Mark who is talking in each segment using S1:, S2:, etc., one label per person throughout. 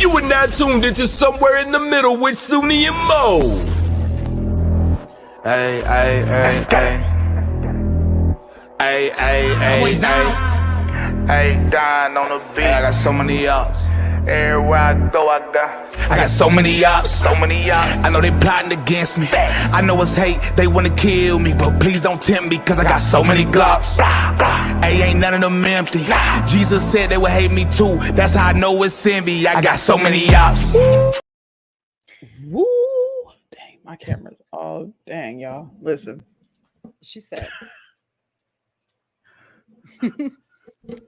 S1: You are now tuned into Somewhere in the Middle with Soonie and Mo.
S2: Ay, ay, ay, ay. Ay, ay, ay, ay.
S3: Hey, dying on the beat.
S2: I got so many ops.
S3: Everywhere I go, I got
S2: so many ops.
S3: so many ops.
S2: I know they plotting against me. I know it's hate, they wanna kill me, but please don't tempt me, cause I got so many glocks. Hey, ain't none of them empty. Jesus said they would hate me too. That's how I know it's envy. I got so many ops.
S4: Woo! Dang, my camera's all dang, y'all. Listen.
S5: She said.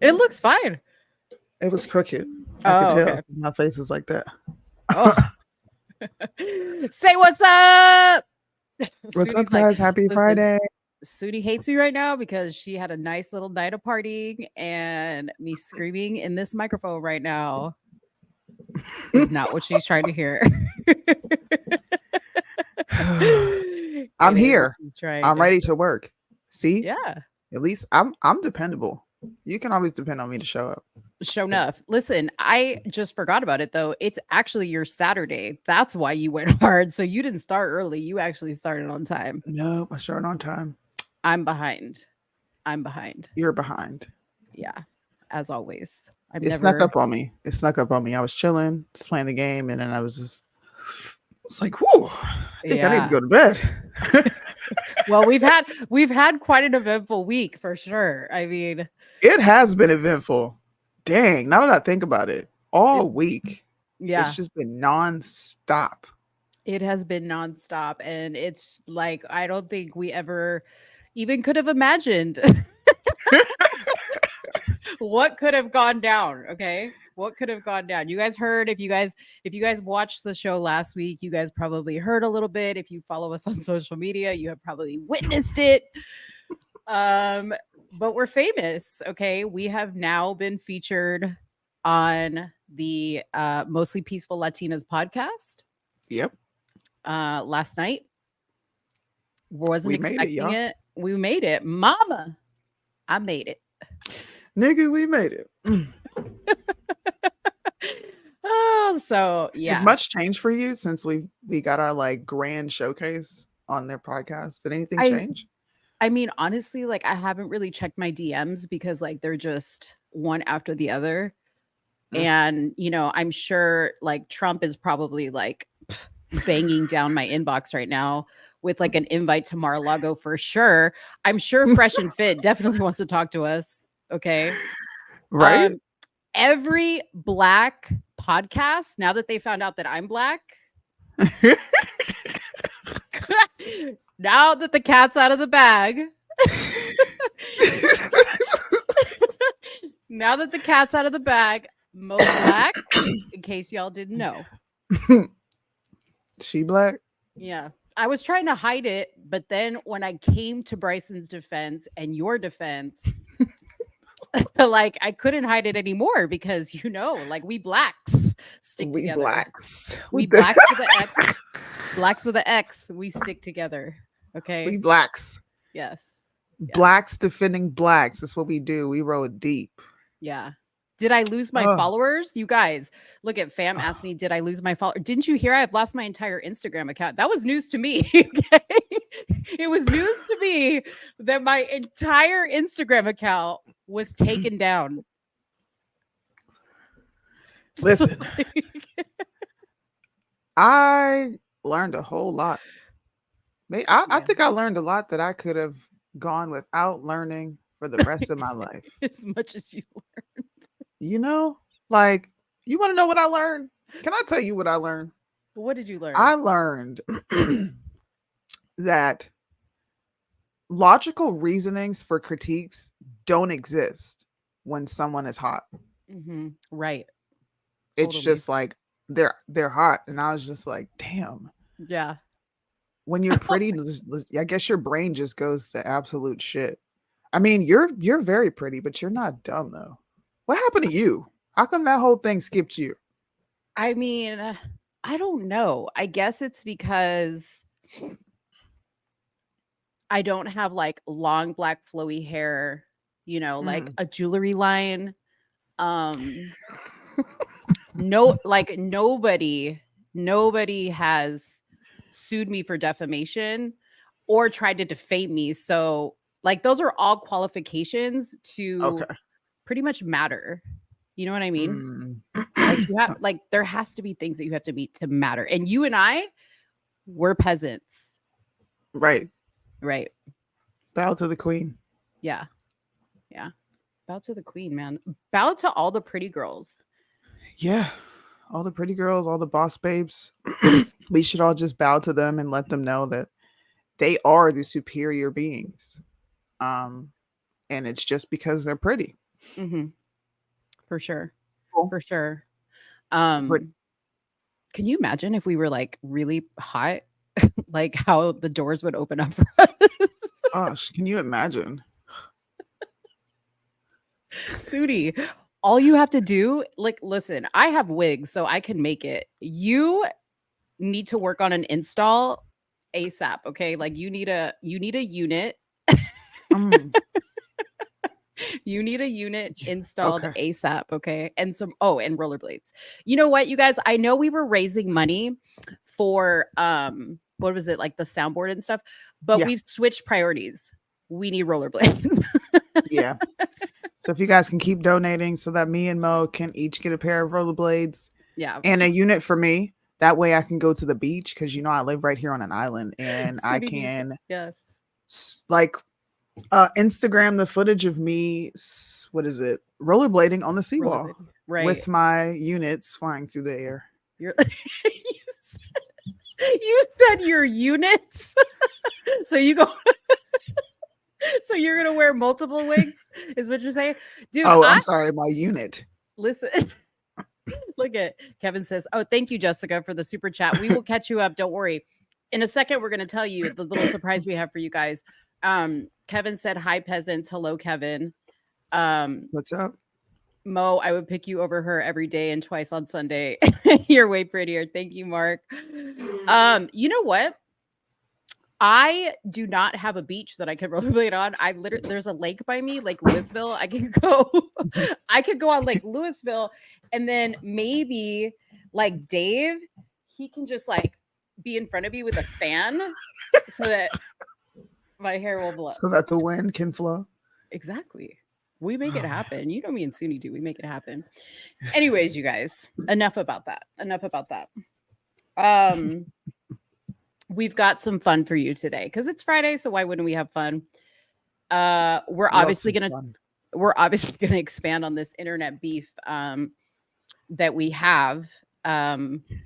S5: It looks fine.
S4: It was crooked. I could tell.
S5: Okay.
S4: My face is like that.
S5: Oh. Say what's up.
S4: What's
S5: Soonie's
S4: up, guys? Happy
S5: listen,
S4: Friday.
S5: Soonie hates me right now because she had a nice little night of partying, and me screaming in this microphone right now is not what she's trying to hear.
S4: I'm here.
S5: I'm
S4: I'm ready to work. See?
S5: Yeah.
S4: At least I'm dependable. You can always depend on me to show up.
S5: Show enough. Listen, I just forgot about it though. It's actually your Saturday. That's why you went hard. So you didn't start early. You actually started on time.
S4: No, I started on time.
S5: I'm behind.
S4: You're behind.
S5: Yeah, as always.
S4: It snuck up on me. I was chilling, just playing the game, and then I was like, whoa, I think I need to go to bed.
S5: Well, we've had quite an eventful week for sure. I mean,
S4: it has been eventful. Dang, now that I think about it, all week.
S5: Yeah.
S4: It's just been nonstop.
S5: It has been nonstop. And it's like, I don't think we ever even could have imagined what could have gone down. Okay. What could have gone down? You guys heard, if you guys watched the show last week, you guys probably heard a little bit. If you follow us on social media, you have probably witnessed it. But we're famous. Okay. We have now been featured on the Mostly Peaceful Latinas podcast.
S4: Yep.
S5: Last night. Wasn't expecting it. We made it. Mama, I made it.
S4: Nigga, we made it.
S5: Oh, so yeah.
S4: Has much changed for you since we got our like grand showcase on their podcast? Did anything change?
S5: I mean, honestly, like I haven't really checked my DMs because like they're just one after the other. And, you know, I'm sure like Trump is probably like banging down my inbox right now with like an invite to Mar-a-Lago for sure. I'm sure Fresh and Fit definitely wants to talk to us. Okay.
S4: Right.
S5: Every Black podcast, now that they found out that I'm Black, now that the cat's out of the bag, now that the cat's out of the bag, Mo Black, in case y'all didn't know.
S4: She Black?
S5: Yeah. I was trying to hide it, but then when I came to Bryson's defense and your defense, like I couldn't hide it anymore because, you know, like we Blacks stick together. We Blacks with an X. Blacks with an X. We stick together. Okay.
S4: We Blacks.
S5: Yes.
S4: Blacks defending Blacks. That's what we do. We roll deep.
S5: Yeah. Did I lose my followers? You guys, look at Fam asked me, did I lose my followers? Didn't you hear I've lost my entire Instagram account? That was news to me. Okay. It was news to me that my entire Instagram account was taken down.
S4: Listen, I learned a whole lot. I think I learned a lot that I could have gone without learning for the rest of my life.
S5: As much as you learned.
S4: You know, like, you want to know what I learned? Can I tell you what I learned?
S5: What did you learn?
S4: I learned that logical reasonings for critiques don't exist when someone is hot.
S5: Right.
S4: It's just like they're hot, and I was just like, damn.
S5: Yeah.
S4: When you're pretty, I guess your brain just goes to absolute shit. I mean, you're very pretty, but you're not dumb though. What happened to you? How come that whole thing skipped you?
S5: I mean, I don't know. I guess it's because I don't have like long black flowy hair, you know, like a jewelry line. No, like nobody has sued me for defamation or tried to defame me. So like those are all qualifications to
S4: Okay.
S5: pretty much matter. You know what I mean?
S4: Mm.
S5: Like you have like there has to be things that you have to meet to matter. And you and I, we're peasants.
S4: Right.
S5: Right.
S4: Bow to the queen.
S5: Yeah. Yeah. Bow to the queen, man. Bow to all the pretty girls.
S4: Yeah. All the pretty girls, all the boss babes. We should all just bow to them and let them know that they are the superior beings. And it's just because they're pretty.
S5: Mm-hmm. For sure.
S4: Cool.
S5: For sure.
S4: But
S5: Can you imagine if we were like really hot, like how the doors would open up for us?
S4: gosh, can you imagine?
S5: Soonie, all you have to do, like, listen, I have wigs, so I can make it. You need to work on an install ASAP, okay? Like you need a unit.
S4: Mm,
S5: You need a unit installed
S4: okay.
S5: ASAP, okay? And and rollerblades. You know what, you guys? I know we were raising money for what was it, like the soundboard and stuff, but
S4: Yeah.
S5: we've switched priorities. We need rollerblades.
S4: Yeah. So if you guys can keep donating so that me and Mo can each get a pair of rollerblades
S5: Yeah.
S4: and a unit for me. That way I can go to the beach because you know I live right here on an island and I
S5: Soonie needs-
S4: can
S5: yes.
S4: like Instagram the footage of me rollerblading on the seawall
S5: Rollerblading. Right.
S4: with my units flying through the air.
S5: You're you said your units. So you go so you're gonna wear multiple wigs, is what you're saying? Dude,
S4: Oh, I'm sorry, my unit.
S5: listen. Look at Kevin says, "Oh, thank you, Jessica, for the super chat. We will catch you up. Don't worry. In a second, we're gonna tell you the little surprise we have for you guys." Kevin said, "Hi, peasants. Hello, Kevin.
S4: What's up?
S5: Mo, I would pick you over her every day and twice on Sunday. You're way prettier. Thank you, Mark. You know what? I do not have a beach that I can rollerblade on. There's a lake by me, Lake Louisville. I can go on Lake Louisville, and then maybe like Dave, he can just like be in front of you with a fan so that my hair will blow.
S4: So that the wind can flow.
S5: Exactly. We make it happen. You know me and Soonie do. We make it happen. Anyways, you guys, enough about that. We've got some fun for you today because it's Friday, so why wouldn't we have fun? We're obviously gonna expand on this internet beef that we have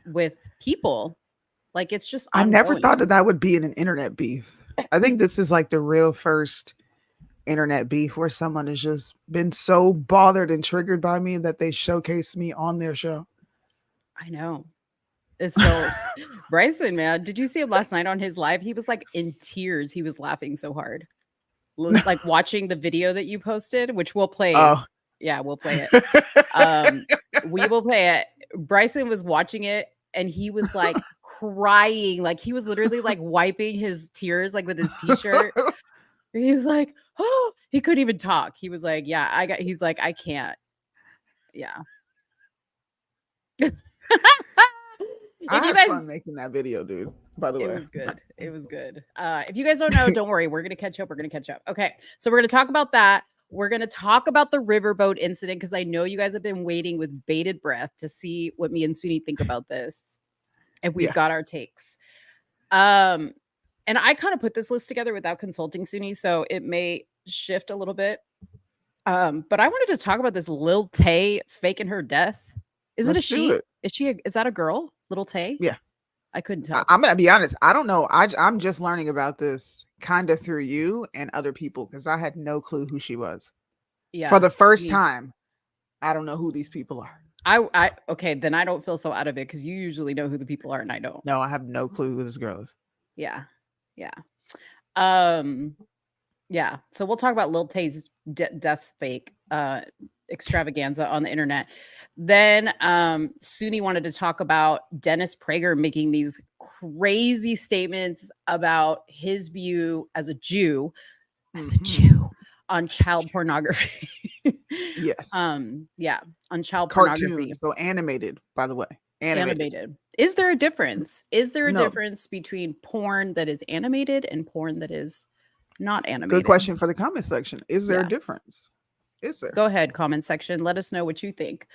S5: with people. Like it's just
S4: I never
S5: ongoing.
S4: thought that would be an internet beef. I think this is like the real first internet beef where someone has just been so bothered and triggered by me that they showcase me on their show.
S5: I know. It's so Bryson, man. Did you see him last night on his live? He was like in tears. He was laughing so hard. Like watching the video that you posted, which we'll play.
S4: Oh.
S5: Yeah, we'll play it. We will play it. Bryson was watching it and he was like crying. Like he was literally like wiping his tears like with his t-shirt. He was like, oh, he couldn't even talk. He was like, yeah, he's like, I can't. Yeah.
S4: I
S5: If you
S4: had
S5: guys
S4: fun making that video, dude. By the way,
S5: it was good. It was good. If you guys don't know, don't worry. We're gonna catch up. Okay, so we're gonna talk about that. We're gonna talk about the Riverboat incident because I know you guys have been waiting with bated breath to see what me and Soonie think about this, and we've got our takes. And I kind of put this list together without consulting Soonie, so it may shift a little bit. But I wanted to talk about this Lil Tay faking her death. Is it a she? Is that a girl? Lil Tay?
S4: Yeah.
S5: I couldn't tell.
S4: I'm gonna be honest. I don't know. I'm just learning about this kind of through you and other people because I had no clue who she was.
S5: Yeah.
S4: For the first time, I don't know who these people are.
S5: I okay, then I don't feel so out of it because you usually know who the people are and I don't.
S4: No, I have no clue who this girl is.
S5: Yeah. Yeah. So we'll talk about Lil Tay's death fake extravaganza on the internet. Then Soonie wanted to talk about Dennis Prager making these crazy statements about his view as a Jew, on child pornography.
S4: Yes.
S5: Yeah, on child pornography.
S4: Cartoons, so animated, by the way. Animated.
S5: Animated. Is there a difference? Is there a
S4: No.
S5: difference between porn that is animated and porn that is not animated?
S4: Good question for the comment section. Is there a
S5: Yeah.
S4: difference? Is there?
S5: Go ahead, comment section. Let us know what you think.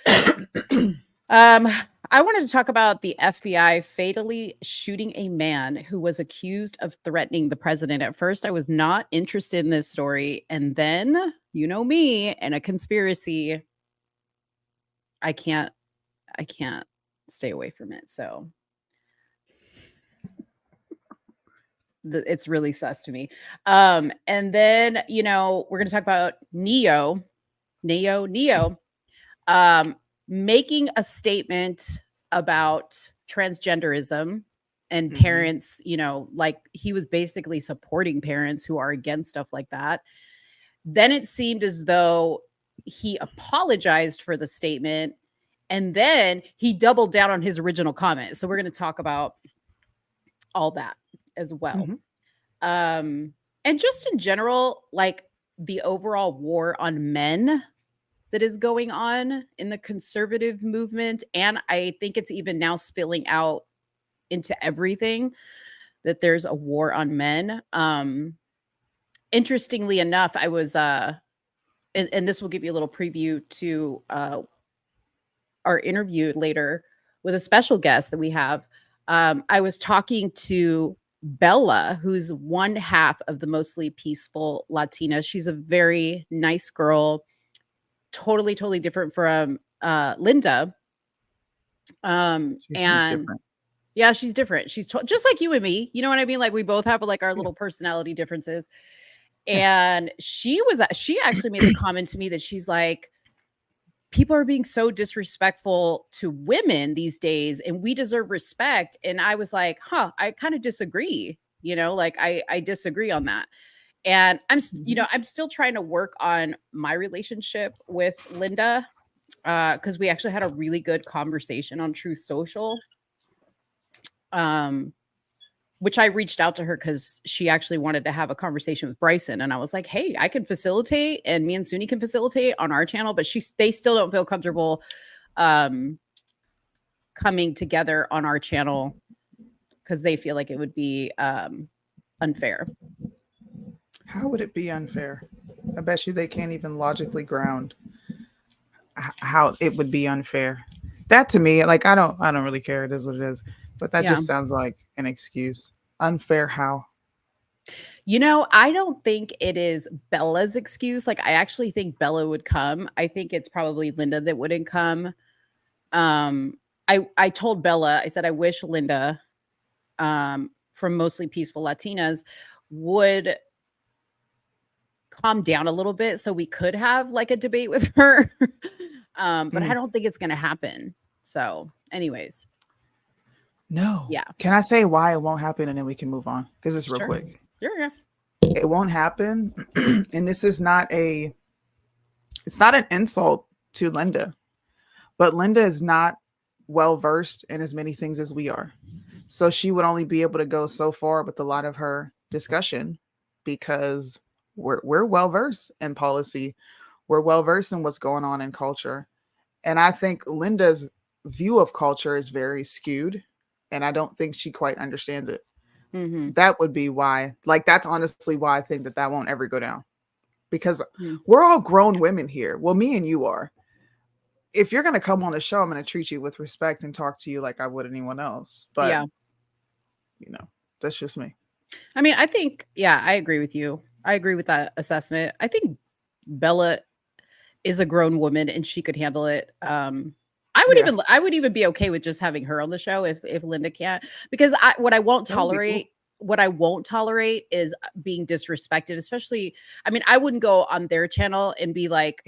S5: I wanted to talk about the FBI fatally shooting a man who was accused of threatening the president. At first, I was not interested in this story. And then, you know me and a conspiracy, I can't stay away from it. So it's really sus to me. And then, you know, we're going to talk about Neo, making a statement about transgenderism and parents, you know, like he was basically supporting parents who are against stuff like that. Then it seemed as though he apologized for the statement and then he doubled down on his original comment. So we're going to talk about all that as well. And just in general, like the overall war on men that is going on in the conservative movement. And I think it's even now spilling out into everything that there's a war on men. Interestingly enough, I was, and this will give you a little preview to our interview later with a special guest that we have. I was talking to Bella, who's one half of the Mostly Peaceful Latina. She's a very nice girl. Totally different from Linda.
S4: She's different.
S5: Yeah, she's different. She's just like you and me. You know what I mean? Like we both have like our little personality differences. And she actually made the comment to me that she's like, people are being so disrespectful to women these days and we deserve respect. And I was like, I kind of disagree. You know, like I disagree on that. And I'm, you know, I'm still trying to work on my relationship with Linda because we actually had a really good conversation on Truth Social, which I reached out to her because she actually wanted to have a conversation with Bryson. And I was like, hey, I can facilitate and me and Soonie can facilitate on our channel, but they still don't feel comfortable coming together on our channel because they feel like it would be unfair.
S4: How would it be unfair? I bet you they can't even logically ground how it would be unfair. That to me, like I don't really care. It is what it is. But that just sounds like an excuse. Unfair how?
S5: You know, I don't think it is Bella's excuse. Like I actually think Bella would come. I think it's probably Linda that wouldn't come. I told Bella, I said I wish Linda from Mostly Peaceful Latinas would calm down a little bit so we could have like a debate with her. But I don't think it's going to happen. So anyways.
S4: No.
S5: Yeah.
S4: Can I say why it won't happen and then we can move on? Because it's real quick.
S5: Yeah.
S4: It won't happen. And this is it's not an insult to Linda, but Linda is not well versed in as many things as we are. So she would only be able to go so far with a lot of her discussion because we're well versed in policy. We're well versed in what's going on in culture. And I think Linda's view of culture is very skewed. And I don't think she quite understands it. So that would be why, like, that's honestly why I think that won't ever go down. Because we're all grown women here. Well, me and you are. If you're going to come on the show, I'm going to treat you with respect and talk to you like I would anyone else. But, you know, that's just me.
S5: I mean, I think, I agree with you. I agree with that assessment. I think Bella is a grown woman and she could handle it. I would even be okay with just having her on the show if Linda can't, because what I won't tolerate is being disrespected, especially, I mean, I wouldn't go on their channel and be like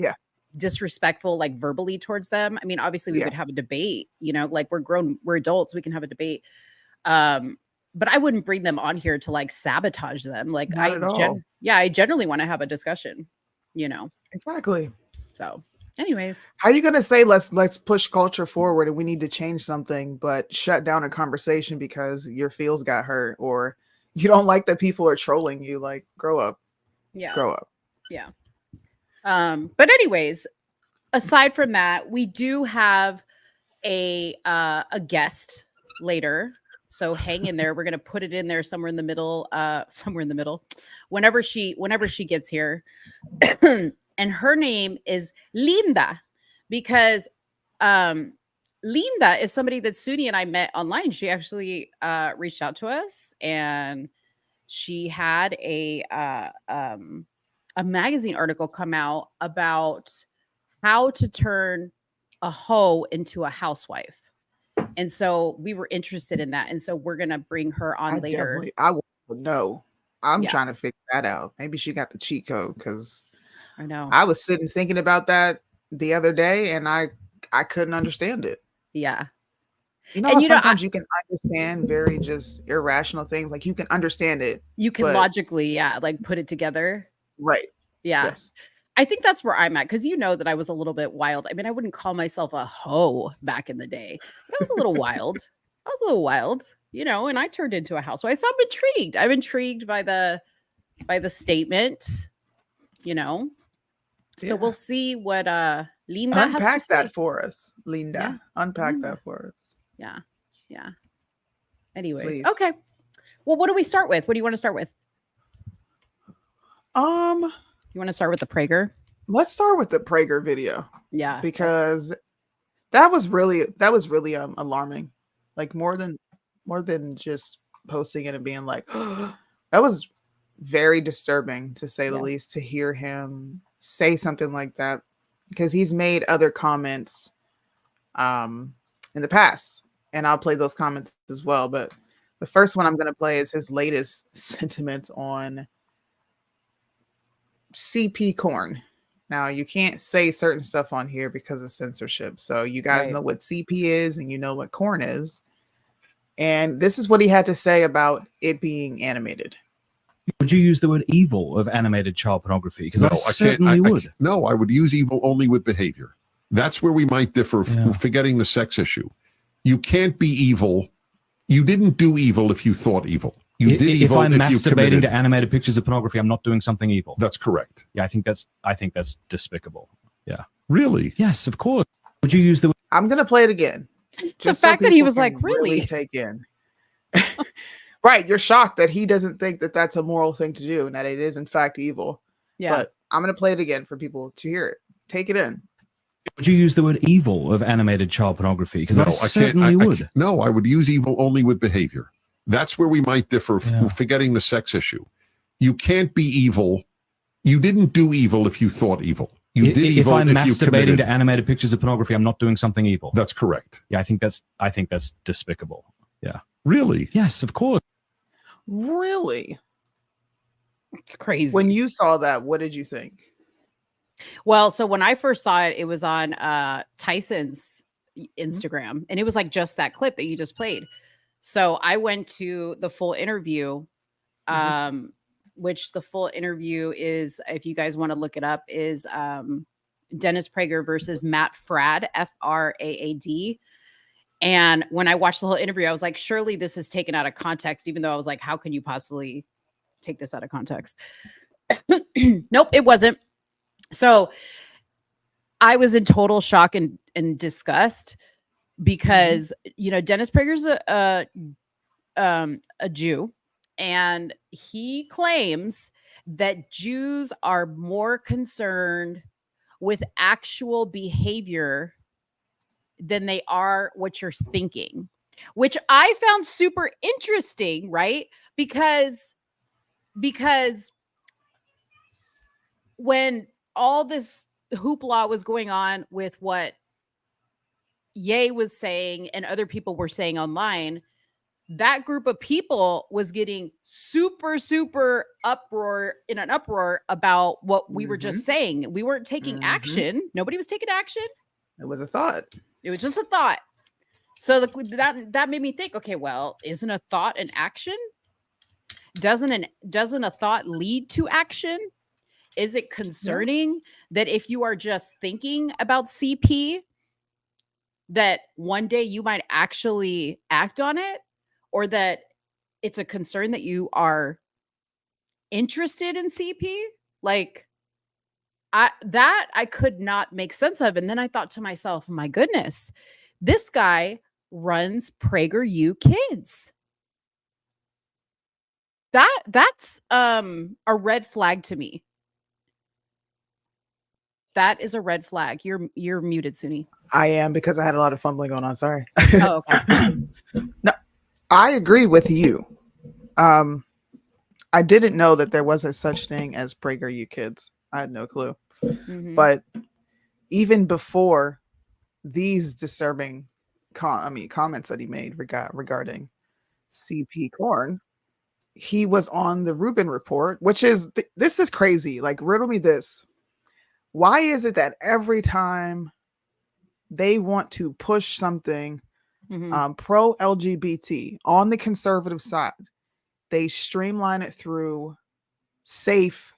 S5: disrespectful, like verbally towards them. I mean, obviously we would have a debate, you know, like we're adults, we can have a debate. But I wouldn't bring them on here to like sabotage them. Like I generally want to have a discussion, you know?
S4: Exactly.
S5: So anyways,
S4: how are you going to say, let's push culture forward and we need to change something, but shut down a conversation because your feels got hurt or you don't like that people are trolling you? Like, grow up.
S5: Yeah.
S4: Grow up.
S5: Yeah. But anyways, aside from that, we do have a guest later. So hang in there. We're gonna put it in there somewhere in the middle. Somewhere in the middle. Whenever she gets here. And her name is Linda, because Linda is somebody that Soonie and I met online. She actually reached out to us, and she had a magazine article come out about how to turn a hoe into a housewife. And so we were interested in that. And so we're going to bring her on later.
S4: I want to know. I'm
S5: Yeah.
S4: trying to figure that out. Maybe she got the cheat code, because
S5: I know.
S4: I was sitting thinking about that the other day, and I couldn't understand it.
S5: Yeah.
S4: You know,
S5: And,
S4: how sometimes you can understand very just irrational things. Like, you can understand it.
S5: You can
S4: but-
S5: logically, like put it together.
S4: Right.
S5: Yeah.
S4: Yes.
S5: I think that's where I'm at, because you know that I was a little bit wild. I mean, I wouldn't call myself a hoe back in the day, but I was a little wild. I was a little wild, you know, and I turned into a housewife. So I'm intrigued. I'm intrigued by the statement, you know. So
S4: Yeah.
S5: we'll see what Linda has to
S4: Unpack
S5: say.
S4: that for us, Linda.
S5: Yeah.
S4: Unpack
S5: Linda.
S4: that for us.
S5: Yeah. Yeah. Anyways,
S4: Please.
S5: okay. Well, what do we start with? What do you want to start with? You want to start with the Prager?
S4: Let's start with the Prager video,
S5: Yeah.
S4: because that was really alarming. Like, more than just posting it and being like, that was very disturbing, to say the
S5: Yeah.
S4: least, to hear him say something like that, because he's made other comments in the past, and I'll play those comments as well. But the first one I'm going to play is his latest sentiments on CP corn. Now, you can't say certain stuff on here because of censorship. So you guys
S5: Right.
S4: know what CP is, and you know what corn is. And this is what he had to say about it being animated.
S6: Would you use the word evil of animated child pornography? Because
S7: No,
S6: I
S7: I can't.
S6: certainly would.
S7: No, I would use evil only with behavior. That's where we might differ,
S6: Yeah.
S7: forgetting the sex issue. You can't be evil. You didn't do evil if you thought evil. You did
S6: If
S7: evil
S6: I'm
S7: if you
S6: masturbating
S7: committed.
S6: to animated pictures of pornography, I'm not doing something evil.
S7: That's correct.
S6: Yeah, I think that's despicable. Yeah.
S7: Really?
S6: Yes, of course. Would you use the
S4: I'm going to play it again.
S5: The fact that he
S4: people
S5: was
S4: can
S5: like, really?
S4: take in. Right. You're shocked that he doesn't think that that's a moral thing to do, and that it is, in fact, evil.
S5: Yeah.
S4: But I'm going to play it again for people to hear it. Take it in.
S6: Would you use the word evil of animated child pornography? Because
S7: No,
S6: I
S7: I can't.
S6: certainly would.
S7: No, I would use evil only with behavior. That's where we might differ,
S6: Yeah.
S7: forgetting the sex issue. You can't be evil. You didn't do evil if you thought evil. You did
S6: If
S7: evil
S6: I'm
S7: if you
S6: masturbating
S7: committed.
S6: to animated pictures of pornography, I'm not doing something evil.
S7: That's correct.
S6: Yeah, I think that's despicable. Yeah.
S7: Really?
S6: Yes, of course.
S4: Really?
S5: It's crazy.
S4: When you saw that, what did you think?
S5: Well, so when I first saw it, it was on Tyson's Instagram, and it was like just that clip that you just played. So I went to the full interview, which the full interview is, if you guys want to look it up, is Dennis Prager versus Matt Fradd, Fraad. And when I watched the whole interview, I was like, surely this is taken out of context, even though I was like, how can you possibly take this out of context? Nope, it wasn't. So I was in total shock and disgust, because, you know, Dennis Prager's a Jew, and he claims that Jews are more concerned with actual behavior than they are what you're thinking, which I found super interesting, right? Because when all this hoopla was going on with what Ye was saying and other people were saying online, that group of people was getting super uproar about what we were just saying. We weren't taking action. Nobody was taking action.
S4: It was a thought.
S5: It was just a thought. So that made me think, okay, well, isn't a thought an action? Doesn't a thought lead to action? Is it concerning that if you are just thinking about CP, that one day you might actually act on it, or that it's a concern that you are interested in CP? Like, I could not make sense of. And then I thought to myself, my goodness, this guy runs PragerU Kids. That's a red flag to me. That is a red flag. You're muted, Soonie.
S4: I am, because I had a lot of fumbling going on. Sorry.
S5: Oh, okay.
S4: No, I agree with you. I didn't know that there was a such thing as PragerU Kids. I had no clue.
S5: Mhm.
S4: But even before these disturbing comments that he made regarding CP Corn, he was on the Rubin Report, which is this is crazy. Like, riddle me this. Why is it that every time they want to push something
S5: Mhm.
S4: pro LGBT on the conservative side, they streamline it through safe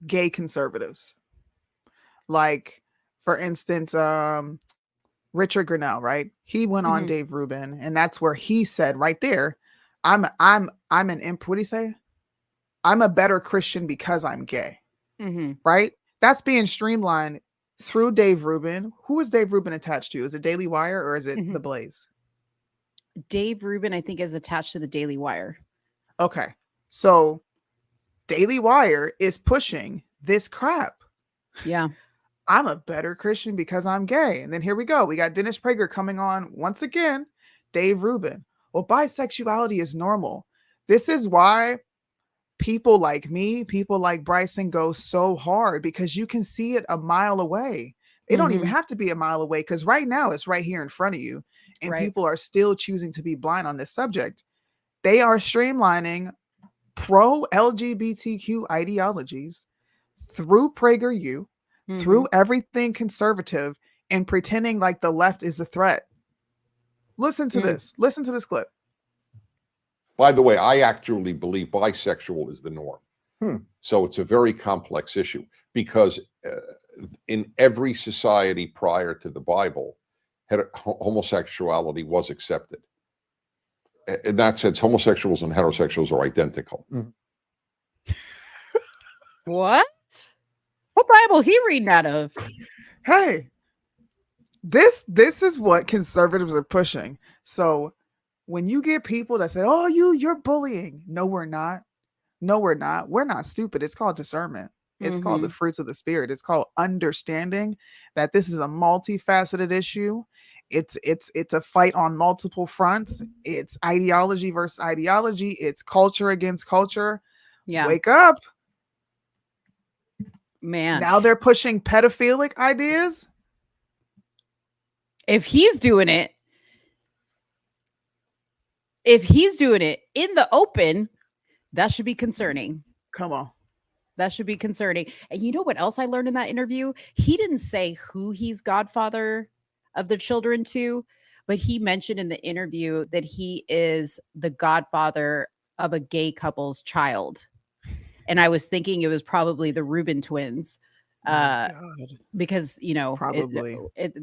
S4: gay conservatives? Like, for instance, Richard Grinnell, right? He went on
S5: Mhm.
S4: Dave Rubin, and that's where he said right there, I'm an imp. What do you say? I'm a better Christian because I'm gay,
S5: Mhm.
S4: right? That's being streamlined through Dave Rubin. Who is Dave Rubin attached to? Is it Daily Wire or is it
S5: Mhm.
S4: The Blaze?
S5: Dave Rubin, I think, is attached to the Daily Wire.
S4: Okay. So Daily Wire is pushing this crap.
S5: Yeah.
S4: I'm a better Christian because I'm gay. And then here we go. We got Dennis Prager coming on once again. Dave Rubin. Well, bisexuality is normal. This is why people like me, people like Bryson go so hard, because you can see it a mile away. It don't even
S5: Mhm.
S4: have to be a mile away, because right now it's right here in front of you. And
S5: Right.
S4: people are still choosing to be blind on this subject. They are streamlining pro LGBTQ ideologies through PragerU, through
S5: Mhm.
S4: everything conservative, and pretending like the left is a threat. Listen to
S5: Mm.
S4: this. Listen to this clip.
S7: By the way, I actually believe bisexual is the norm. So it's a very complex issue because in every society prior to the Bible, homosexuality was accepted. In that sense, homosexuals and heterosexuals are identical.
S5: What? What Bible he reading out of?
S4: Hey, this is what conservatives are pushing. So when you get people that say, "Oh, you're bullying," no, we're not. No, we're not. We're not stupid. It's called discernment. It's called the
S5: Mhm.
S4: fruits of the spirit. It's called understanding that this is a multifaceted issue. It's a fight on multiple fronts. It's ideology versus ideology. It's culture against culture.
S5: Yeah.
S4: Wake up.
S5: Man.
S4: Now they're pushing pedophilic ideas.
S5: If he's doing it in the open, that should be concerning.
S4: Come on.
S5: That should be concerning. And you know what else I learned in that interview? He didn't say who he's godfather of the children to, but he mentioned in the interview that he is the godfather of a gay couple's child. And I was thinking it was probably the Rubin twins.
S4: My God.
S5: Because
S4: Probably.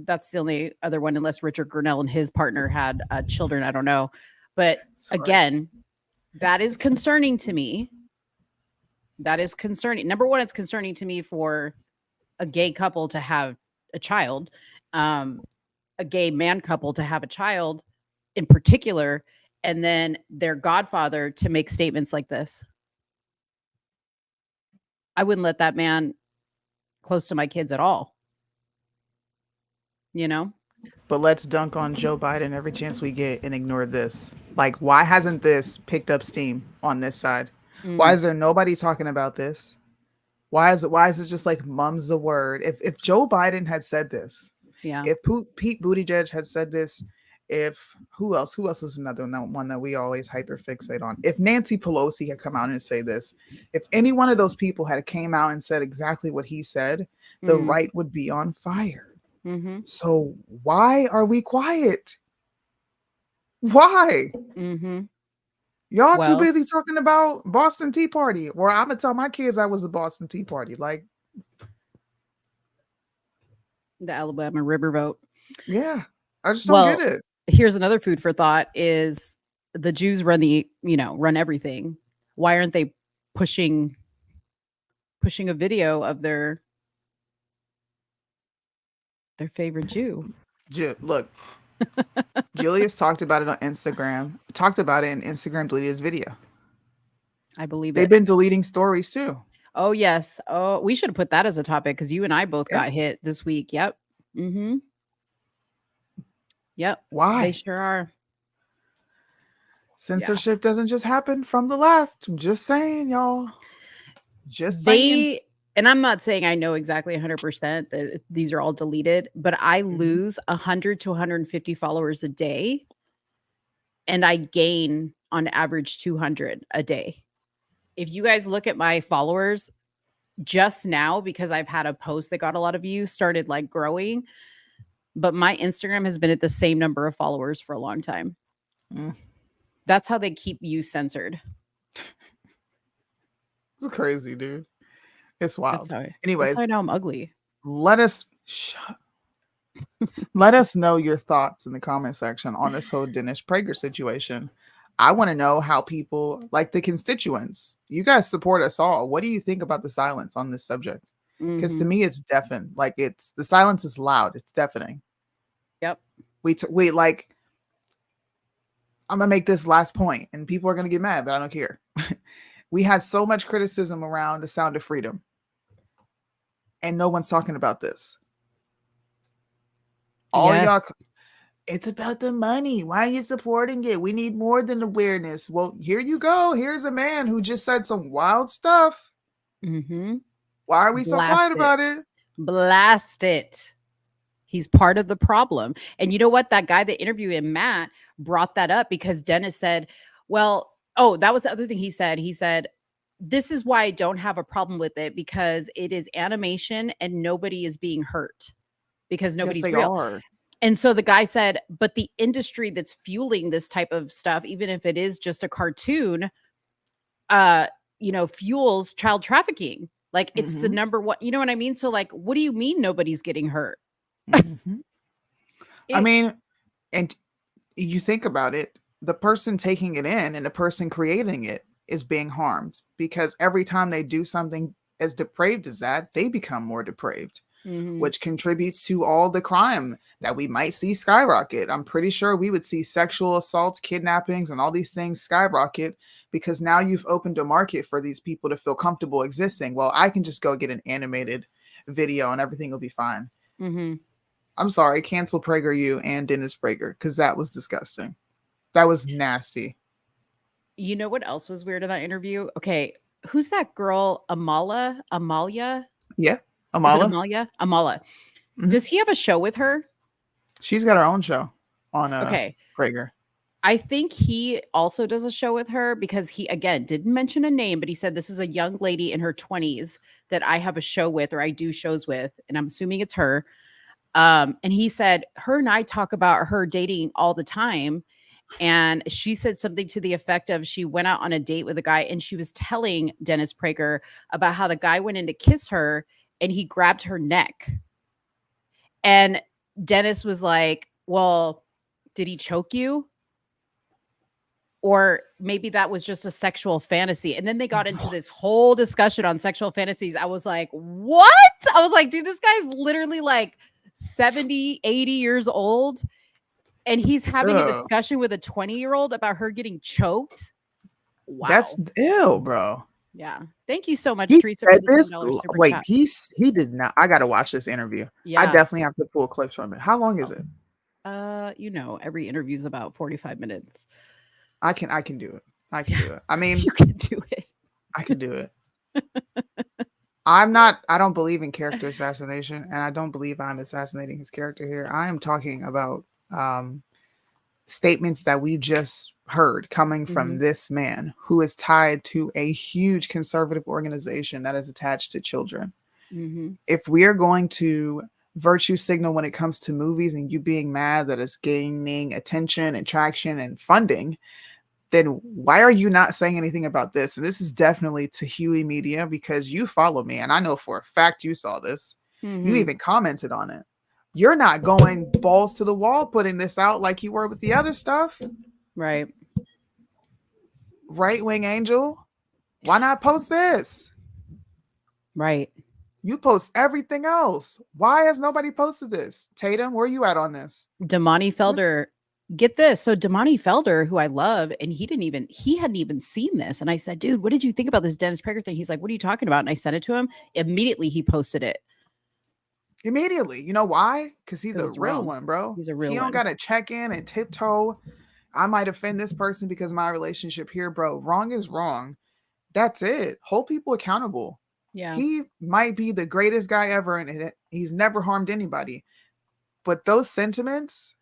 S5: that's the only other one, unless Richard Grinnell and his partner had children. I don't know. But
S4: Sorry.
S5: again, that is concerning to me. That is concerning. Number one, it's concerning to me for a gay couple to have a child, a gay man couple to have a child in particular, and then their godfather to make statements like this. I wouldn't let that man close to my kids at all. You know?
S4: But let's dunk on Joe Biden every chance we get and ignore this. Like, why hasn't this picked up steam on this side? Why is there nobody talking about this? Why is it just like mum's the word? If Joe Biden had said this,
S5: Yeah.
S4: if Pete Buttigieg had said this, if who else is another one that we always hyper fixate on? If Nancy Pelosi had come out and say this, if any one of those people had came out and said exactly what he said, the right would be on fire.
S5: Mm-hmm.
S4: So why are we quiet? Why?
S5: Mm-hmm.
S4: Y'all too
S5: Well,
S4: busy talking about Boston Tea Party. Well, I'm gonna tell my kids I was the Boston Tea Party. Like,
S5: the Alabama Riverboat.
S4: yeah, I just don't get it.
S5: Here's another food for thought: is the Jews run everything? Why aren't they pushing a video of their Their favorite Jew.
S4: Look, Julius talked about it on Instagram. Talked about it, and Instagram deleted his video.
S5: I believe
S4: They've
S5: it.
S4: been deleting stories too.
S5: Oh yes. Oh, we should have put that as a topic because you and I both
S4: Yeah.
S5: got hit this week. Yep. Mm-hmm. Yep.
S4: Why?
S5: They sure are.
S4: Censorship doesn't just happen from the left. I'm just saying, y'all. Just saying.
S5: And I'm not saying I know exactly 100% that these are all deleted, but I lose 100 to 150 followers a day, and I gain on average 200 a day. If you guys look at my followers just now, because I've had a post that got a lot of views, started like growing, but my Instagram has been at the same number of followers for a long time. That's how they keep you censored.
S4: It's crazy, dude. It's wild. Anyways,
S5: that's how I know I'm ugly.
S4: Let us know your thoughts in the comment section on this whole Dennis Prager situation. I want to know how people, like the constituents, you guys support us all. What do you think about the silence on this subject? Because to me, it's deafening. Like the silence is loud. It's deafening.
S5: Yep.
S4: We like. I'm gonna make this last point, and people are gonna get mad, but I don't care. We had so much criticism around the Sound of Freedom, and no one's talking about this. All y'all, it's about the money. Why are you supporting it? We need more than awareness. Well, here you go. Here's a man who just said some wild stuff. Why are we so quiet about it?
S5: Blast it. He's part of the problem. And you know what? That guy that interviewed him, Matt, brought that up because Dennis said, well, that was the other thing he said. He said, this is why I don't have a problem with it, because it is animation and nobody is being hurt because nobody's real. And so the guy said, but the industry that's fueling this type of stuff, even if it is just a cartoon, fuels child trafficking. Like it's the number one, you know what I mean? So like, what do you mean nobody's getting hurt?
S4: I mean, and you think about it, the person taking it in and the person creating it is being harmed because every time they do something as depraved as that, they become more depraved, which contributes to all the crime that we might see skyrocket. I'm pretty sure we would see sexual assaults, kidnappings, and all these things skyrocket because now you've opened a market for these people to feel comfortable existing. Well, I can just go get an animated video and everything will be fine. I'm sorry, cancel PragerU and Dennis Prager because that was disgusting. That was nasty.
S5: You know what else was weird in that interview? Okay, who's that girl? Amalia?
S4: Yeah, Amala.
S5: Does he have a show with her?
S4: She's got her own show on Prager.
S5: I think he also does a show with her because he, again, didn't mention a name, but he said this is a young lady in her 20s that I have a show with or I do shows with, and I'm assuming it's her. And he said her and I talk about her dating all the time. And she said something to the effect of she went out on a date with a guy and she was telling Dennis Prager about how the guy went in to kiss her and he grabbed her neck. And Dennis was like, well, did he choke you? Or maybe that was just a sexual fantasy. And then they got into this whole discussion on sexual fantasies. I was like, what? I was like, dude, this guy's literally like 70, 80 years old. And he's having a discussion with a 20-year-old about her getting choked. Wow.
S4: That's ill, bro.
S5: Yeah. Thank you so much,
S4: He
S5: Teresa.
S4: said this. Wait, he did not. I got to watch this interview.
S5: Yeah.
S4: I definitely have to pull clips from it. How long is it?
S5: Every interview is about 45 minutes.
S4: I can do it. I mean,
S5: you can do it.
S4: I can do it. I don't believe in character assassination, and I don't believe I'm assassinating his character here. I am talking about statements that we just heard coming from this man who is tied to a huge conservative organization that is attached to children. If we are going to virtue signal when it comes to movies and you being mad that it's gaining attention and traction and funding, then why are you not saying anything about this? And this is definitely to Huey Media because you follow me and I know for a fact you saw this. You even commented on it. You're not going balls to the wall putting this out like you were with the other stuff.
S5: Right.
S4: Right Wing Angel. Why not post this?
S5: Right.
S4: You post everything else. Why has nobody posted this? Tatum, where you at on this?
S5: Damani Felder, get this. So Damani Felder, who I love, and he hadn't even seen this. And I said, dude, what did you think about this Dennis Prager thing? He's like, what are you talking about? And I sent it to him. Immediately he posted it.
S4: Immediately. You know why? Because he's
S5: 'Cause
S4: a
S5: it's
S4: real
S5: wrong.
S4: one, bro.
S5: He's a real
S4: He don't
S5: one.
S4: gotta check in and tiptoe. I might offend this person because of my relationship here, bro. Wrong is wrong. That's it. Hold people accountable.
S5: Yeah.
S4: He might be the greatest guy ever, and he's never harmed anybody. But those sentiments,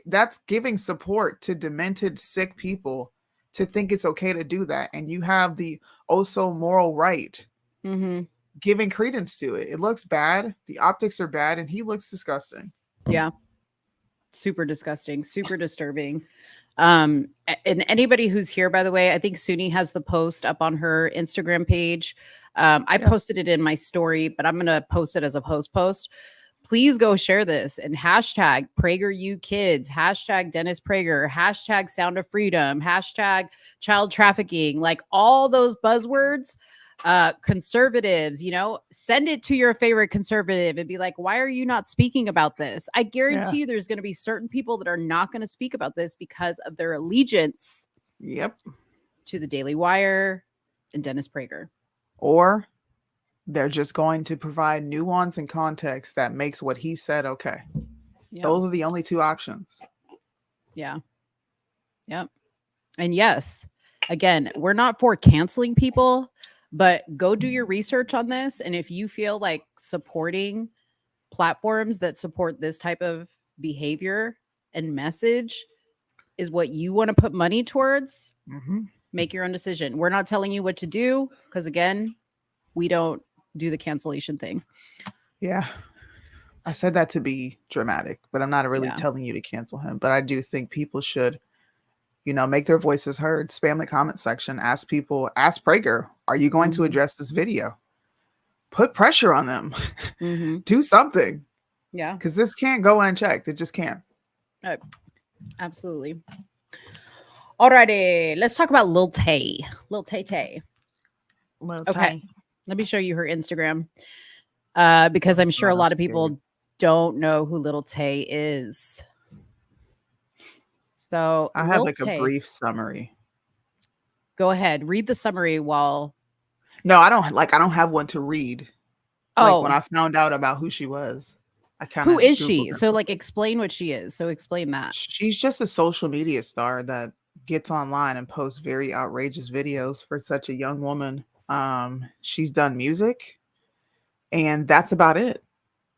S4: that's giving support to demented, sick people to think it's okay to do that. And you have the also moral right
S5: Mm-hmm.
S4: giving credence to it. It looks bad. The optics are bad, and he looks disgusting.
S5: Yeah. Super disgusting, super disturbing. And anybody who's here, by the way, I think Soonie has the post up on her Instagram page. I posted it in my story, but I'm going to post it as a post. Please go share this and hashtag PragerUKids, hashtag Dennis Prager, hashtag Sound of Freedom, hashtag child trafficking, like all those buzzwords. Conservatives, send it to your favorite conservative and be like, why are you not speaking about this? I guarantee you there's going to be certain people that are not going to speak about this because of their allegiance to the Daily Wire and Dennis Prager.
S4: Or they're just going to provide nuance and context that makes what he said okay.
S5: Yeah.
S4: Those are the only two options.
S5: Yeah. Yep. And yes, again, we're not for canceling people, but go do your research on this. And if you feel like supporting platforms that support this type of behavior and message is what you want to put money towards, make your own decision. We're not telling you what to do because, again, we don't do the cancellation thing.
S4: Yeah. I said that to be dramatic, but I'm not really telling you to cancel him. But I do think people should, make their voices heard. Spam the comment section. Ask Prager, are you going to address this video? Put pressure on them. Do something.
S5: Yeah.
S4: Because this can't go unchecked. It just can't.
S5: Absolutely. Alrighty. Let's talk about Lil Tay. Lil Tay. Okay. Let me show you her Instagram. Because I'm sure a lot of people don't know who Lil Tay is. So
S4: I have a brief summary.
S5: Go ahead. Read the summary while.
S4: No, I don't have one to read. Like when I found out about who she was, I kind of.
S5: Who is she? So explain what she is. So explain that.
S4: She's just a social media star that gets online and posts very outrageous videos for such a young woman. She's done music and that's about it.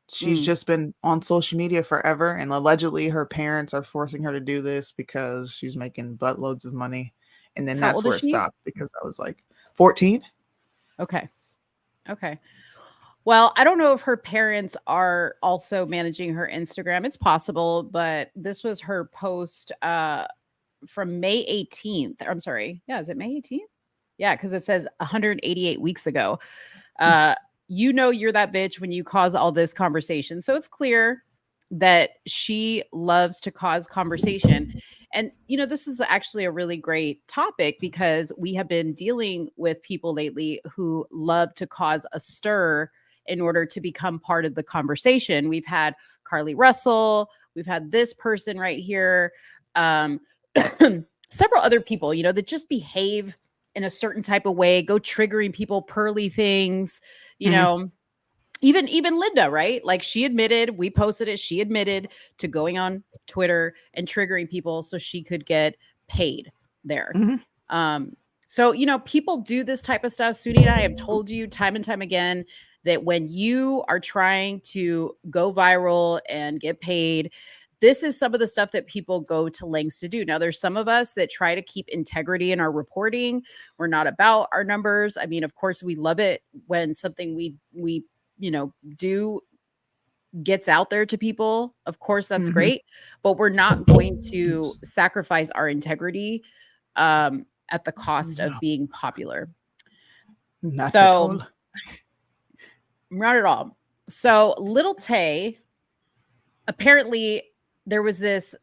S4: She's just been on social media forever, and allegedly her parents are forcing her to do this because she's making buttloads of money. And then that's where it stopped because I was like 14.
S5: Okay. Well, I don't know if her parents are also managing her Instagram. It's possible, but this was her post from May 18th. I'm sorry. Yeah, is it May 18th? Yeah, because it says 188 weeks ago. You're that bitch when you cause all this conversation. So it's clear that she loves to cause conversation. And, this is actually a really great topic because we have been dealing with people lately who love to cause a stir in order to become part of the conversation. We've had Carly Russell. We've had this person right here. Several other people, that just behave in a certain type of way, go triggering people, pearly things, even Linda, right? Like we posted it. She admitted to going on Twitter and triggering people so she could get paid there. So, people do this type of stuff. Soonie and I have told you time and time again that when you are trying to go viral and get paid, this is some of the stuff that people go to lengths to do. Now, there's some of us that try to keep integrity in our reporting. We're not about our numbers. I mean, of course, we love it when something we do gets out there to people. Of course, that's great, but we're not going to sacrifice our integrity at the cost of being popular.
S4: Not at all.
S5: Not at all. So Lil Tay, apparently there was this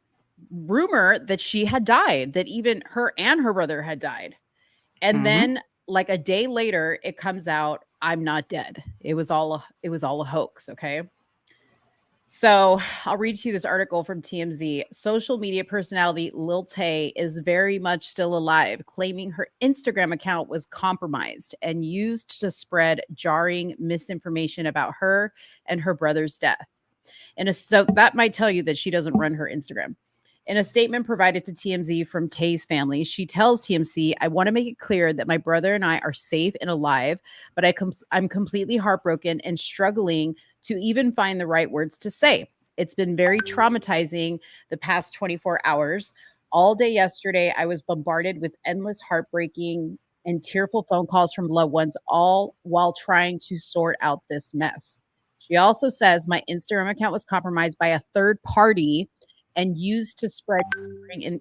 S5: rumor that she had died, that even her and her brother had died. And then like a day later, it comes out, I'm not dead. It was all a hoax, okay? So I'll read to you this article from TMZ. Social media personality Lil Tay is very much still alive, claiming her Instagram account was compromised and used to spread jarring misinformation about her and her brother's death. So that might tell you that she doesn't run her Instagram. In a statement provided to TMZ from Tay's family, she tells TMZ, I want to make it clear that my brother and I are safe and alive, but I'm completely heartbroken and struggling to even find the right words to say. It's been very traumatizing the past 24 hours. All day yesterday, I was bombarded with endless heartbreaking and tearful phone calls from loved ones, all while trying to sort out this mess. She also says my Instagram account was compromised by a third party and used to spread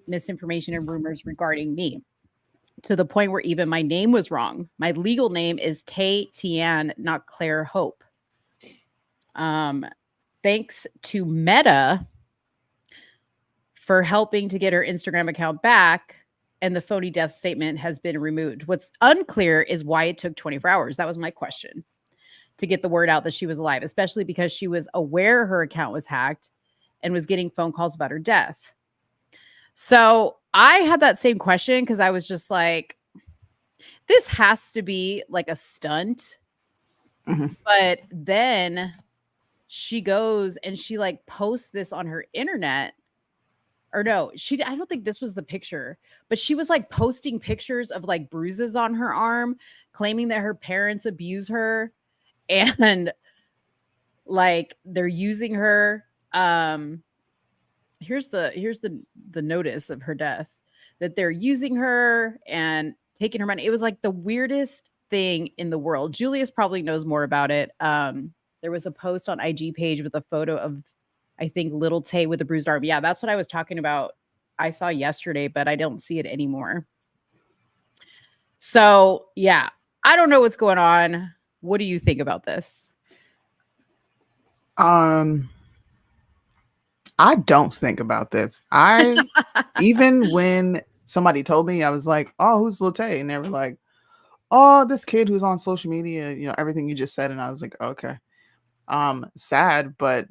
S5: misinformation and rumors regarding me, to the point where even my name was wrong. My legal name is Tay Tian, not Claire Hope. Thanks to Meta for helping to get her Instagram account back, and the phony death statement has been removed. What's unclear is why it took 24 hours. That was my question, to get the word out that she was alive, especially because she was aware her account was hacked and was getting phone calls about her death. So I had that same question because I was just like, this has to be like a stunt.
S4: Mhm.
S5: But then she goes and she like posts this on her internet. Or no, I don't think this was the picture, but she was like posting pictures of like bruises on her arm, claiming that her parents abuse her and like they're using her. Here's the notice of her death, that they're using her and taking her money. It was like the weirdest thing in the world. Julius probably knows more about it. There was a post on IG page with a photo of, I think, Lil Tay with a bruised arm. Yeah, that's what I was talking about. I saw yesterday, but I don't see it anymore. So yeah, I don't know what's going on. What do you think about this?
S4: I don't think about this. Even when somebody told me, I was like, "Oh, who's Lil Tay?" And they were like, "Oh, this kid who's on social media." Everything you just said, and I was like, "Okay." Sad, but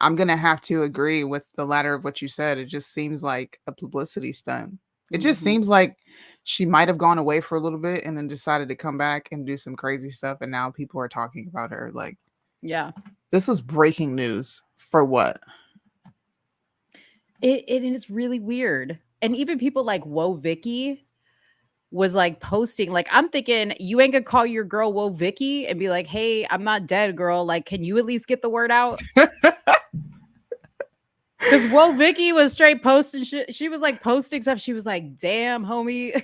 S4: I'm gonna have to agree with the latter of what you said. It just seems like a publicity stunt. It just
S5: Mhm.
S4: seems like she might have gone away for a little bit and then decided to come back and do some crazy stuff, and now people are talking about her. Like,
S5: Yeah.
S4: this was breaking news for what?
S5: It is really weird. And even people like Whoa Vicky was like posting, like, I'm thinking you ain't gonna call your girl Whoa Vicky and be like, hey, I'm not dead, girl. Like, can you at least get the word out? Because Whoa Vicky was straight posting shit. She was like posting stuff. She was like, damn, homie,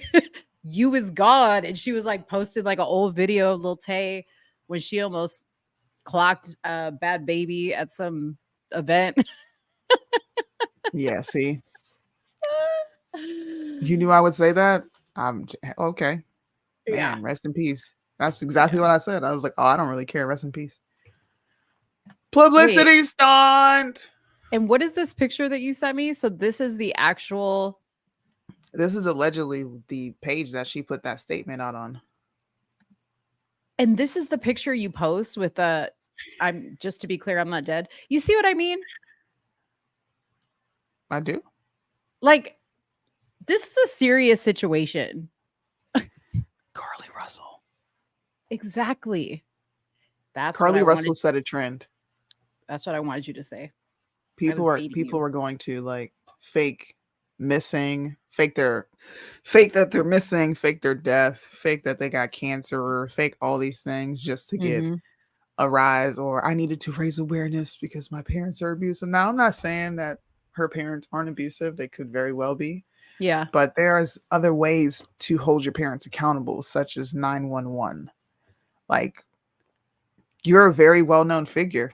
S5: you is God. And she was like posted like an old video of Lil Tay when she almost clocked a bad baby at some event.
S4: Yeah, see, you knew I would say that. Okay,
S5: Yeah.
S4: man. Rest in peace. That's exactly what I said. I was like, "Oh, I don't really care. Rest in peace." Publicity stunt.
S5: And what is this picture that you sent me? So this is the actual.
S4: This is allegedly the page that she put that statement out on.
S5: And this is the picture you post with the, I'm just to be clear, I'm not dead. You see what I mean?
S4: I do.
S5: Like, this is a serious situation.
S4: Carly Russell.
S5: Exactly. That's
S4: Carly
S5: what I
S4: Russell
S5: wanted.
S4: set a trend.
S5: That's what I wanted you to say.
S4: People
S5: baiting you.
S4: are going to like fake missing, fake that they're missing, fake their death, fake that they got cancer, fake all these things just to get
S5: Mhm.
S4: a rise, or I needed to raise awareness because my parents are abusive. Now, I'm not saying that her parents aren't abusive. They could very well be.
S5: Yeah.
S4: But there's other ways to hold your parents accountable, such as 911. Like, you're a very well-known figure.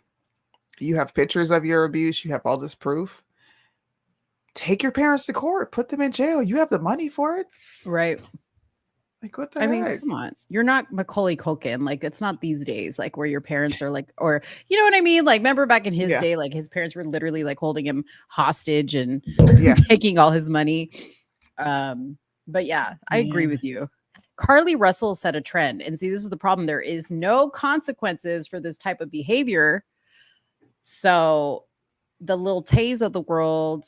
S4: You have pictures of your abuse. You have all this proof. Take your parents to court. Put them in jail. You have the money for it.
S5: Right.
S4: Like, what the
S5: I mean,
S4: heck?
S5: come on. You're not Macaulay Culkin. Like, it's not these days, like where your parents are like, or you know what I mean? Like, remember back in his
S4: Yeah.
S5: day, like his parents were literally like holding him hostage and
S4: Yeah.
S5: taking all his money. But yeah, I agree
S4: Man.
S5: with you. Carly Russell set a trend. And see, this is the problem. There is no consequences for this type of behavior. So the Lil Tays of the world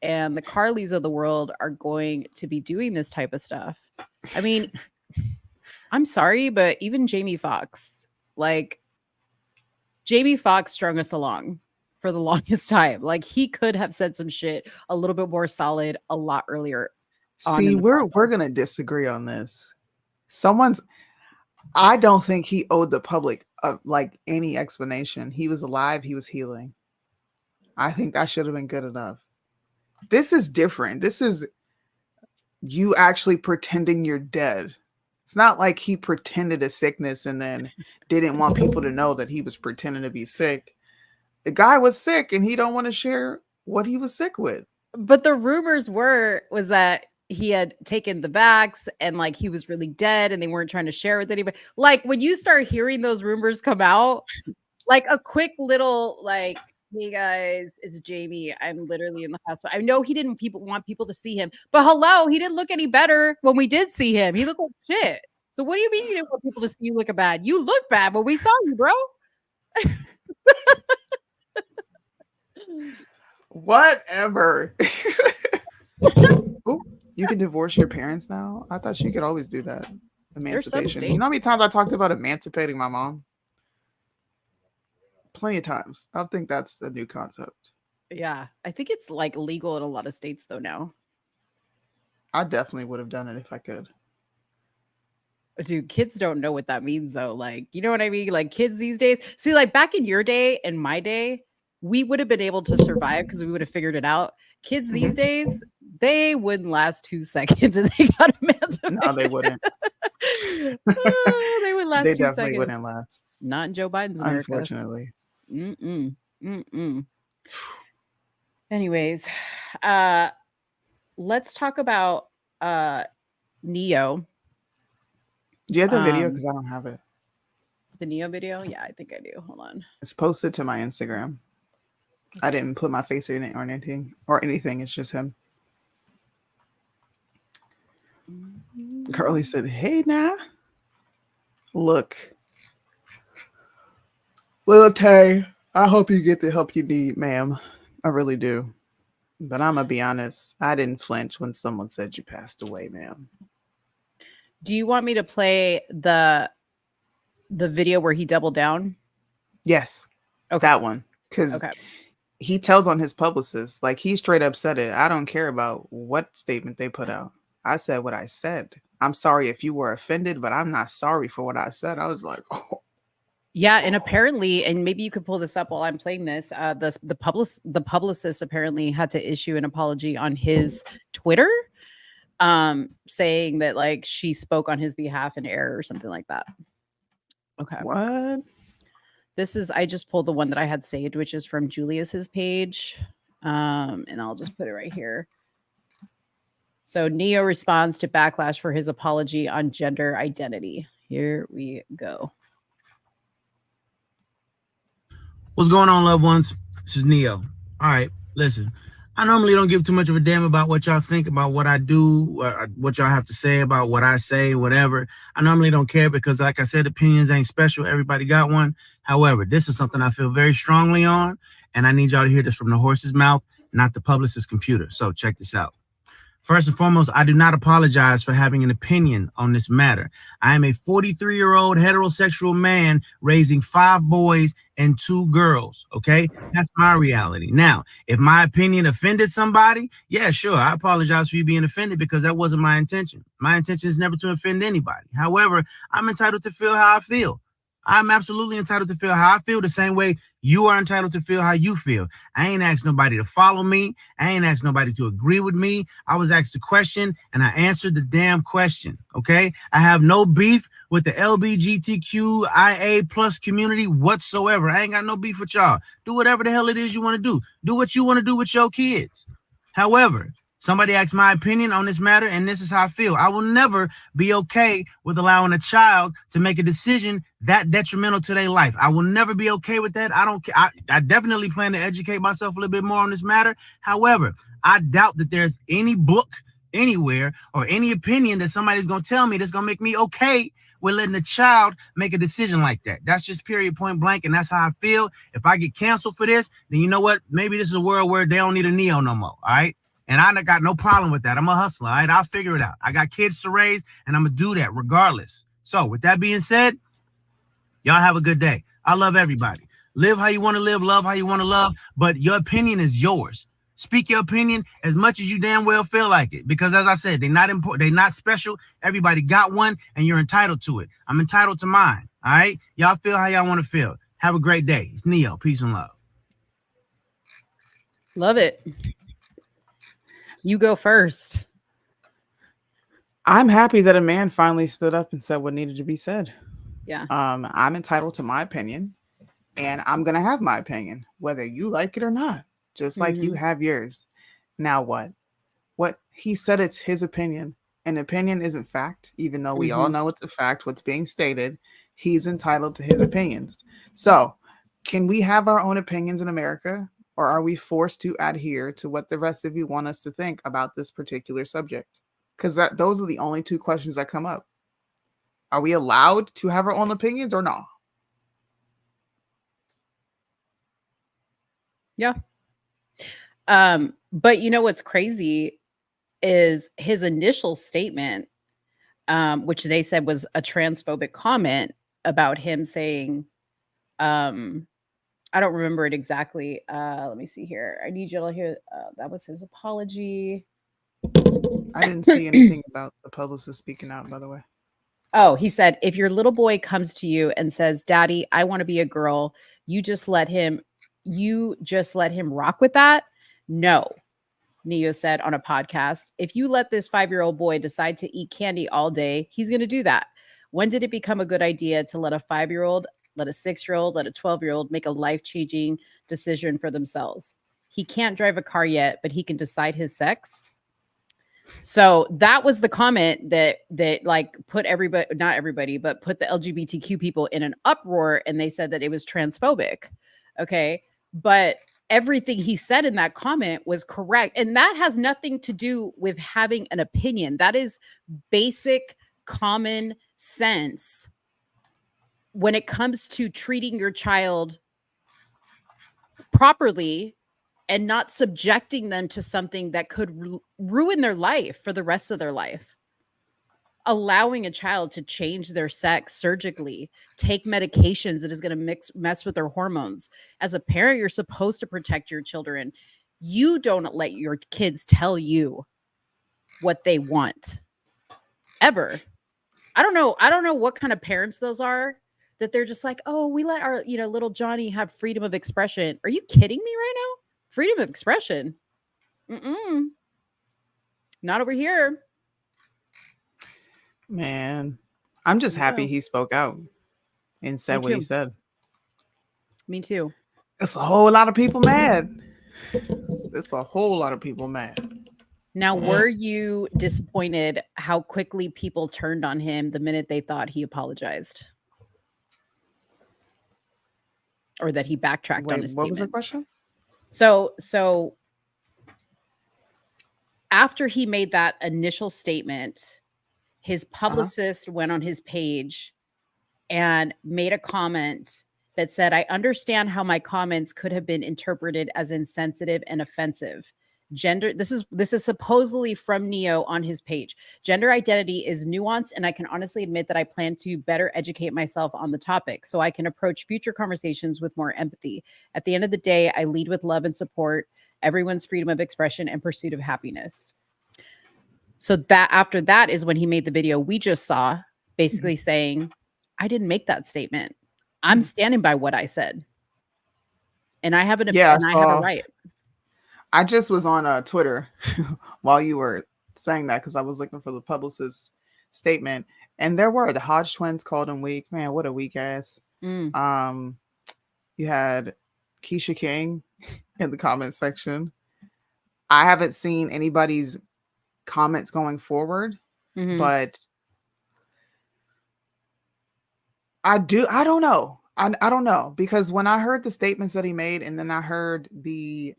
S5: and the Carlys of the world are going to be doing this type of stuff. I mean, I'm sorry, but even Jamie Foxx, like Jamie Foxx strung us along for the longest time. Like he could have said some shit a little bit more solid a lot earlier.
S4: See, we're gonna disagree on this. I don't think he owed the public like any explanation. He was alive, he was healing. I think that should have been good enough. This is different. This is you actually pretending you're dead. It's not like he pretended a sickness and then didn't want people to know that he was pretending to be sick. The guy was sick and he don't want to share what he was sick with.
S5: But the rumors was that he had taken the vax and like he was really dead and they weren't trying to share with anybody. Like when you start hearing those rumors come out, like a quick little like, hey guys, it's Jamie. I'm literally in the hospital. I know he didn't want people to see him, but hello, he didn't look any better when we did see him. He looked like shit. So what do you mean you didn't want people to see you looking bad? You look bad when we saw you, bro.
S4: Whatever. Ooh, you can divorce your parents now? I thought you could always do that. Emancipation. You know how many times I talked about emancipating my mom? Plenty of times. I think that's a new concept.
S5: Yeah. I think it's like legal in a lot of states though now.
S4: I definitely would have done it if I could.
S5: Dude, kids don't know what that means though. Like, you know what I mean? Like kids these days. See, like back in your day and my day, we would have been able to survive because we would have figured it out. Kids these days, they wouldn't last 2 seconds and they got emancipated.
S4: No, they wouldn't.
S5: They would last
S4: They
S5: 2
S4: definitely
S5: seconds.
S4: wouldn't last.
S5: Not in Joe Biden's America.
S4: Unfortunately.
S5: Anyways, let's talk about Neo.
S4: Do you have the video? Because I don't have it.
S5: The Neo video? Yeah, I think I do. Hold on.
S4: It's posted to my Instagram. I didn't put my face in it or anything. It's just him. Carly said, hey, now. Look. Lil Tay, I hope you get the help you need, ma'am. I really do. But I'm going to be honest. I didn't flinch when someone said you passed away, ma'am.
S5: Do you want me to play the video where he doubled down?
S4: Yes.
S5: Okay.
S4: That one. Because he tells on his publicist, like he straight up said it. I don't care about what statement they put out. I said what I said. I'm sorry if you were offended, but I'm not sorry for what I said. I was like, oh.
S5: Yeah, and apparently, and maybe you could pull this up while I'm playing this. The publicist apparently had to issue an apology on his Twitter, saying that like she spoke on his behalf in error or something like that. Okay.
S4: What?
S5: I just pulled the one that I had saved, which is from Julius's page. And I'll just put it right here. So Neo responds to backlash for his apology on gender identity. Here we go.
S8: What's going on, loved ones? This is Neo. All right, listen. I normally don't give too much of a damn about what y'all think about what I do, what y'all have to say about what I say, whatever. I normally don't care because, like I said, opinions ain't special. Everybody got one. However, this is something I feel very strongly on, and I need y'all to hear this from the horse's mouth, not the publicist's computer. So check this out. First and foremost, I do not apologize for having an opinion on this matter. I am a 43-year-old heterosexual man raising 5 boys and 2 girls, okay? That's my reality. Now, if my opinion offended somebody, yeah, sure, I apologize for you being offended because that wasn't my intention. My intention is never to offend anybody. However, I'm entitled to feel how I feel. I'm absolutely entitled to feel how I feel the same way you are entitled to feel how you feel. I ain't asked nobody to follow me. I ain't asked nobody to agree with me. I was asked a question and I answered the damn question, okay? I have no beef with the LGBTQIA plus community whatsoever. I ain't got no beef with y'all. Do whatever the hell it is you want to do. Do what you want to do with your kids. However, somebody asked my opinion on this matter, and this is how I feel. I will never be okay with allowing a child to make a decision that detrimental to their life. I will never be okay with that. I don't care. I definitely plan to educate myself a little bit more on this matter. However, I doubt that there's any book anywhere or any opinion that somebody's gonna tell me that's gonna make me okay with letting a child make a decision like that. That's just period, point blank, and that's how I feel. If I get canceled for this, then you know what? Maybe this is a world where they don't need a Neo no more. All right. And I got no problem with that. I'm a hustler. All right. I'll figure it out. I got kids to raise, and I'm gonna do that regardless. So with that being said, y'all have a good day. I love everybody. Live how you want to live, love how you want to love, but your opinion is yours. Speak your opinion as much as you damn well feel like it. Because as I said, they're not important, they're not special. Everybody got one, and you're entitled to it. I'm entitled to mine. All right. Y'all feel how y'all want to feel. Have a great day. It's Neo. Peace and love.
S5: Love it. You go first.
S4: I'm happy that a man finally stood up and said what needed to be said.
S5: Yeah.
S4: I'm entitled to my opinion, and I'm gonna have my opinion, whether you like it or not, just like you have yours. Now what? What he said, it's his opinion. An opinion isn't fact, even though we all know it's a fact, what's being stated. He's entitled to his opinions. So, can we have our own opinions in America, or are we forced to adhere to what the rest of you want us to think about this particular subject? Because those are the only two questions that come up. Are we allowed to have our own opinions or not?
S5: Yeah. But you know what's crazy is his initial statement, which they said was a transphobic comment about him saying, I don't remember it exactly. Let me see here. I need you to hear. That was his apology.
S4: I didn't see anything about the publicist speaking out, by the way.
S5: Oh, he said, if your little boy comes to you and says, Daddy, I want to be a girl, you just let him rock with that? No, Neo said on a podcast. If you let this 5-year-old boy decide to eat candy all day, he's going to do that. When did it become a good idea to let a 5-year-old, let a 6-year-old, let a 12-year-old make a life-changing decision for themselves? He can't drive a car yet, but he can decide his sex. So that was the comment that like put everybody, not everybody, but put the LGBTQ people in an uproar, and they said that it was transphobic. Okay. But everything he said in that comment was correct. And that has nothing to do with having an opinion. That is basic common sense when it comes to treating your child properly and not subjecting them to something that could ruin their life for the rest of their life. Allowing a child to change their sex surgically, take medications that is going to mess with their hormones. As a parent, you're supposed to protect your children. You don't let your kids tell you what they want. Ever. I don't know what kind of parents those are, that they're just like, oh, we let our, little Johnny have freedom of expression. Are you kidding me right now? Freedom of expression. Not over here.
S4: Man, I'm just happy he spoke out and said what he said.
S5: Me too.
S4: It's a whole lot of people mad. It's a whole lot of people mad.
S5: Now, were you disappointed how quickly people turned on him the minute they thought he apologized? Or that he backtracked on his statements? What was the question? So after he made that initial statement, his publicist went on his page and made a comment that said, I understand how my comments could have been interpreted as insensitive and offensive. This is supposedly from Neo on his page. Gender identity is nuanced, and I can honestly admit that I plan to better educate myself on the topic so I can approach future conversations with more empathy. At the end of the day, I lead with love and support everyone's freedom of expression and pursuit of happiness. So that after that is when he made the video we just saw, basically saying, I didn't make that statement. I'm standing by what I said. And I have an opinion, and I have a right.
S4: I just was on Twitter while you were saying that, because I was looking for the publicist's statement, and there were the Hodge twins called him weak. Man, what a weak ass. You had Keisha King in the comment section. I haven't seen anybody's comments going forward, but I don't know. I don't know, because when I heard the statements that he made, and then I heard the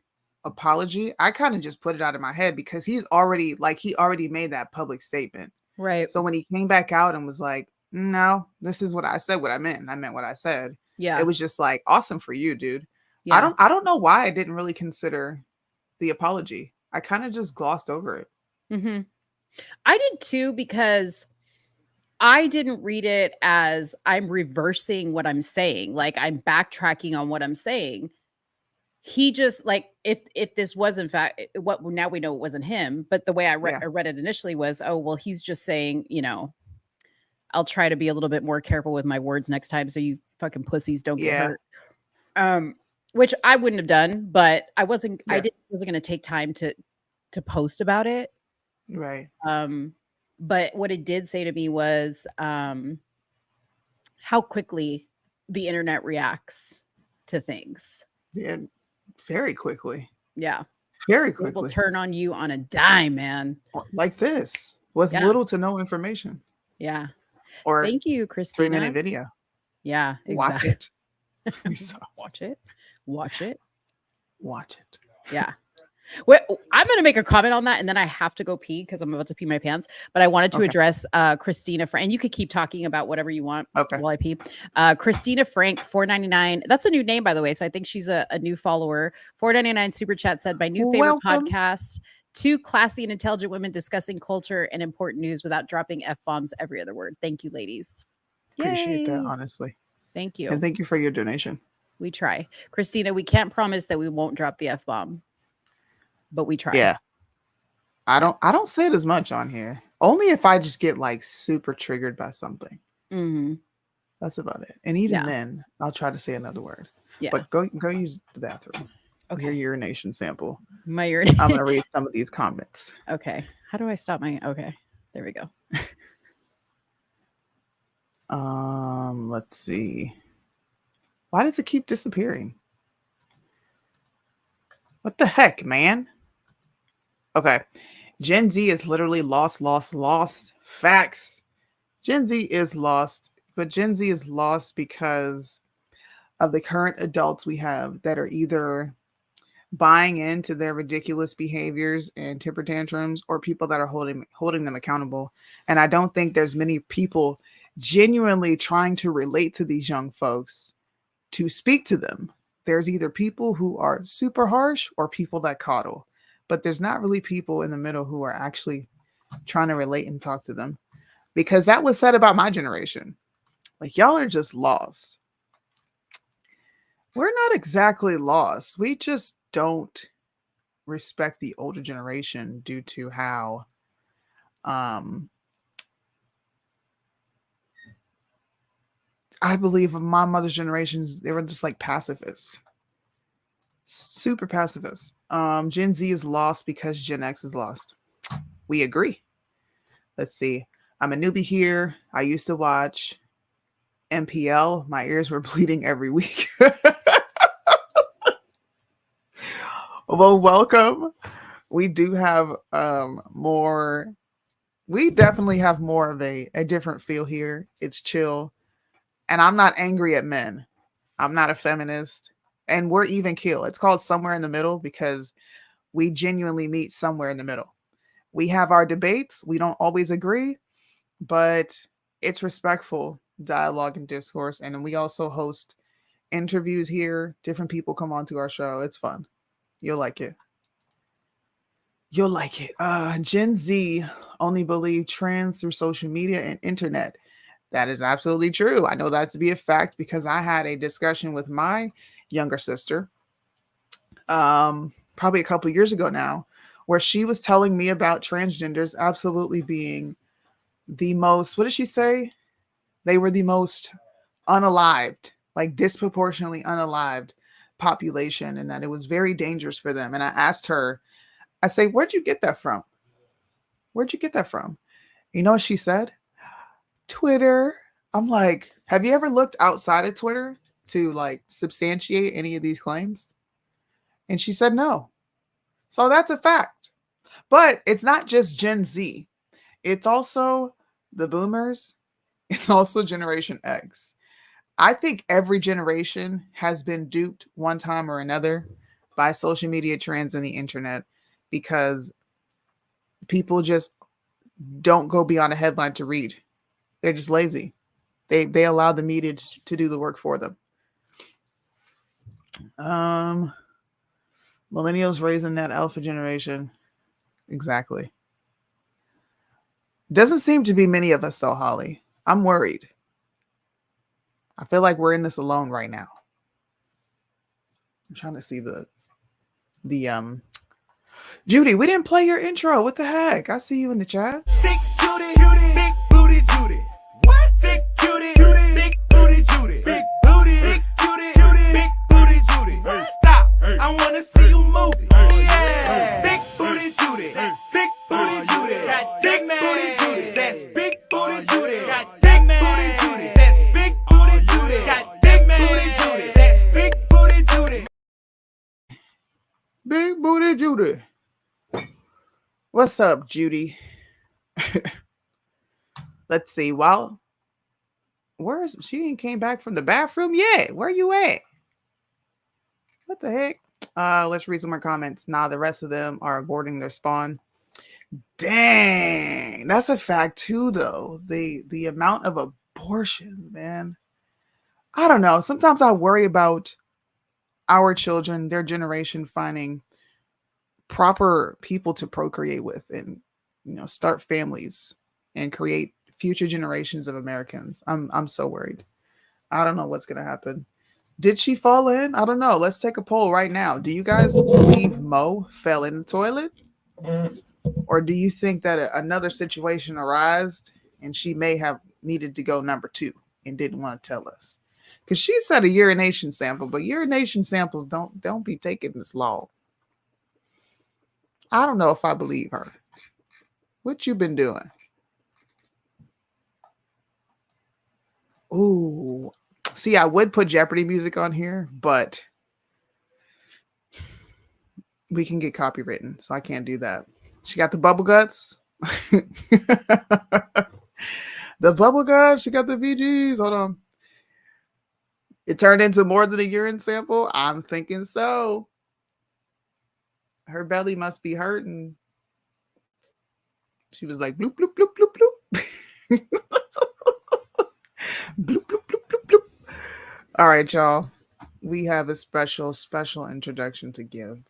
S4: apology, I kind of just put it out of my head because he already made that public statement.
S5: Right.
S4: So when he came back out and was like, no, this is what I said, what I meant. And I meant what I said.
S5: Yeah.
S4: It was just like, awesome for you, dude.
S5: Yeah.
S4: I don't know why I didn't really consider the apology. I kind of just glossed over it.
S5: Mm-hmm. I did too, because I didn't read it as I'm reversing what I'm saying. Like I'm backtracking on what I'm saying. He just like, if this was in fact what now we know it wasn't him, but the way I read it initially was, oh, well, he's just saying, you know, I'll try to be a little bit more careful with my words next time so you fucking pussies don't get hurt. Which I wouldn't have done, but I wasn't going to take time to post about it.
S4: Right.
S5: But what it did say to me was how quickly the internet reacts to things.
S4: Yeah, very quickly.
S5: Yeah.
S4: Very
S5: It will
S4: quickly.
S5: turn on you on a dime, man.
S4: Like this, with little to no information.
S5: Yeah.
S4: Or
S5: thank you, Christina.
S4: 3-minute video.
S5: Yeah,
S4: exactly. Watch it.
S5: Watch it. Watch it.
S4: Watch it.
S5: Yeah. Well, I'm going to make a comment on that, and then I have to go pee because I'm about to pee my pants. But I wanted to address Christina Frank, and you could keep talking about whatever you want while I pee. Christina Frank, $4.99. That's a new name, by the way. So I think she's a new follower. $4.99 super chat said, my new favorite podcast. 2 classy and intelligent women discussing culture and important news without dropping F-bombs every other word. Thank you, ladies.
S4: Appreciate that,
S5: Yay.
S4: honestly.
S5: Thank you.
S4: And thank you for your donation.
S5: We try. Christina, we can't promise that we won't drop the F-bomb, but we try.
S4: Yeah. I don't say it as much on here. Only if I just get like super triggered by something.
S5: Mm-hmm.
S4: That's about it. And even then, I'll try to say another word.
S5: Yeah.
S4: But go use the bathroom.
S5: Okay.
S4: Your urination sample.
S5: My urination.
S4: I'm gonna read some of these comments.
S5: Okay. How do I stop my? Okay. There we go.
S4: Let's see. Why does it keep disappearing? What the heck, man? Okay. Gen Z is literally lost. Facts. Gen Z is lost, but Gen Z is lost because of the current adults we have that are either buying into their ridiculous behaviors and temper tantrums, or people that are holding them accountable. And I don't think there's many people genuinely trying to relate to these young folks to speak to them. There's either people who are super harsh or people that coddle, but there's not really people in the middle who are actually trying to relate and talk to them, because that was said about my generation. Like, y'all are just lost. We're not exactly lost. We just don't respect the older generation due to how I believe my mother's generations, they were just like pacifists. Super pacifists. Gen Z is lost because Gen X is lost. We agree. Let's see. I'm a newbie here. I used to watch MPL. My ears were bleeding every week. Well, welcome. We do have more. We definitely have more of a different feel here. It's chill. And I'm not angry at men. I'm not a feminist. And we're even keel. It's called Somewhere in the Middle because we genuinely meet somewhere in the middle. We have our debates. We don't always agree, but it's respectful dialogue and discourse. And we also host interviews here. Different people come onto our show. It's fun. You'll like it. You'll like it. Gen Z only believe trends through social media and internet. That is absolutely true. I know that to be a fact because I had a discussion with my younger sister probably a couple years ago now, where she was telling me about transgenders absolutely being the most, what did she say? They were the most unalived, like disproportionately unalived population, and that it was very dangerous for them. And I asked her, I say, where'd you get that from? Where'd you get that from? You know what she said? Twitter. I'm like, have you ever looked outside of Twitter to like substantiate any of these claims? And she said no. So that's a fact. But it's not just Gen Z. It's also the boomers. It's also Generation X. I think every generation has been duped one time or another by social media trends and the internet because people just don't go beyond a headline to read. They're just lazy. They allow the media to do the work for them. Millennials raising that alpha generation. Exactly. Doesn't seem to be many of us though, Holly. I'm worried. I feel like we're in this alone right now. I'm trying to see the Judy, we didn't play your intro. What the heck? I see you in the chat.
S1: Big Judy, big booty Judy. What? Big Judy, big booty Judy. Big booty, big Judy, big booty Judy. Stop. I want to see you move it. Yeah. Big booty Judy. Big booty Judy. Big booty Judy. That's big booty Judy. Big booty Judy. That's big booty Judy. Big booty Judy. That's big booty Judy.
S4: Big booty Judy. What's up, Judy? Let's see. Well, where's she ain't came back from the bathroom yet? Where you at? What the heck? Let's read some more comments. Nah, the rest of them are aborting their spawn. Dang, that's a fact too, though. The amount of abortions, man. I don't know. Sometimes I worry about our children, their generation, finding proper people to procreate with and start families and create future generations of Americans. I'm so worried. I don't know what's gonna happen. Did she fall in? I don't know. Let's take a poll right now. Do you guys believe Mo fell in the toilet? Or do you think that another situation arose and she may have needed to go number 2 and didn't want to tell us? Because she said a urination sample, but urination samples don't be taking this long. I don't know if I believe her. What you been doing? Ooh. See, I would put Jeopardy music on here, but we can get copywritten, so I can't do that. She got the bubble guts. The bubble guts. She got the VGs. Hold on. It turned into more than a urine sample? I'm thinking so. Her belly must be hurting. She was like, bloop, bloop, bloop, bloop, bloop. Bloop, bloop, bloop, bloop, bloop. All right, y'all. We have a special introduction to give.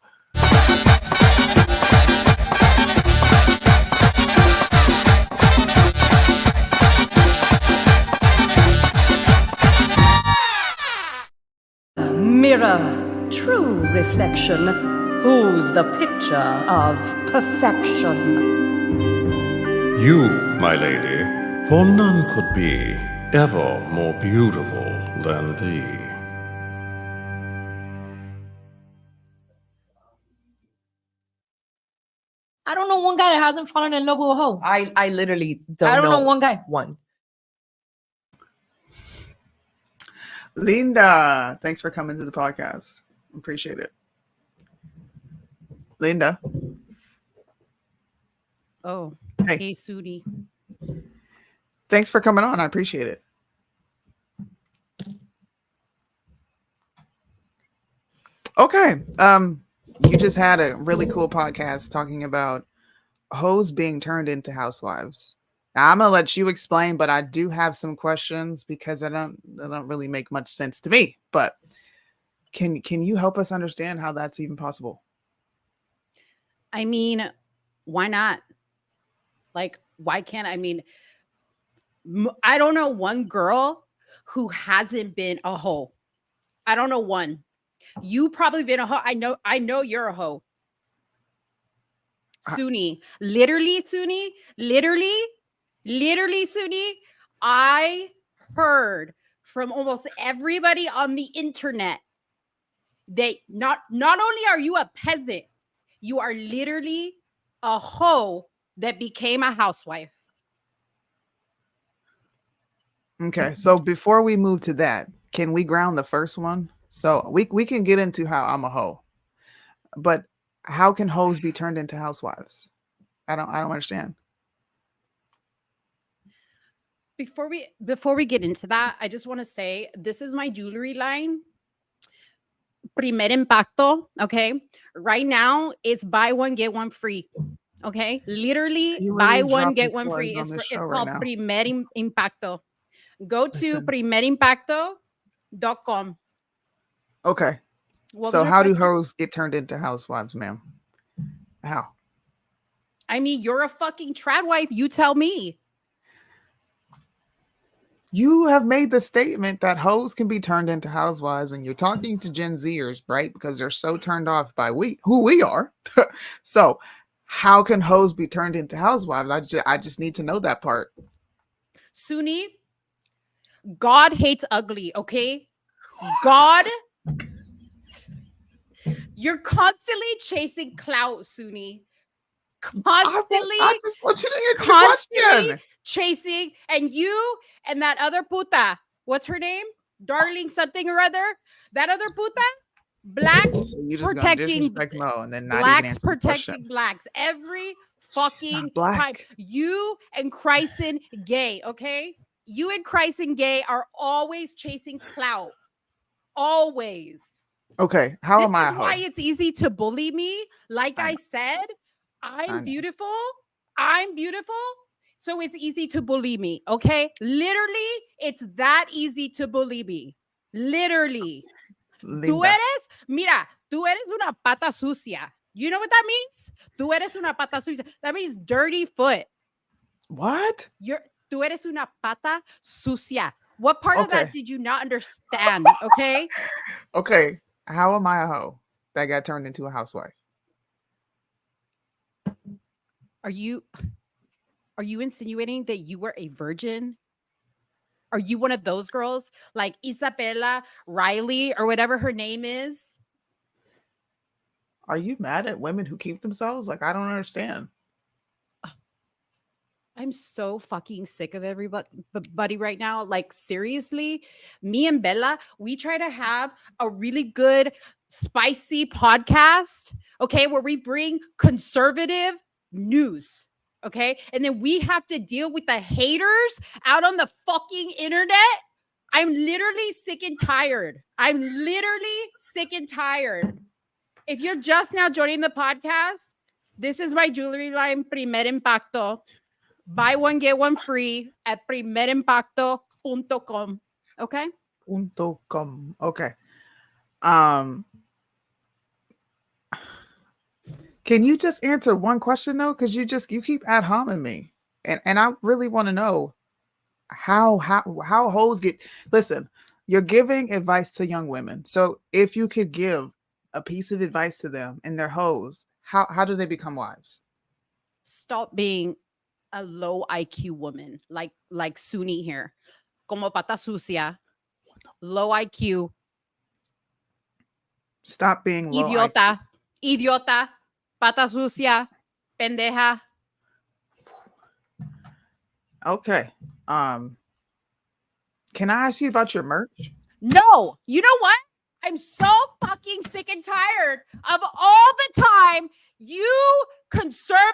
S9: Mirror, true reflection. Who's the picture of perfection?
S10: You, my lady, for none could be ever more beautiful than thee.
S11: I don't know one guy that hasn't fallen in love with a hoe.
S12: I literally don't
S11: I don't know one guy.
S12: One.
S4: Linda, thanks for coming to the podcast. Appreciate it. Linda.
S5: Oh, hey, Soonie.
S4: Thanks for coming on. I appreciate it. Okay. You just had a really cool podcast talking about hoes being turned into housewives. Now, I'm gonna let you explain, but I do have some questions because they don't really make much sense to me. But can you help us understand how that's even possible?
S5: I mean, why not? Like, why can't I mean? I don't know one girl who hasn't been a hoe. I don't know one. You probably been a hoe. I know you're a hoe. Soonie, literally, Soonie, literally, Soonie. I heard from almost everybody on the internet that not only are you a peasant, you are literally a hoe that became a housewife.
S4: Okay, so before we move to that, can we ground the first one? So we can get into how I'm a hoe, but how can hoes be turned into housewives? I don't understand.
S5: Before we get into that, I just want to say this is my jewelry line. Primer Impacto, okay? Right now, it's buy one, get one free. Okay, literally
S4: You
S5: buy
S4: really
S5: one,
S4: dropping
S5: get one free.
S4: plugs on this
S5: It's
S4: show right
S5: called
S4: now.
S5: Primer Impacto. Go to
S4: Listen.
S5: primerimpacto.com.
S4: Okay.
S5: What was
S4: So
S5: your
S4: how do
S5: question?
S4: hoes get turned into housewives, ma'am? How?
S5: I mean, you're a fucking trad wife. You tell me.
S4: You have made the statement that hoes can be turned into housewives, and you're talking to Gen Zers, right? Because they're so turned off by who we are. So how can hoes be turned into housewives? I just need to know that part.
S5: Soonie, God hates ugly, okay? God, you're constantly chasing clout, Soonie.
S4: I just want you to answer the
S5: Constantly
S4: question.
S5: chasing, and you and that other puta, what's her name? Darling something or other. That other puta, blacks
S4: So you're just gonna
S5: protecting
S4: disrespect Mo and then not even
S5: blacks
S4: answer the question.
S5: protecting blacks every
S4: She's not
S5: fucking time.
S4: black.
S5: You and Chryson gay, okay? You and Chryson gay are always chasing clout. Always.
S4: Okay, how
S5: This
S4: am I
S5: is
S4: a
S5: why
S4: hoe?
S5: it's easy to bully me. Like
S4: I
S5: I
S4: know.
S5: said,
S4: I
S5: I'm
S4: know.
S5: beautiful. I'm beautiful. So it's easy to bully me. Okay. Literally, it's that easy to bully me. Literally. Tú
S4: Linda.
S5: eres, mira, tú eres una pata sucia. You know what that means? Tú eres una pata sucia. That means dirty foot.
S4: What?
S5: Tú eres una pata sucia. What part of
S4: Okay.
S5: that did you not understand? Okay.
S4: Okay. How am I a hoe that got turned into a housewife?
S5: Are you insinuating that you were a virgin? Are you one of those girls like Isabella Riley or whatever her name is?
S4: Are you mad at women who keep themselves? Like, I don't understand.
S5: I'm so fucking sick of everybody right now. Like, seriously, me and Bella, we try to have a really good, spicy podcast, okay, where we bring conservative news, okay? And then we have to deal with the haters out on the fucking internet. I'm literally sick and tired. I'm literally sick and tired. If you're just now joining the podcast, this is my jewelry line, Primer Impacto. Buy one, get one free at primerimpacto.com. Okay.
S4: .com. Okay. Um, can you just answer one question though? Because you keep ad homing me, and I really want to know how hoes get. Listen, you're giving advice to young women, so if you could give a piece of advice to them and they're hoes, how do they become wives?
S5: Stop being a low IQ woman like Soonie here. Como pata sucia, low IQ,
S4: Stop being low IQ.
S5: idiota, pata sucia, pendeja.
S4: Okay. Can I ask you about your merch?
S5: No, you know what? I'm so fucking sick and tired of all the time you conservative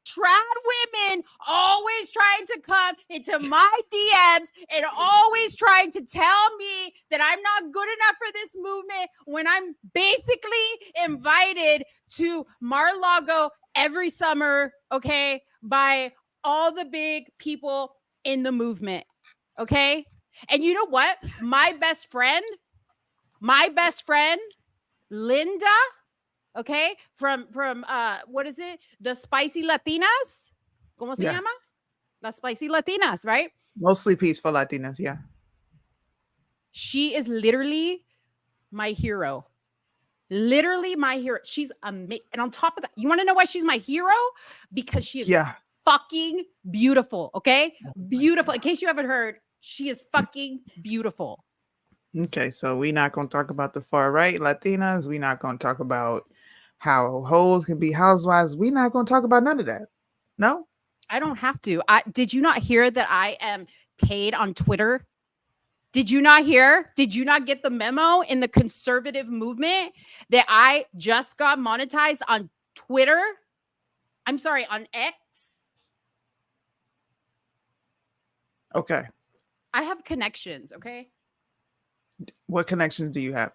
S5: trad women always trying to come into my DMs and always trying to tell me that I'm not good enough for this movement when I'm basically invited to Mar-a-Lago every summer, okay, by all the big people in the movement, okay? And you know what? My best friend, Linda, okay, from what is it? The Spicy Latinas? ¿Cómo se
S4: Yeah.
S5: llama? The Spicy Latinas, right?
S4: Mostly peaceful Latinas, yeah.
S5: She is literally my hero. Literally my hero. She's amazing. And on top of that, you want to know why she's my hero? Because she is fucking beautiful, okay? Beautiful. In case you haven't heard, she is fucking beautiful.
S4: Okay, so we're not going to talk about the far right Latinas. We're not going to talk about how hoes can be housewives. We're not going to talk about none of that. No?
S5: I don't have to. Did you not hear that I am paid on Twitter? Did you not hear? Did you not get the memo in the conservative movement that I just got monetized on Twitter? I'm sorry, on X.
S4: Okay.
S5: I have connections, okay?
S4: What connections do you have?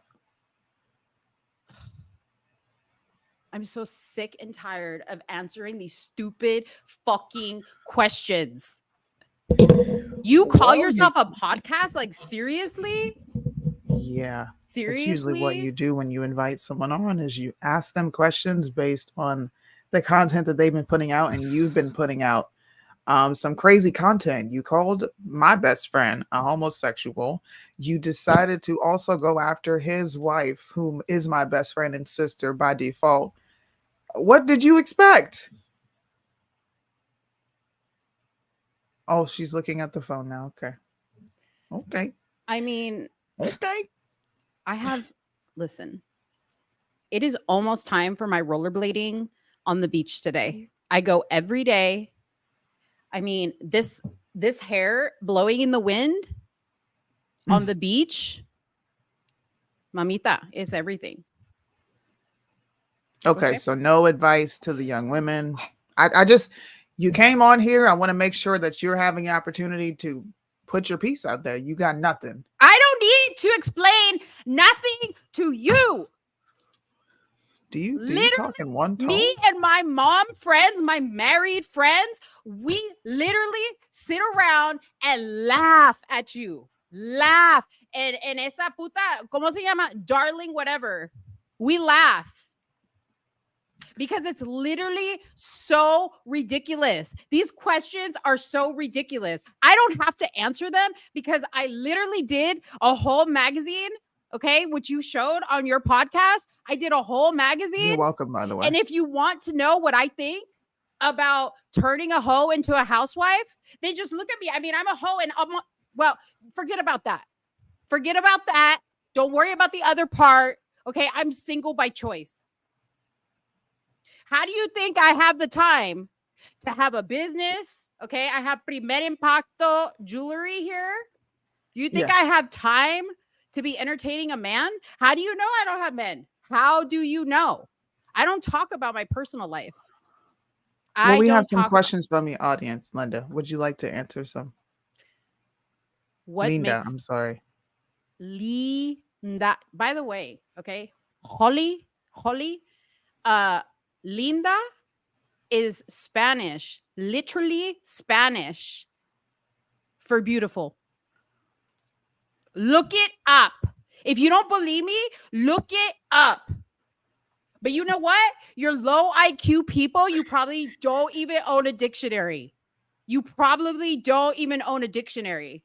S5: I'm so sick and tired of answering these stupid fucking questions. You call
S4: Well,
S5: yourself a podcast? Like, seriously?
S4: Yeah. That's usually what
S5: Seriously?
S4: you do when you invite someone on is you ask them questions based on the content that they've been putting out, and you've been putting out some crazy content. You called my best friend a homosexual. You decided to also go after his wife, whom is my best friend and sister by default. What did you expect? Oh, she's looking at the phone now. Okay. Okay.
S5: I mean,
S4: Okay.
S5: listen, it is almost time for my rollerblading on the beach today. I go every day. I mean, this hair blowing in the wind on the beach, mamita, is everything.
S4: Okay, so no advice to the young women. I just, you came on here. I want to make sure that you're having the opportunity to put your piece out there. You got nothing.
S5: I don't need to explain nothing to you.
S4: Do you
S5: Literally,
S4: talk in one tone?
S5: me and my mom friends, my married friends, we literally sit around and laugh at you. Laugh. And esa puta, ¿cómo se llama? Darling, whatever. We laugh. Because it's literally so ridiculous. These questions are so ridiculous. I don't have to answer them because I literally did a whole magazine, okay, which you showed on your podcast. I did a whole magazine.
S4: You're welcome, by the way.
S5: And if you want to know what I think about turning a hoe into a housewife, then just look at me. I mean, I'm a hoe and well, forget about that. Forget about that. Don't worry about the other part. Okay, I'm single by choice. How do you think I have the time to have a business? Okay, I have Primer Impacto jewelry here. Do you think I have time to be entertaining a man? How do you know I don't have men? How do you know? I don't talk about my personal life.
S4: Well, we have some questions from the audience. Linda, would you like to answer some? Linda, I'm sorry.
S5: Linda, by the way, okay, Holly, Linda is Spanish, literally Spanish for beautiful. Look it up. If you don't believe me, look it up. But you know what? You're low IQ people. You probably don't even own a dictionary. You probably don't even own a dictionary.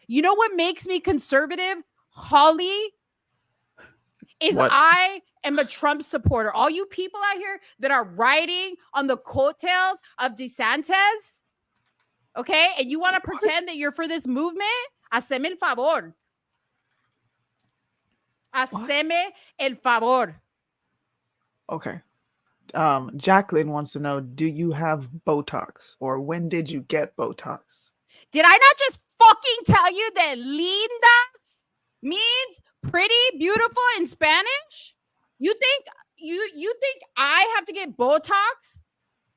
S5: You know what makes me conservative, Holly? I am a Trump supporter. All you people out here that are riding on the coattails of DeSantis, okay, and you want to pretend that you're for this movement, haceme el favor. Haceme el favor.
S4: Okay. Jacqueline wants to know, do you have Botox, or when did you get Botox?
S5: Did I not just fucking tell you that linda means pretty, beautiful in Spanish? You think I have to get Botox?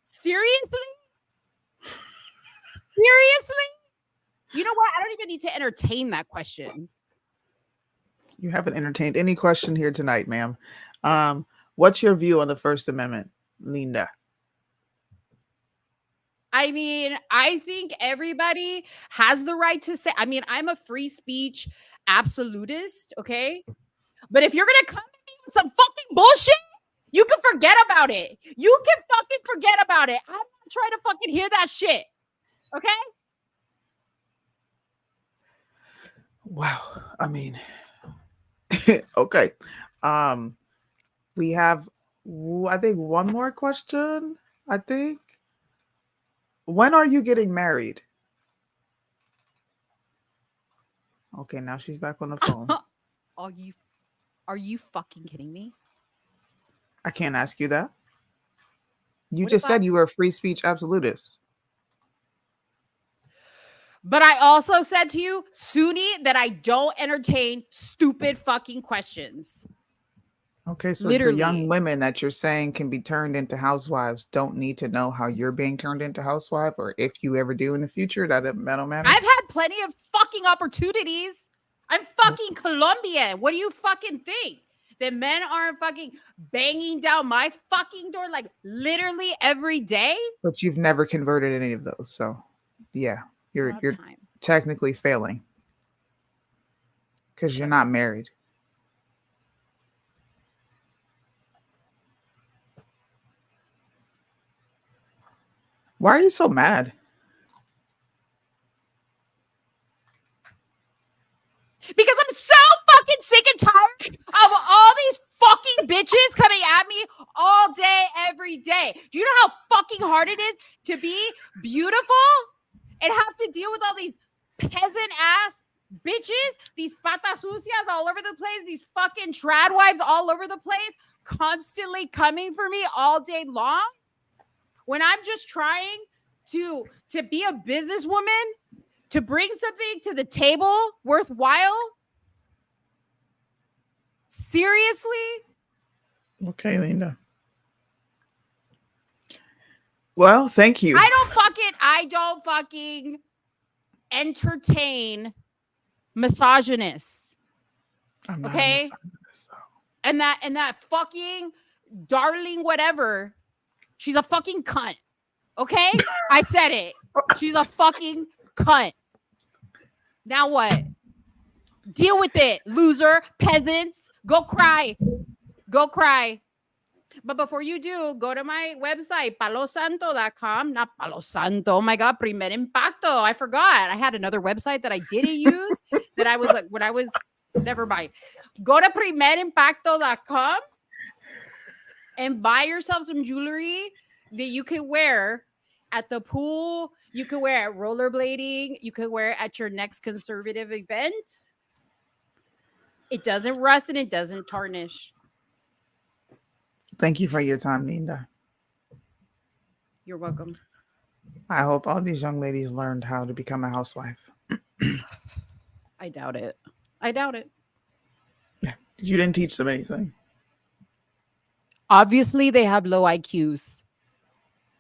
S5: Seriously? Seriously? You know what? I don't even need to entertain that question.
S4: You haven't entertained any question here tonight, ma'am. What's your view on the First Amendment, Linda?
S5: I mean, I think everybody has the right to say, I mean, I'm a free speech absolutist, okay? But if you're going to come at me with some fucking bullshit, you can forget about it. You can fucking forget about it. I'm not trying to fucking hear that shit, okay?
S4: Wow. I mean, okay. We have, I think, one more question, I think. When are you getting married? Okay, now she's back on the phone.
S5: Are you fucking kidding me?
S4: I can't ask you that. You just said you were a free speech absolutist.
S5: But I also said to you, Soonie, that I don't entertain stupid fucking questions.
S4: Okay, so
S5: Literally.
S4: The young women that you're saying can be turned into housewives don't need to know how you're being turned into housewife, or if you ever do in the future, that don't matter.
S5: I've had plenty of fucking opportunities. I'm fucking Colombian. What do you fucking think? that men aren't fucking banging down my fucking door like literally every day.
S4: But you've never converted any of those, so yeah, you're
S5: Time.
S4: technically failing because you're not married. Why are you so mad?
S5: Because I'm so fucking sick and tired of all these fucking bitches coming at me all day, every day. Do you know how fucking hard it is to be beautiful and have to deal with all these peasant ass bitches, these patas sucias all over the place, these fucking trad wives all over the place, constantly coming for me all day long? When I'm just trying to be a businesswoman, to bring something to the table worthwhile? Seriously?
S4: Okay, Linda. Well, thank you.
S5: I don't fucking entertain misogynists.
S4: I'm not
S5: okay?
S4: a misogynist, though.
S5: And that fucking darling whatever, she's a fucking cunt. Okay? I said it. She's a fucking cunt. Now what? Deal with it, loser, peasants. Go cry. Go cry. But before you do, go to my website, palosanto.com. Not Palo Santo. Oh my God, Primer Impacto. I forgot. I had another website that I didn't use that I was like, when I was, never mind. Go to primerimpacto.com and buy yourself some jewelry that you can wear at the pool. You can wear it at rollerblading. You can wear it at your next conservative event. It doesn't rust and it doesn't tarnish.
S4: Thank you for your time, Linda.
S5: You're welcome.
S4: I hope all these young ladies learned how to become a housewife.
S5: I doubt it. I doubt it.
S4: Yeah, you didn't teach them anything.
S5: Obviously, they have low IQs.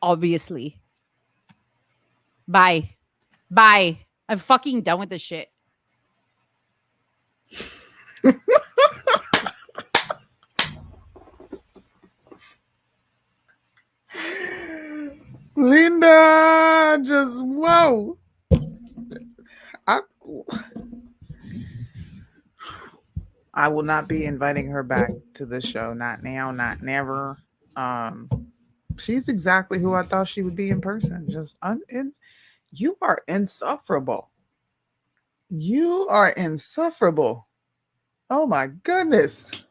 S5: Obviously. Bye. Bye. I'm fucking done with this shit.
S4: Linda, just whoa. I will not be inviting her back to the show. Not now, not never. She's exactly who I thought she would be in person. You are insufferable. You are insufferable. Oh my goodness.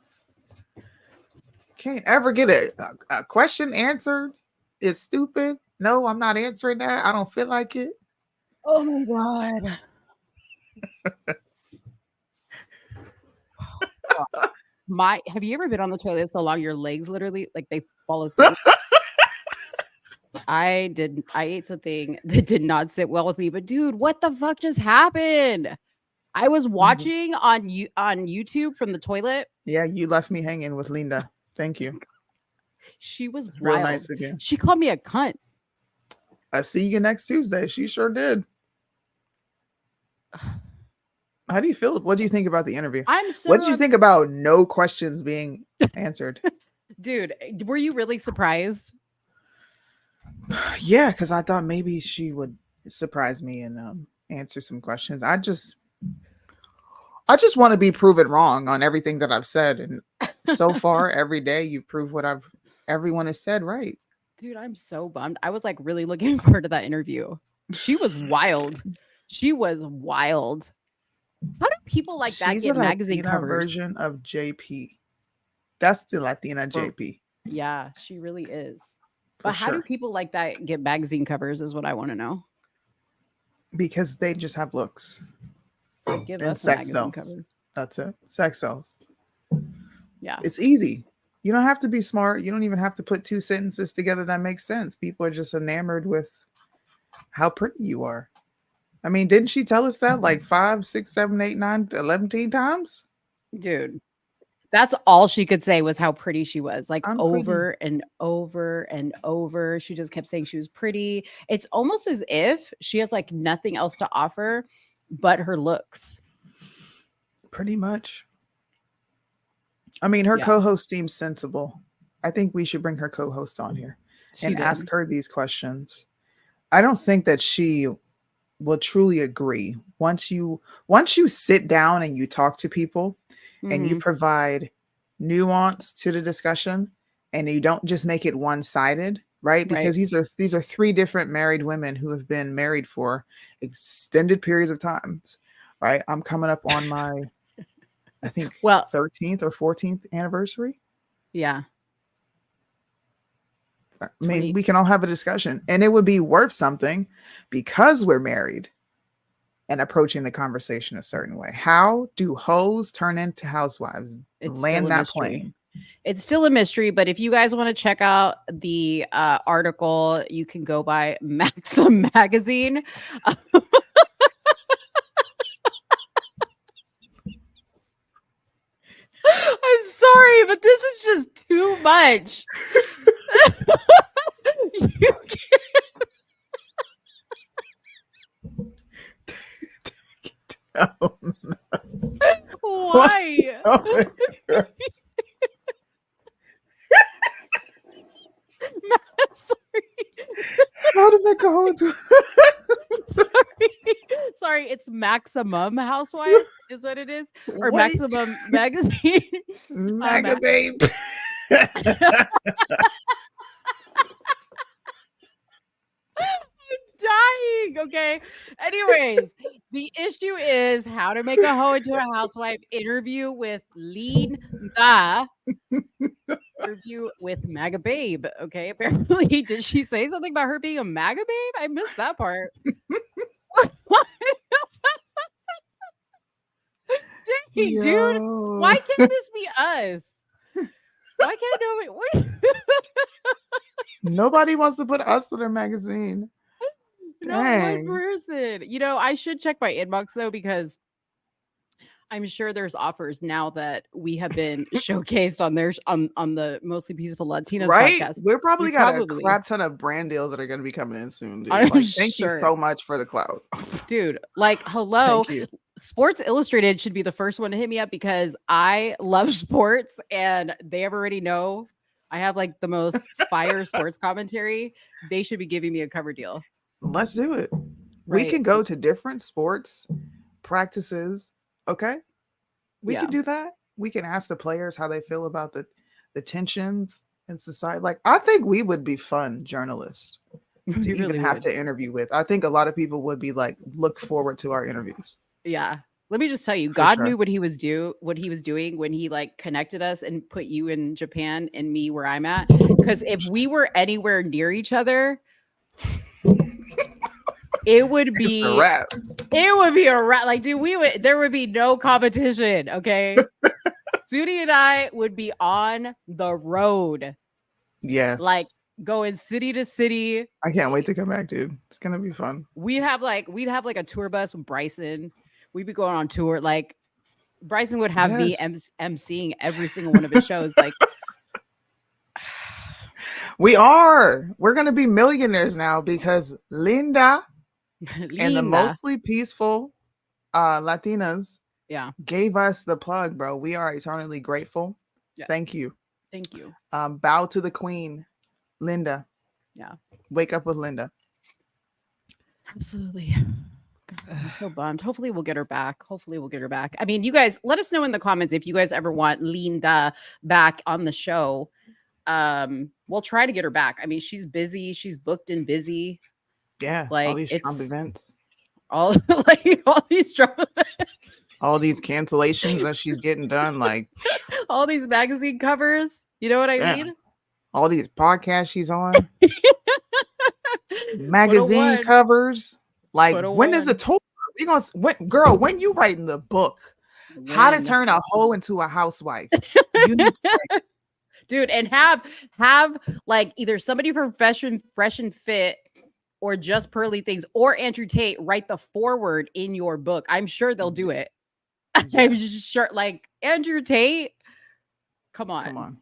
S4: Can't ever get a question answered. It's stupid. No, I'm not answering that. I don't feel like it. Oh my God.
S5: Have you ever been on the toilet so long your legs literally like they fall asleep? I ate something that did not sit well with me, but dude, what the fuck just happened? I was watching on YouTube from the toilet.
S4: Yeah, you left me hanging with Linda. Thank you.
S5: She was
S4: real
S5: wild.
S4: nice again.
S5: She called me a cunt.
S4: I see you next Tuesday. She sure did. How do you feel? What do you think about the interview? What did you think about no questions being answered?
S5: Dude, were you really surprised?
S4: Yeah, because I thought maybe she would surprise me and answer some questions. I just want to be proven wrong on everything that I've said, and so far every day you prove what everyone has said right.
S5: Dude, I'm so bummed. I was like really looking forward to that interview. She was wild. She was wild. How do people like that
S4: She's
S5: get
S4: a
S5: magazine
S4: Latina
S5: covers?
S4: version of JP. That's the Latina JP.
S5: Yeah, she really is.
S4: For
S5: But how do
S4: sure.
S5: people like that get magazine covers is what I want to know.
S4: Because they just have looks.
S5: Give
S4: And
S5: us a
S4: sex
S5: magazine
S4: sells.
S5: cover.
S4: That's it. Sex sells.
S5: Yeah.
S4: It's easy. You don't have to be smart. You don't even have to put two sentences together that make sense. People are just enamored with how pretty you are. I mean, didn't she tell us that like 5, 6, 7, 8, 9, 11 times?
S5: Dude, that's all she could say was how pretty she was. Like
S4: I'm
S5: over and over and over. She just kept saying she was pretty. It's almost as if she has like nothing else to offer but her looks.
S4: Pretty much. I mean, her
S5: Yeah.
S4: co-host seems sensible. I think we should bring her co-host on here
S5: She
S4: and
S5: did.
S4: ask her these questions. I don't think that she will truly agree. Once you sit down and you talk to people and you
S5: Mhm.
S4: provide nuance to the discussion and you don't just make it one-sided, right? Because
S5: Right.
S4: these are three different married women who have been married for extended periods of times, right? I'm coming up on my I think
S5: Well,
S4: 13th or 14th anniversary.
S5: yeah.
S4: I mean,
S5: 20
S4: we can all have a discussion and it would be worth something because we're married and approaching the conversation a certain way. How do hoes turn into housewives?
S5: It's still
S4: Land
S5: a
S4: that
S5: mystery.
S4: plane.
S5: It's still a mystery, but if you guys want to check out the article, you can go by Maxim magazine. I'm sorry, but this is just too much. You
S4: Oh,
S5: Why?
S4: oh my God.
S5: Sorry.
S4: How to make a hoe into
S5: Sorry, it's Maximum Housewife is what it is, or
S4: Wait.
S5: Maximum Magazine.
S4: Mega babe.
S5: Dying. Okay. Anyways, the issue is how to make a hoe into a housewife. Interview with Linda. Interview with Maga Babe. Okay. Apparently, did she say something about her being a Maga Babe? I missed that part. Dang, dude. Why can't this be us? Why can't nobody?
S4: Nobody wants to put us in their magazine.
S5: Not one
S4: Dang.
S5: person. You know, I should check my inbox though, because I'm sure there's offers now that we have been showcased on their on the Mostly Peaceful Latinas
S4: Right?
S5: podcast.
S4: We're probably
S5: We
S4: got a crap ton of brand deals that are going to be coming in soon, dude.
S5: I'm
S4: Like, thank you
S5: sure.
S4: so much for the clout.
S5: Dude, like, hello.
S4: Thank you.
S5: Sports Illustrated should be the first one to hit me up because I love sports and they already know I have like the most fire sports commentary. They should be giving me a cover deal.
S4: Let's do it. We
S5: Right.
S4: can go to different sports practices. Okay. We
S5: Yeah.
S4: can do that. We can ask the players how they feel about the tensions in society. Like, I think we would be fun journalists to
S5: We
S4: even
S5: really
S4: have
S5: would.
S4: to interview with. I think a lot of people would be like, look forward to our interviews.
S5: Yeah. Let me just tell you,
S4: For
S5: God
S4: sure.
S5: knew what he was doing when he like connected us and put you in Japan and me where I'm at. Because if we were anywhere near each other, it would be
S4: a wrap.
S5: It would be a wrap. Like, dude, there would be no competition. Okay. Soonie and I would be on the road.
S4: Yeah.
S5: Like going city to city.
S4: I can't wait to come back, dude. It's gonna be fun.
S5: We'd have like a tour bus with Bryson. We'd be going on tour. Like Bryson would have me emceeing every single one of his shows. Like
S4: we're gonna be millionaires now because Linda and the Mostly Peaceful Latinas gave us the plug, bro. We are eternally grateful.
S5: Yeah.
S4: Thank you.
S5: Thank you.
S4: Bow to the queen, Linda.
S5: Yeah.
S4: Wake up with Linda.
S5: Absolutely. I'm so bummed. Hopefully we'll get her back. I mean, you guys let us know in the comments if you guys ever want Linda back on the show. We'll try to get her back. I mean, she's busy. She's booked and busy.
S4: Yeah.
S5: Like
S4: all these Trump events.
S5: All these Trump events.
S4: All these cancellations that she's getting done. Like
S5: all these magazine covers. You know what I mean?
S4: All these podcasts she's on. Magazine covers. Like, when is the tour? We gonna when you writing the book? How to turn a hoe into a housewife? You need to
S5: dude, and have like either somebody from Fresh and Fit or Just Pearly Things or Andrew Tate write the foreword in your book. I'm sure they'll do it. Yeah. I'm just sure, like Andrew Tate. Come on,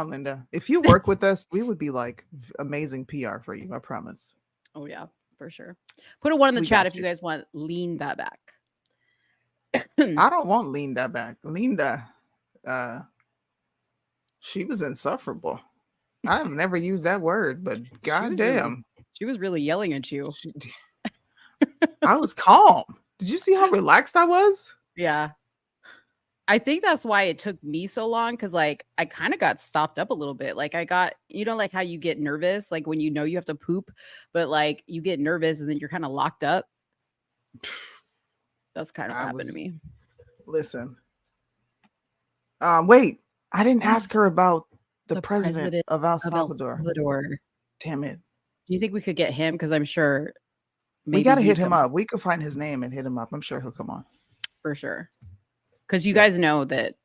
S4: Linda. If you work with us, we would be like amazing PR for you. I promise.
S5: Oh yeah, for sure. Put a one in the chat if you guys want Lean that back.
S4: I don't want Lean that back. Linda, She was insufferable. I've never used that word, but goddamn,
S5: she was really yelling at you.
S4: I was calm. Did you see how relaxed I was?
S5: Yeah. I think that's why it took me so long, because like I kind of got stopped up a little bit. Like I got, like how you get nervous, like when you know you have to poop, but like you get nervous and then you're kind of locked up. That's kind of what happened to me.
S4: Listen. Wait, I didn't ask her about the president of El Salvador. Damn it.
S5: Do you think we could get him? Because I'm sure
S4: we got to hit him up. We could find his name and hit him up. I'm sure he'll come on.
S5: For sure. Because you guys know that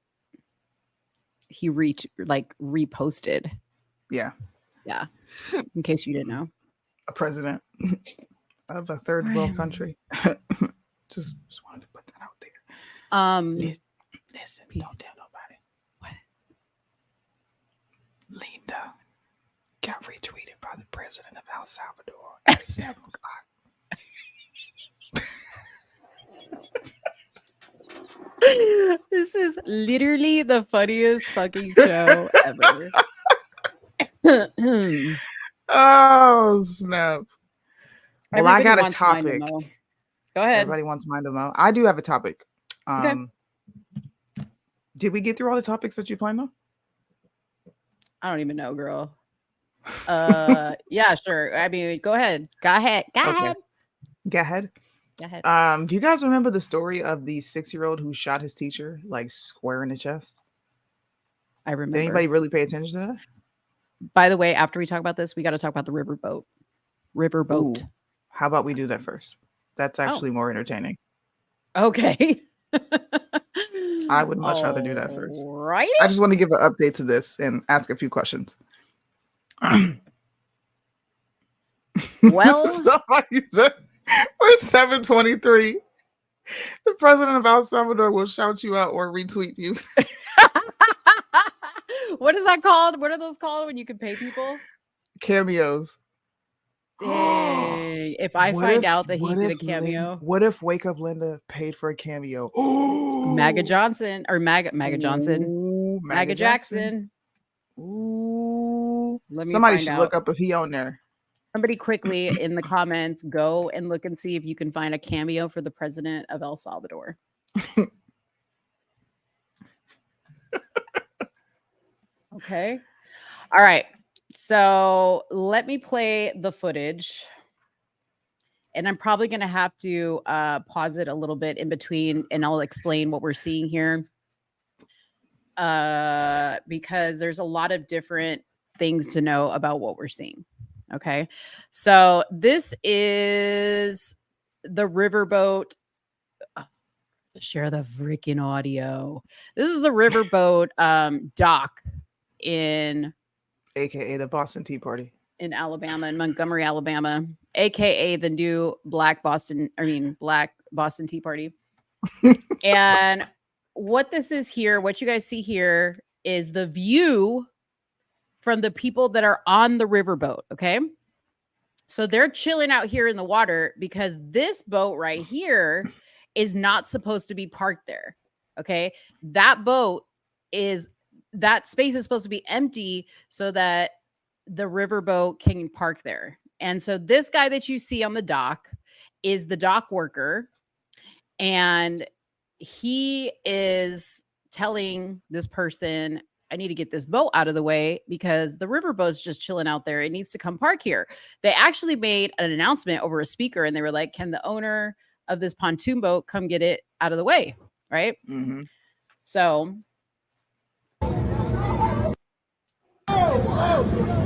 S5: he reposted.
S4: Yeah.
S5: Yeah. In case you didn't know.
S4: A president of a third world country. just wanted to put that out there. Listen, don't tell nobody. What? Linda got retweeted by the president of El Salvador at 7 o'clock.
S5: This is literally the funniest fucking show ever.
S4: Oh, snap. Well, I got a topic.
S5: Go ahead.
S4: Everybody wants Mind of Mo. I do have a topic.
S5: Okay.
S4: Did we get through all the topics that you planned though?
S5: I don't even know, girl. Yeah, sure. I mean, go ahead. Go ahead.
S4: Do you guys remember the story of the 6-year-old who shot his teacher like square in the chest?
S5: I remember.
S4: Did anybody really pay attention to that?
S5: By the way, after we talk about this, we got to talk about the Riverboat. Riverboat.
S4: Ooh, how about we do that first? That's actually more entertaining.
S5: Okay.
S4: I would much rather do that first.
S5: Right.
S4: I just want to give an update to this and ask a few questions.
S5: Well,
S4: somebody said we're 723. The president of El Salvador will shout you out or retweet you.
S5: What is that called? What are those called when you can pay people?
S4: Cameos.
S5: Dang. If I find out that he did a cameo.
S4: What if Wake Up Linda paid for a cameo?
S5: MAGA Johnson or MAGA Johnson.
S4: Ooh,
S5: MAGA Jackson.
S4: Ooh. Somebody should look up if he on there.
S5: Somebody quickly in the comments, go and look and see if you can find a cameo for the president of El Salvador. Okay. All right. So let me play the footage. And I'm probably going to have to pause it a little bit in between, and I'll explain what we're seeing here. Because there's a lot of different things to know about what we're seeing. Okay. So this is the Riverboat. Share the freaking audio. This is the Riverboat dock in
S4: AKA the Boston Tea Party
S5: in Alabama, in Montgomery, Alabama, AKA the new Black Boston Tea Party. And what this is here, what you guys see here is the view from the people that are on the riverboat. Okay. So they're chilling out here in the water because this boat right here is not supposed to be parked there. Okay. That space is supposed to be empty so that the riverboat can park there. And so this guy that you see on the dock is the dock worker. And he is telling this person, I need to get this boat out of the way because the riverboat's just chilling out there. It needs to come park here. They actually made an announcement over a speaker and they were like, can the owner of this pontoon boat come get it out of the way? Right.
S4: Mm-hmm.
S5: So.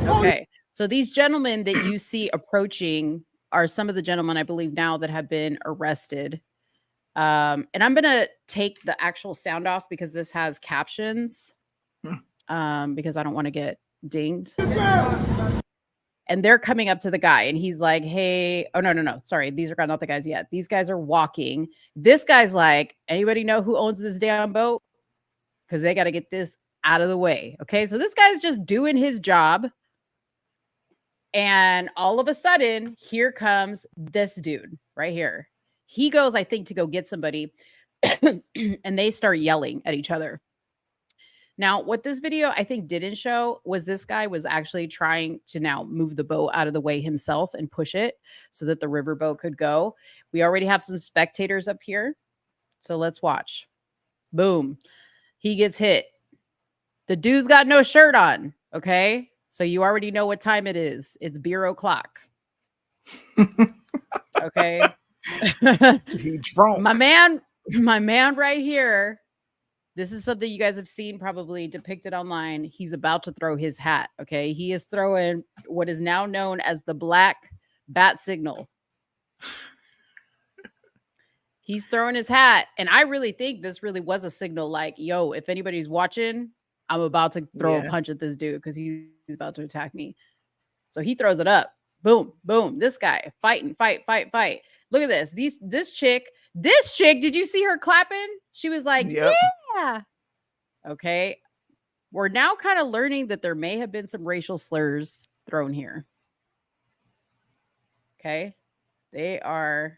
S5: Okay. So these gentlemen that you see approaching are some of the gentlemen, I believe now, that have been arrested. And I'm going to take the actual sound off because this has captions. Because I don't want to get dinged. And they're coming up to the guy and he's like, hey, oh, no. Sorry. These are not the guys yet. These guys are walking. This guy's like, anybody know who owns this damn boat? Because they got to get this out of the way. Okay. So this guy's just doing his job. And all of a sudden, here comes this dude right here. He goes, I think, to go get somebody. And they start yelling at each other. Now, what this video I think didn't show was this guy was actually trying to now move the boat out of the way himself and push it so that the riverboat could go. We already have some spectators up here. So let's watch. Boom. He gets hit. The dude's got no shirt on. Okay. So you already know what time it is. It's beer o'clock. Okay.
S4: He drunk.
S5: My man right here. This is something you guys have seen probably depicted online. He's about to throw his hat. Okay. He is throwing what is now known as the black bat signal. He's throwing his hat. And I really think this really was a signal like, yo, if anybody's watching, I'm about to throw a punch at this dude because he's about to attack me. So he throws it up. Boom, boom. This guy fighting, fight. Look at this. This chick, did you see her clapping? She was like, yeah. Okay. We're now kind of learning that there may have been some racial slurs thrown here. Okay. They are.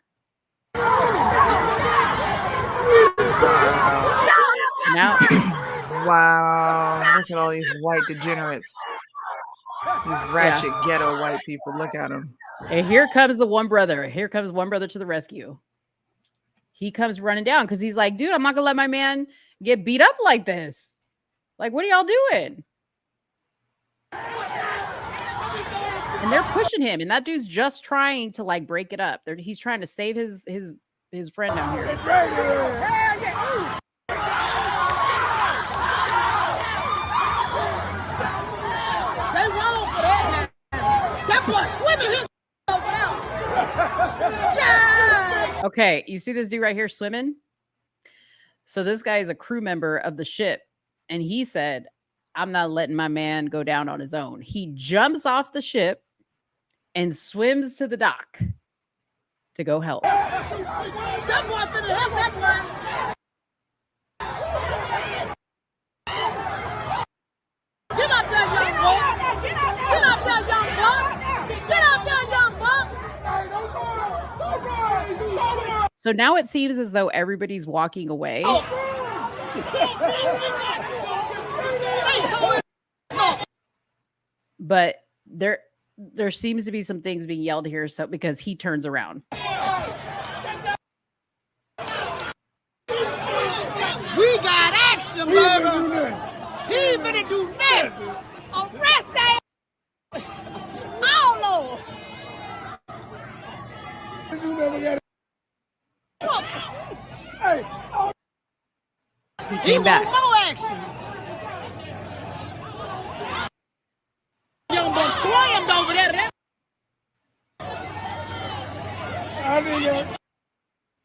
S5: Now.
S4: Wow. Look at all these white degenerates. These ratchet ghetto white people. Look at them.
S5: And here comes the one brother. Here comes one brother to the rescue. He comes running down because he's like, dude, I'm not going to let my man get beat up like this. Like, what are y'all doing? And they're pushing him. And that dude's just trying to like break it up. He's trying to save his friend down here. Okay, you see this dude right here swimming? So this guy is a crew member of the ship, and he said, I'm not letting my man go down on his own. He jumps off the ship and swims to the dock to go help. So now it seems as though everybody's walking away. But there seems to be some things being yelled here, so because he turns around.
S12: We got action, baby. He better do nothing. Arrest that. Oh, Lord.
S5: He came back.
S12: No action. Young boy swammed over there.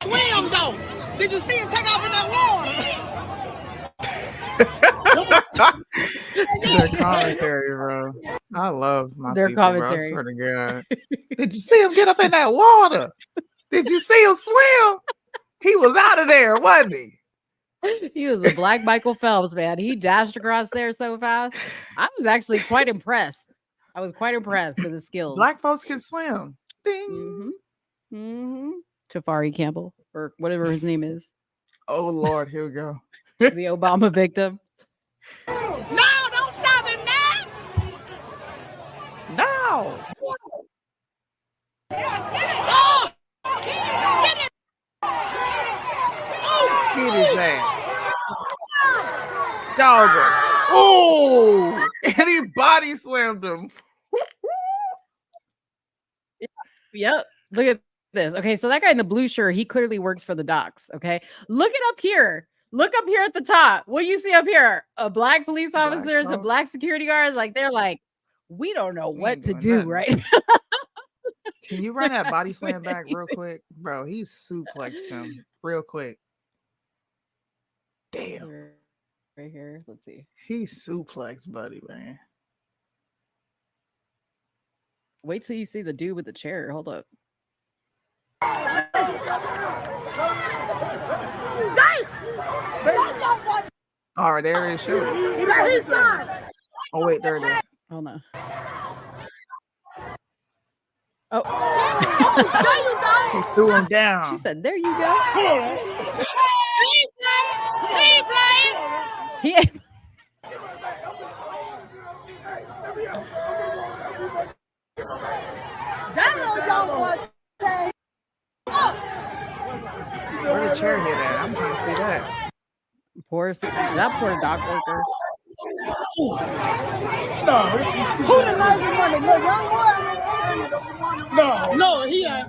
S12: Swam though. Did you see him take off in that water?
S4: Their commentary, bro. I love my
S5: their
S4: people,
S5: commentary.
S4: Bro. I swear to God. Did you see him get up in that water? Did you see him swim? He was out of there, wasn't he?
S5: He was a black Michael Phelps, man. He dashed across there so fast. I was actually quite impressed. I was quite impressed with his skills.
S4: Black folks can swim. Ding.
S5: Tafari Campbell, or whatever his name is.
S4: Oh, Lord. Here we go.
S5: The Obama victim.
S12: No, don't stop him now.
S4: No.
S12: Oh, get it.
S4: Get his ass. Dogger. Oh, and he body slammed him.
S5: Yep. Look at this. Okay, so that guy in the blue shirt, he clearly works for the docks. Okay, look it up here. Look up here at the top. What do you see up here? A black police officer, some black security guards. Like they're like, we don't know what to do right now.
S4: Can you run that body slam back real quick? Bro, he suplexed him real quick. Damn.
S5: Right here. Let's see.
S4: He suplexed buddy, man.
S5: Wait till you see the dude with the chair. Hold up.
S4: All right, there it is. Shoot it. Oh, wait, there it is.
S5: Oh, no. Oh.
S4: He threw him down.
S5: She said, there you go. He ain't
S12: That little young boy say,
S4: Where the chair hit at? I'm trying to see that.
S5: That poor dock worker.
S12: no. Who the nicest one? The little young boy? No, he ain't.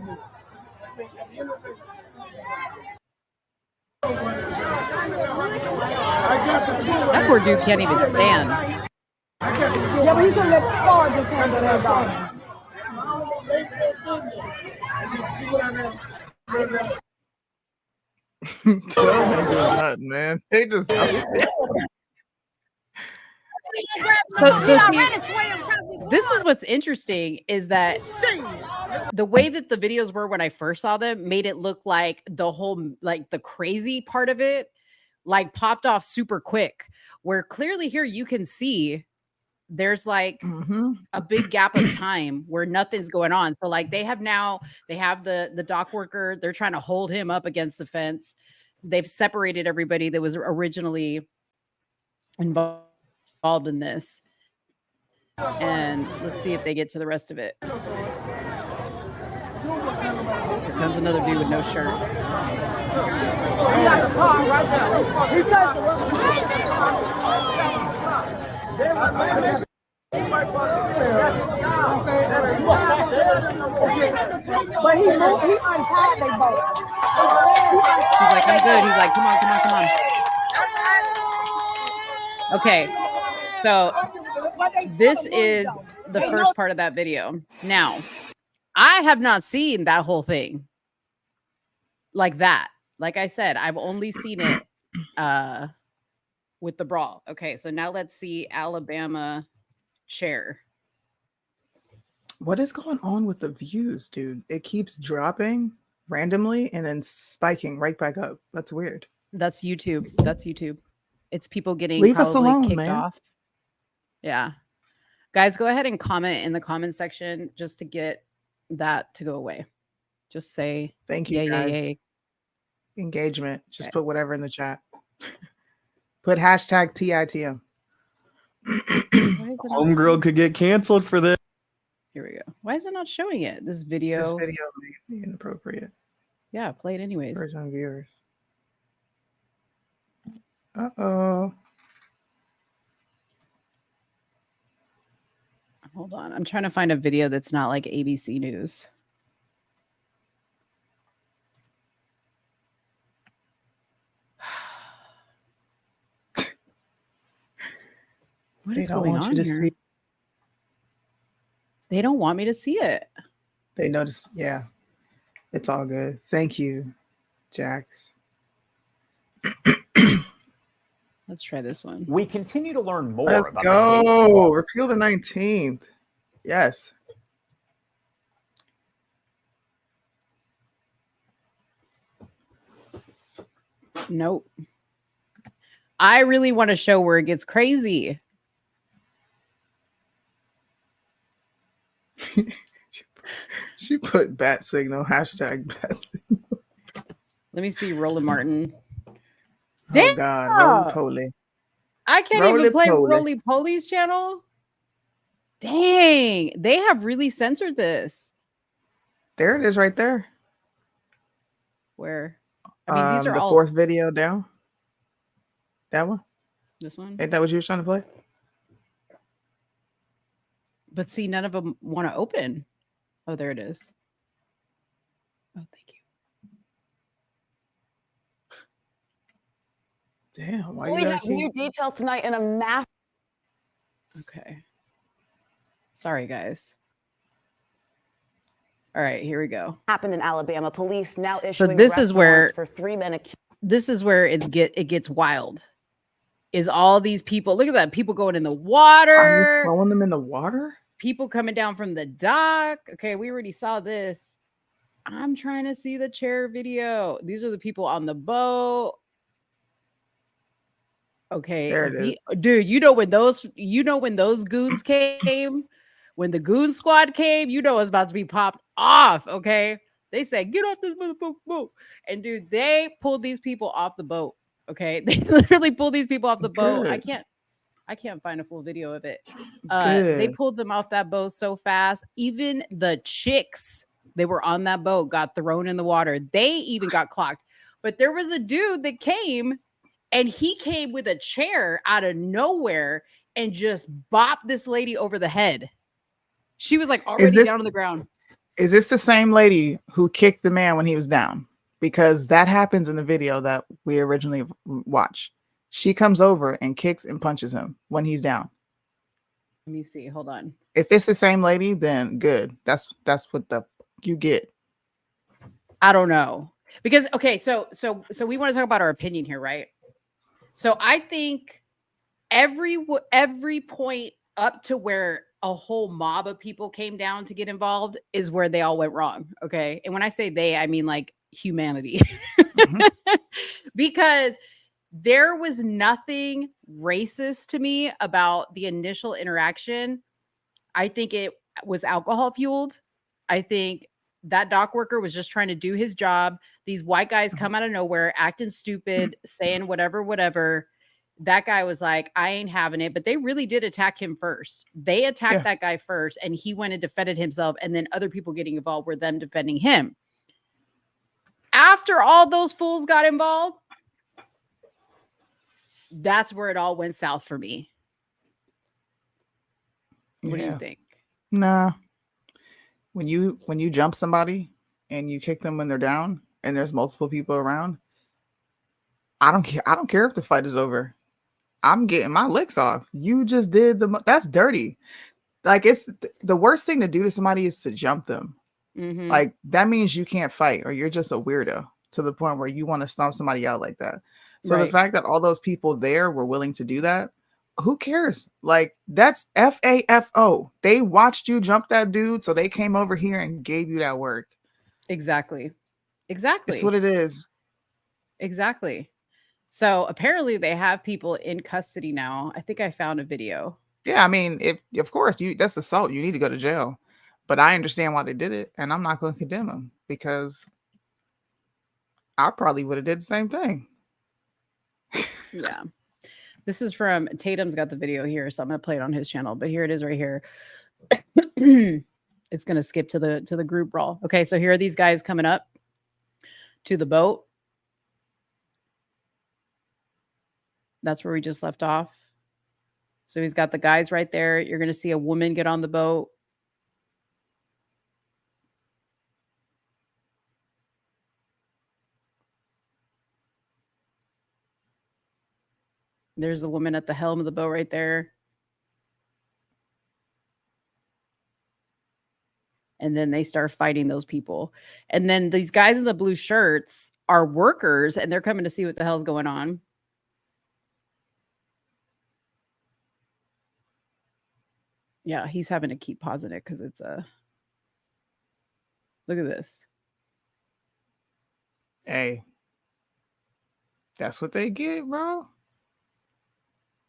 S5: That poor dude can't even stand.
S12: Yeah, but he's gonna let the car just handle that dog.
S4: Tell them ain't doing nothing, man. They just
S5: So see, this is what's interesting is that the way that the videos were when I first saw them made it look like the whole, like the crazy part of it, like popped off super quick. Where clearly here you can see there's like a big gap of time where nothing's going on. So like they have the dock worker, they're trying to hold him up against the fence. They've separated everybody that was originally involved in this. And let's see if they get to the rest of it. Here comes another dude with no shirt.
S12: He got the car right there. He touched the but he moved, he untied they boat.
S5: He's like, I'm good. He's like, come on, come on, come on. Okay, so this is the first part of that video. Now, I have not seen that whole thing like that. Like I said, I've only seen it with the brawl. Okay, so now let's see Alabama chair.
S4: What is going on with the views, dude? It keeps dropping randomly and then spiking right back up. That's weird.
S5: That's YouTube. That's YouTube. It's people getting
S4: Leave us
S5: probably
S4: alone,
S5: kicked
S4: man.
S5: off. Yeah. Guys, go ahead and comment in the comment section just to get that to go away. Just say
S4: Thank you,
S5: yay,
S4: guys.
S5: yay, yay.
S4: Engagement. Just
S5: Okay.
S4: put whatever in the chat. Put hashtag TITM.
S5: Why is it not-
S13: Homegirl could get canceled for this.
S5: Here we go. Why is it not showing it? This video.
S4: This video may be inappropriate
S5: Yeah, play it anyways.
S4: for some viewers. Uh-oh.
S5: Hold on. I'm trying to find a video that's not like ABC News. What
S4: They
S5: is
S4: don't
S5: going
S4: want
S5: on
S4: you to
S5: here?
S4: see.
S5: They don't want me to see it.
S4: They notice. Yeah. It's all good. Thank you, Jax.
S5: Let's try this one.
S14: We continue to learn more
S4: Let's
S14: about the hate and
S4: go. Repeal the 19th. Yes.
S5: Nope. I really want to show where it gets crazy.
S4: She put bat signal, hashtag bat signal.
S5: Let me see Roland Martin.
S4: Oh God, roly poly.
S5: I can't even
S4: Roly
S5: play
S4: poly.
S5: Roly Poly's channel. Dang, they have really censored this.
S4: There it is right there.
S5: Where? I mean, these are
S4: the
S5: all
S4: fourth video down. That one?
S5: this one.
S4: Ain't that what you were trying to play?
S5: But see, none of them want to open. Oh, there it is. Oh, thank you.
S4: Damn, why
S15: We
S4: you
S15: have
S4: gotta
S15: new
S4: keep...
S15: details tonight in a mass.
S5: Okay. Sorry, guys. All right, here we go.
S15: Happened in Alabama. Police now
S5: So
S15: issuing
S5: this
S15: arrest
S5: is where
S15: warrants for 3 men accused.
S5: this is where it gets wild. Is all these people? Look at that! People going in the water.
S4: Are you throwing them in the water?
S5: People coming down from the dock. Okay, we already saw this. I'm trying to see the chair video. These are the people on the boat. Okay,
S4: There it is.
S5: dude. You know when those goons came, when the goon squad came, you know it's about to be popped off. Okay, they said get off this motherfucking boat, and dude, they pulled these people off the boat. Okay, they literally pulled these people off the boat. I
S4: Good.
S5: I can't find a full video of it. They
S4: Good.
S5: pulled them off that boat so fast. Even the chicks they were on that boat got thrown in the water. They even got clocked. But there was a dude that came, and he came with a chair out of nowhere and just bopped this lady over the head. She was like already down on the ground.
S4: Is this the same lady who kicked the man when he was down? Because that happens in the video that we originally watched. She comes over and kicks and punches him when he's down.
S5: Let me see. Hold on.
S4: If it's the same lady, then good. That's what you get.
S5: I don't know. Because okay, so we want to talk about our opinion here, right? So I think every point up to where a whole mob of people came down to get involved is where they all went wrong. Okay. And when I say they, I mean like humanity. Because there was nothing racist to me about the initial interaction. I think it was alcohol fueled. I think that dock worker was just trying to do his job. These white guys come out of nowhere, acting stupid, saying whatever. That guy was like, I ain't having it. But they really did attack him first. They attacked that guy first, and he went and defended himself. And then other people getting involved were them defending him. After all those fools got involved, that's where it all went south for me. What do you think?
S4: Nah. When you jump somebody and you kick them when they're down and there's multiple people around, I don't care if the fight is over. I'm getting my licks off. You just did that's dirty. Like, it's the worst thing to do to somebody is to jump them.
S5: Mm-hmm.
S4: Like, that means you can't fight, or you're just a weirdo to the point where you want to stomp somebody out like that. So the fact that all those people there were willing to do that, who cares? Like, that's FAFO. They watched you jump that dude, so they came over here and gave you that work.
S5: Exactly.
S4: It's what it is.
S5: Exactly. So apparently they have people in custody now. I think I found a video.
S4: Yeah, I mean, of course that's assault. You need to go to jail. But I understand why they did it, and I'm not going to condemn them because I probably would have did the same thing.
S5: Yeah. This is from Tatum's got the video here, so I'm going to play it on his channel, but here it is right here. It's going to skip to the group brawl. Okay, so here are these guys coming up to the boat. That's where we just left off. So he's got the guys right there. You're going to see a woman get on the boat. There's the woman at the helm of the boat right there. And then they start fighting those people. And then these guys in the blue shirts are workers, and they're coming to see what the hell's going on. Yeah, he's having to keep pausing it because it's a... Look at this.
S4: Hey. That's what they get, bro.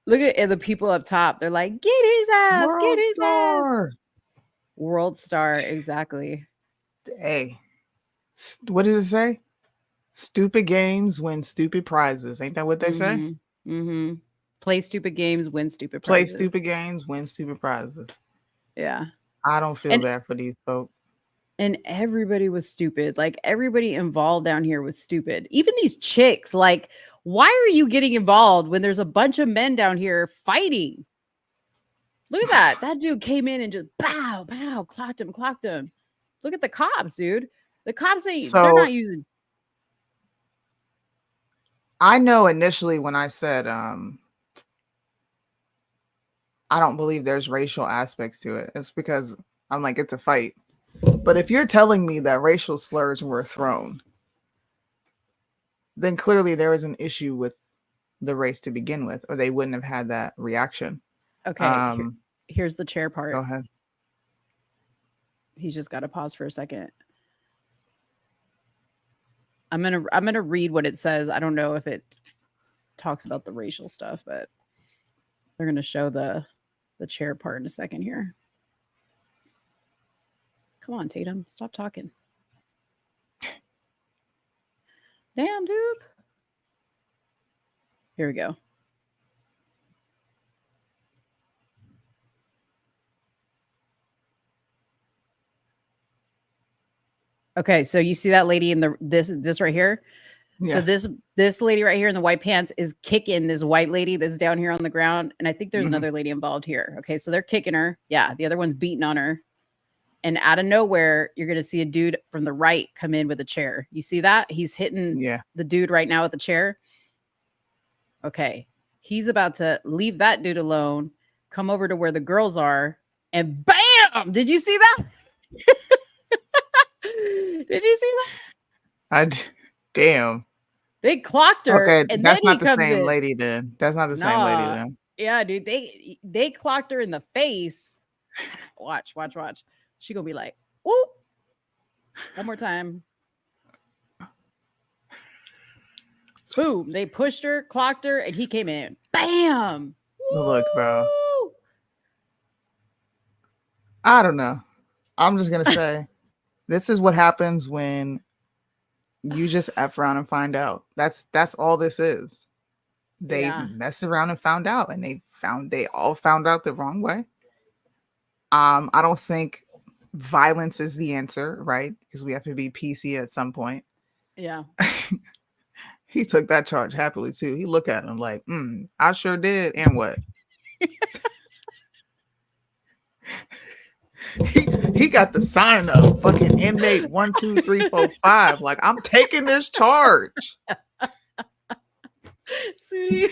S5: Look at the people up top. They're like, get his ass,
S4: World
S5: get his
S4: Star.
S5: ass. World Star, exactly.
S4: Hey, what does it say? Stupid games win stupid prizes. Ain't that what they say?
S5: Mm-hmm. Play stupid games, win stupid
S4: Play
S5: prizes.
S4: stupid games, win stupid prizes.
S5: Yeah.
S4: I don't feel bad for these folks.
S5: And everybody was stupid. Like, everybody involved down here was stupid. Even these chicks, like, why are you getting involved when there's a bunch of men down here fighting? Look at that. That dude came in and just bow, clocked him. Look at the cops, dude. The cops they're not using.
S4: I know initially when I said I don't believe there's racial aspects to it, it's because I'm like, it's a fight. But if you're telling me that racial slurs were thrown, then clearly there is an issue with the race to begin with, or they wouldn't have had that reaction.
S5: Okay, here's the chair part.
S4: Go ahead.
S5: He's just got to pause for a second. I'm gonna read what it says. I don't know if it talks about the racial stuff, but they're gonna show the chair part in a second here. Come on, Tatum, stop talking. Damn, dude. Here we go. Okay, so you see that lady in the this right here? So
S4: Yeah.
S5: this lady right here in the white pants is kicking this white lady that's down here on the ground. And I think there's
S4: Mhm.
S5: another lady involved here. Okay, so they're kicking her. Yeah, the other one's beating on her. And out of nowhere, you're gonna see a dude from the right come in with a chair. You see that? He's hitting
S4: Yeah.
S5: the dude right now with the chair. Okay. He's about to leave that dude alone, come over to where the girls are, and bam! Did you see that? Did you see that?
S4: Damn.
S5: They clocked her,
S4: Okay,
S5: and
S4: that's
S5: then he
S4: not the
S5: comes
S4: same
S5: in.
S4: lady then. That's not the same lady
S5: Nah.
S4: then.
S5: Yeah, dude. They clocked her in the face. Watch. She gonna be like, whoop. One more time. Boom. They pushed her, clocked her, and he came in. Bam.
S4: Look, bro.
S5: Woo!
S4: I don't know. I'm just gonna say this is what happens when you just F around and find out. That's all this is. They
S5: Yeah.
S4: messed around and found out, and they all found out the wrong way. I don't think violence is the answer, right? Because we have to be PC at some point.
S5: Yeah.
S4: He took that charge happily too. He looked at him like, I sure did. And what? he got the sign up, fucking inmate 1, 2, 3, 4, 5. Like, I'm taking this charge.
S5: Soonie.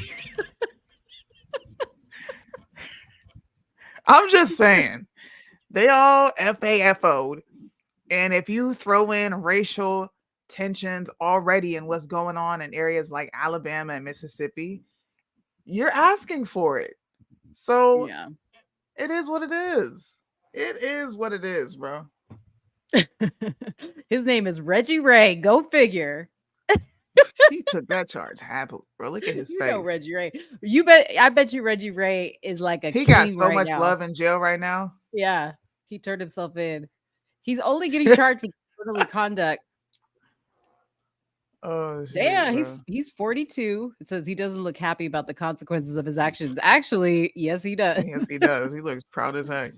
S4: I'm just saying, they all FAFO'd. And if you throw in racial tensions already in what's going on in areas like Alabama and Mississippi, you're asking for it. So
S5: Yeah.
S4: it is what it is. It is what it is, bro.
S5: His name is Reggie Ray. Go figure.
S4: He took that charge happily, bro. Look at his
S5: You
S4: face.
S5: know Reggie Ray. I bet you Reggie Ray is like a
S4: He got
S5: king
S4: so
S5: right
S4: much
S5: now.
S4: love in jail right now.
S5: Yeah. He turned himself in. He's only getting charged with disorderly conduct.
S4: Oh, shit,
S5: Damn,
S4: bro.
S5: he's 42. It says he doesn't look happy about the consequences of his actions. Actually, yes, he does.
S4: Yes, he does. He looks proud as heck.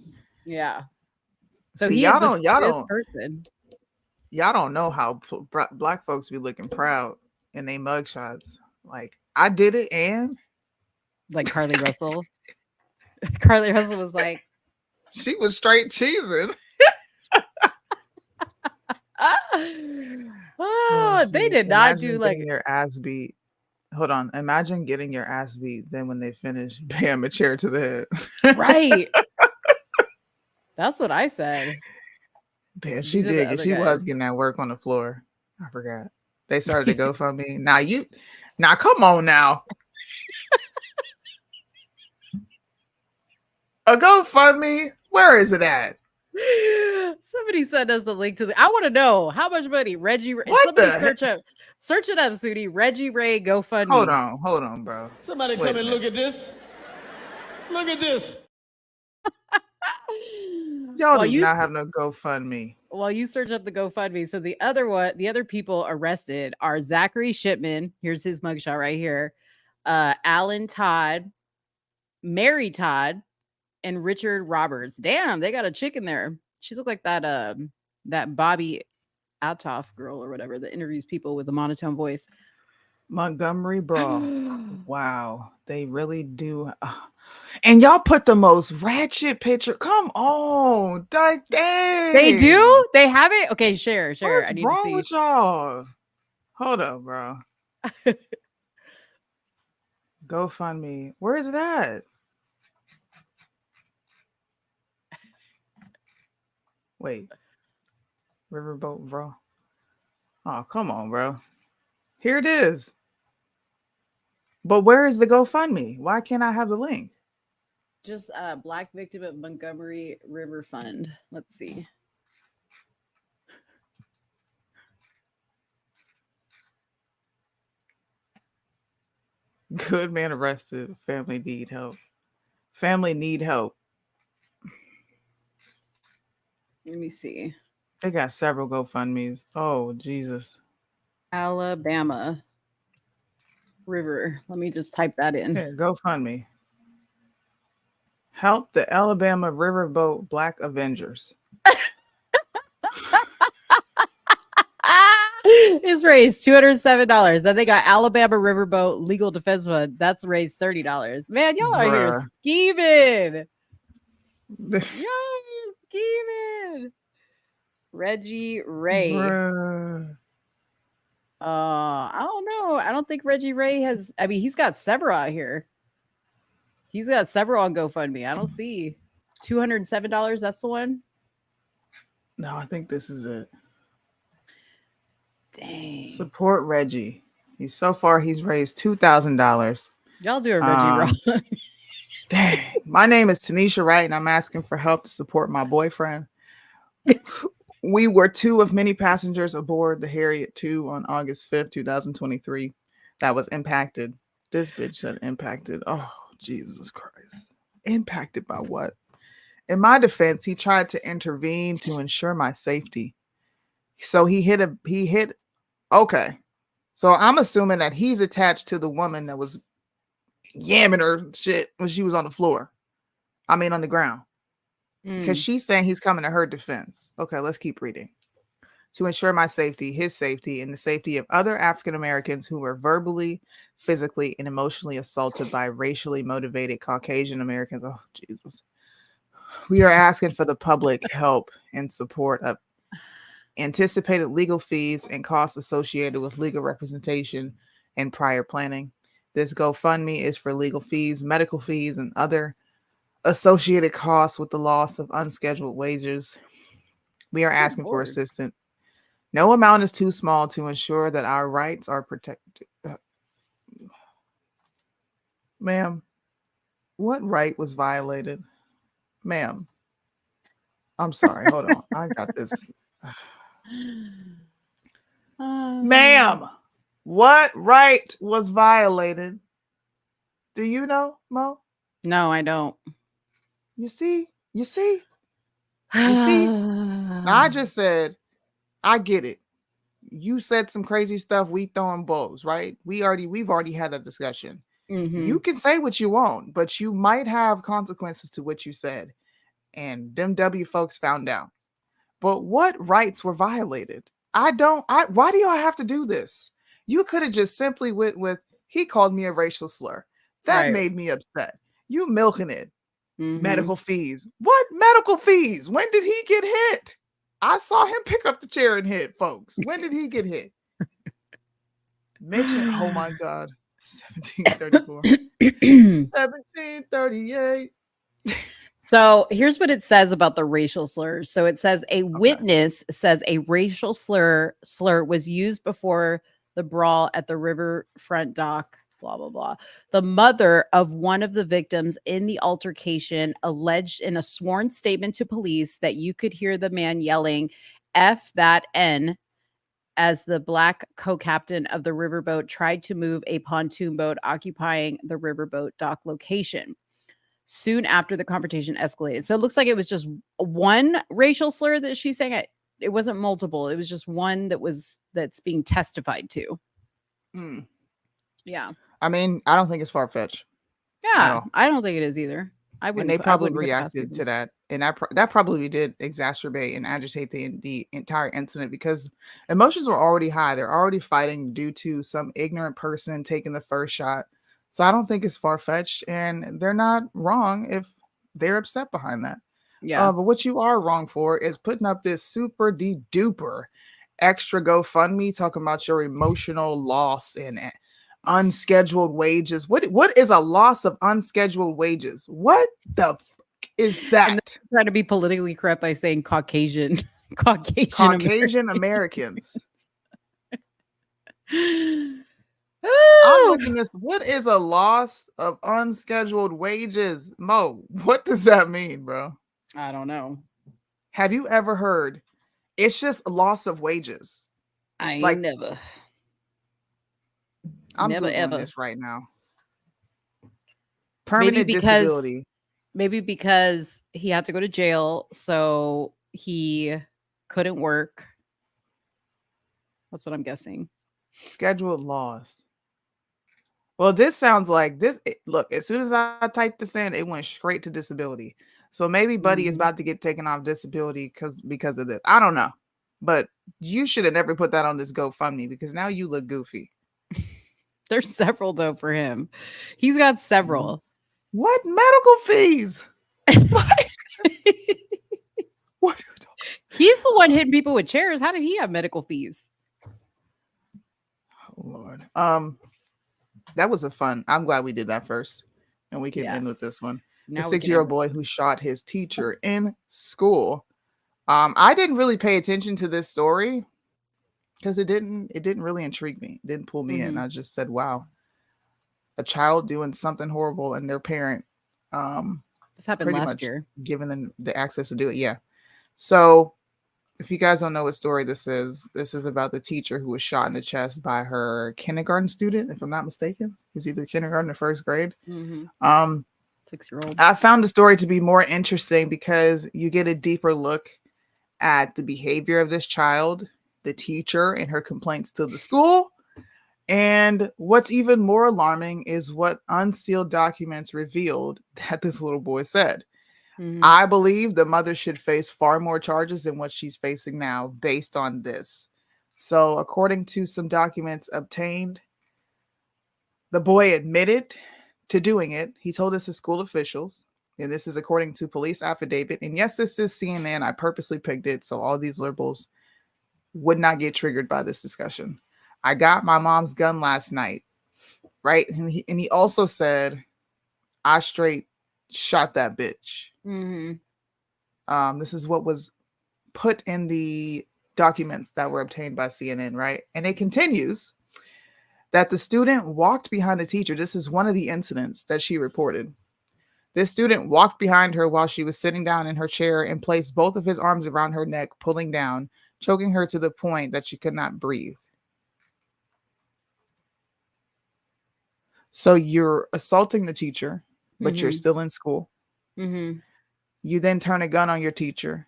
S5: Yeah. So
S4: See,
S5: he is the fifth person.
S4: Y'all don't know how black folks be looking proud in their mugshots. Like, I did it, and
S5: Like Carly Russell. Carly Russell was like,
S4: she was straight cheesing.
S5: oh, they did not
S4: Imagine
S5: do like
S4: getting your ass beat. Hold on. Imagine getting your ass beat. Then when they finish, bam, a chair to the head.
S5: right. That's what I said.
S4: Damn, she
S5: These are the
S4: did.
S5: other
S4: She was
S5: guys.
S4: getting that work on the floor. I forgot. They started to GoFundMe. Now come on now. A GoFundMe? Where is it at?
S5: Somebody sent us the link to I want to know how much money Reggie Ray.
S4: What
S5: Somebody
S4: the
S5: search it up, Soonie. Reggie Ray GoFundMe.
S4: Hold on, bro.
S12: Somebody
S4: Wait
S12: come
S4: a
S12: and look at this. Look at this.
S4: Y'all
S5: While
S4: do
S5: you
S4: not have no GoFundMe.
S5: While you search up the GoFundMe, so the other people arrested are Zachary Shipman. Here's his mugshot right here. Alan Todd, Mary Todd, and Richard Roberts. Damn, they got a chick in there. She looked like that Bobby Altoff girl or whatever that interviews people with a monotone voice.
S4: Montgomery Brawl. Wow, they really do. And y'all put the most ratchet picture. Come on, dang.
S5: They do? They have it? Okay, share.
S4: What's
S5: I need
S4: wrong
S5: to see.
S4: with y'all? Hold up, bro. GoFundMe. Where is it at? Wait. Riverboat, bro. Oh, come on, bro. Here it is. But where is the GoFundMe? Why can't I have the link?
S5: Just Black Victim at Montgomery River Fund. Let's see.
S4: Good man arrested. Family need help. Family need help.
S5: Let me see.
S4: They got several GoFundMes. Oh, Jesus.
S5: Alabama River. Let me just type that in.
S4: Here, GoFundMe. Help the Alabama Riverboat Black Avengers.
S5: just raised $207. Then they got Alabama Riverboat Legal Defense Fund. That's raised $30. Man, y'all are here
S4: Bruh.
S5: scheming. Y'all scheming. Reggie Ray.
S4: Bruh.
S5: I don't know. I don't think Reggie Ray has. I mean, he's got several out here. He's got several on GoFundMe. I don't see $207. That's the one.
S4: No, I think this is it.
S5: Dang.
S4: Support Reggie. He's raised $2,000.
S5: Y'all do a Reggie wrong.
S4: Dang. My name is Tanisha Wright, and I'm asking for help to support my boyfriend. We were two of many passengers aboard the Harriet II on August 5th, 2023 that was impacted. This bitch said impacted. Oh, Jesus Christ. Impacted by what? In my defense, he tried to intervene to ensure my safety. So okay. So I'm assuming that he's attached to the woman that was yamming her shit when she was on the floor. I mean, on the ground. Because she's saying he's coming to her defense. Okay, let's keep reading. To ensure my safety, his safety, and the safety of other African Americans who were verbally, physically, and emotionally assaulted by racially motivated Caucasian Americans. Oh, Jesus. We are asking for the public help and support of anticipated legal fees and costs associated with legal representation and prior planning. This GoFundMe is for legal fees, medical fees, and other associated costs with the loss of unscheduled wages. We are asking for assistance. No amount is too small to ensure that our rights are protected. Ma'am, what right was violated? Ma'am, I'm sorry. Hold on. I got this. Ma'am, what right was violated? Do you know, Mo?
S5: No, I don't.
S4: You see? I just said, I get it. You said some crazy stuff. We throwing bows, right? We've already had that discussion. You can say what you want, but you might have consequences to what you said. And them W folks found out. But what rights were violated? Why do y'all have to do this? You could have just simply went with, he called me a racial slur. That made me upset. You milking it. Medical fees. What medical fees? When did he get hit? I saw him pick up the chair and hit, folks. When did he get hit? Mention, oh my God. 1734. 1738.
S5: So here's what it says about the racial slurs. So it says a witness says a racial slur was used before the brawl at the riverfront dock, blah, blah, blah. The mother of one of the victims in the altercation alleged in a sworn statement to police that you could hear the man yelling, F that N, as the black co-captain of the riverboat tried to move a pontoon boat occupying the riverboat dock location. Soon after the confrontation escalated. So it looks like it was just one racial slur that she's saying. It wasn't multiple. It was just one that's being testified to. Yeah.
S4: I mean, I don't think it's far-fetched.
S5: Yeah, I don't think it is either.
S4: And they probably reacted to that. And that probably did exacerbate and agitate the entire incident because emotions were already high. They're already fighting due to some ignorant person taking the first shot. So I don't think it's far-fetched, and they're not wrong if they're upset behind that.
S5: Yeah.
S4: But what you are wrong for is putting up this super duper extra GoFundMe talking about your emotional loss and unscheduled wages. What is a loss of unscheduled wages? What the fuck is that?
S5: Trying to be politically correct by saying Caucasian
S4: Americans. I'm looking at this. What is a loss of unscheduled wages? Mo, what does that mean, bro?
S5: I don't know.
S4: Have you ever heard? It's just a loss of wages.
S5: I never.
S4: I'm
S5: never
S4: Googling
S5: ever
S4: this right now. Permanent disability.
S5: Maybe because he had to go to jail, so he couldn't work. That's what I'm guessing.
S4: Scheduled loss. Well, this sounds like this. Look, as soon as I typed this in, it went straight to disability. So maybe Buddy is about to get taken off disability because of this. I don't know. But You should have never put that on this GoFundMe because now you look goofy.
S5: There's several though for him. He's got several.
S4: What medical fees? What?
S5: He's the one hitting people with chairs. How did he have medical fees?
S4: Oh, Lord. That was a fun. I'm glad we did that first, and we can end with this one.
S5: Now
S4: The
S5: we can
S4: 6-year-old
S5: end
S4: boy who shot his teacher in school. I didn't really pay attention to this story because it didn't really intrigue me. It didn't pull me in. I just said, "Wow, a child doing something horrible and their parent,
S5: This happened
S4: pretty
S5: last
S4: much
S5: year.
S4: giving them the access to do it." Yeah. So, if you guys don't know what story this is about the teacher who was shot in the chest by her kindergarten student, if I'm not mistaken. It was either kindergarten or first grade.
S5: 6-year-old.
S4: I found the story to be more interesting because you get a deeper look at the behavior of this child, the teacher, and her complaints to the school. And what's even more alarming is what unsealed documents revealed that this little boy said. I believe the mother should face far more charges than what she's facing now based on this. So, according to some documents obtained, the boy admitted to doing it. He told this to school officials, and this is according to police affidavit. And yes, this is CNN. I purposely picked it so all these liberals would not get triggered by this discussion. I got my mom's gun last night, right? And he also said, I straight shot that bitch. This is what was put in the documents that were obtained by CNN, right? And it continues that the student walked behind the teacher. This is one of the incidents that she reported. This student walked behind her while she was sitting down in her chair and placed both of his arms around her neck, pulling down, choking her to the point that she could not breathe. So you're assaulting the teacher, but you're still in school. You then turn a gun on your teacher.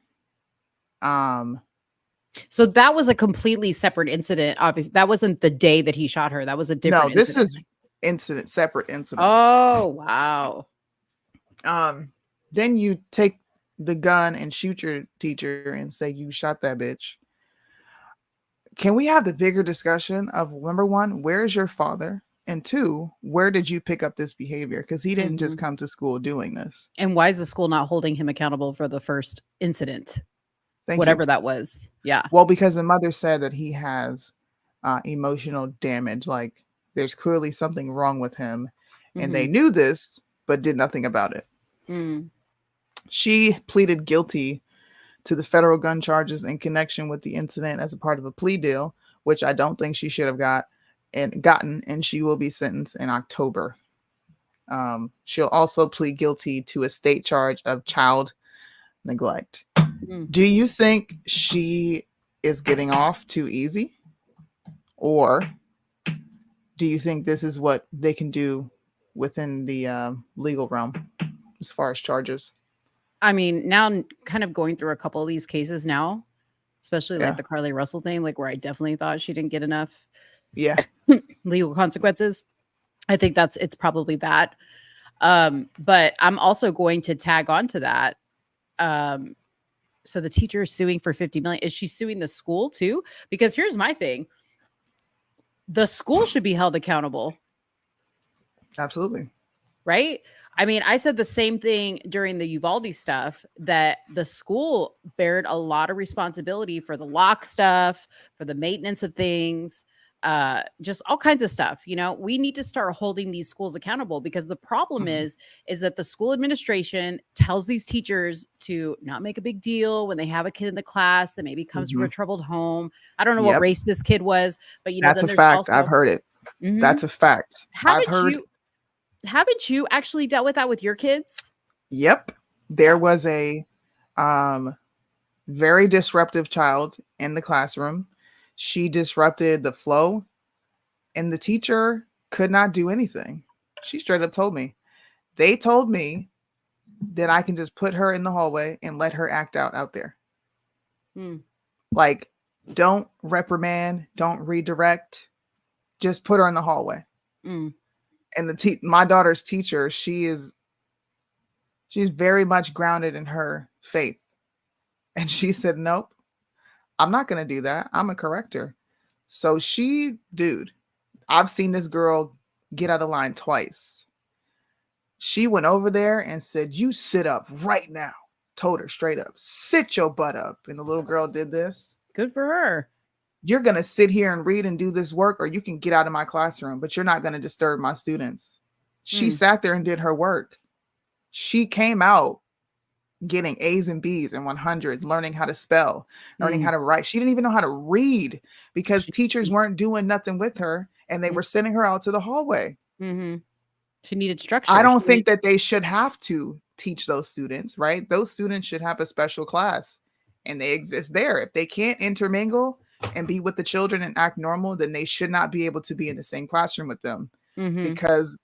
S5: So that was a completely separate incident. Obviously, that wasn't the day that he shot her. That was a different.
S4: No, this
S5: incident.
S4: is separate incidents.
S5: Oh wow.
S4: Then you take the gun and shoot your teacher and say you shot that bitch. Can we have the bigger discussion of number one, where's your father? And two, where did you pick up this behavior? Because he didn't just come to school doing this.
S5: And why is the school not holding him accountable for the first incident?
S4: Thank
S5: Whatever
S4: you.
S5: that was. Yeah.
S4: Well, because the mother said that he has emotional damage. Like there's clearly something wrong with him. And they knew this, but did nothing about it. She pleaded guilty to the federal gun charges in connection with the incident as a part of a plea deal, which I don't think she should have gotten, and she will be sentenced in October. She'll also plead guilty to a state charge of child neglect. Do you think she is getting off too easy? Or do you think this is what they can do within the legal realm as far as charges?
S5: I mean, now I'm kind of going through a couple of these cases now, especially like the Carly Russell thing, like where I definitely thought she didn't get enough legal consequences. I think it's probably that. But I'm also going to tag on to that. So the teacher is suing for 50 million. Is she suing the school too? Because here's my thing. The school should be held accountable.
S4: Absolutely.
S5: Right? I mean, I said the same thing during the Uvalde stuff, that the school bared a lot of responsibility for the lock stuff, for the maintenance of things, just all kinds of stuff. You know, we need to start holding these schools accountable, because the problem is that the school administration tells these teachers to not make a big deal when they have a kid in the class that maybe comes from a troubled home. I don't know what race this kid was, but you know,
S4: that's a fact. I've heard it. That's a fact.
S5: Haven't you actually dealt with that with your kids?
S4: Yep. There was a very disruptive child in the classroom. She disrupted the flow, and the teacher could not do anything. She straight up told me. They told me that I can just put her in the hallway and let her act out there. Like, don't reprimand, don't redirect, just put her in the hallway. And my daughter's teacher, she's very much grounded in her faith. And she said, nope, I'm not going to do that. I'm a corrector. So dude, I've seen this girl get out of line twice. She went over there and said, "You sit up right now." Told her straight up, "Sit your butt up." And the little girl did this.
S5: Good for her.
S4: You're going to sit here and read and do this work, or you can get out of my classroom, but you're not going to disturb my students. She sat there and did her work. She came out getting A's and B's and 100s, learning how to spell, learning how to write. She didn't even know how to read because teachers weren't doing nothing with her, and they were sending her out to the hallway.
S5: She needed structure.
S4: I don't think that they should have to teach those students, right? Those students should have a special class, and they exist there. If they can't intermingle and be with the children and act normal, then they should not be able to be in the same classroom with them, because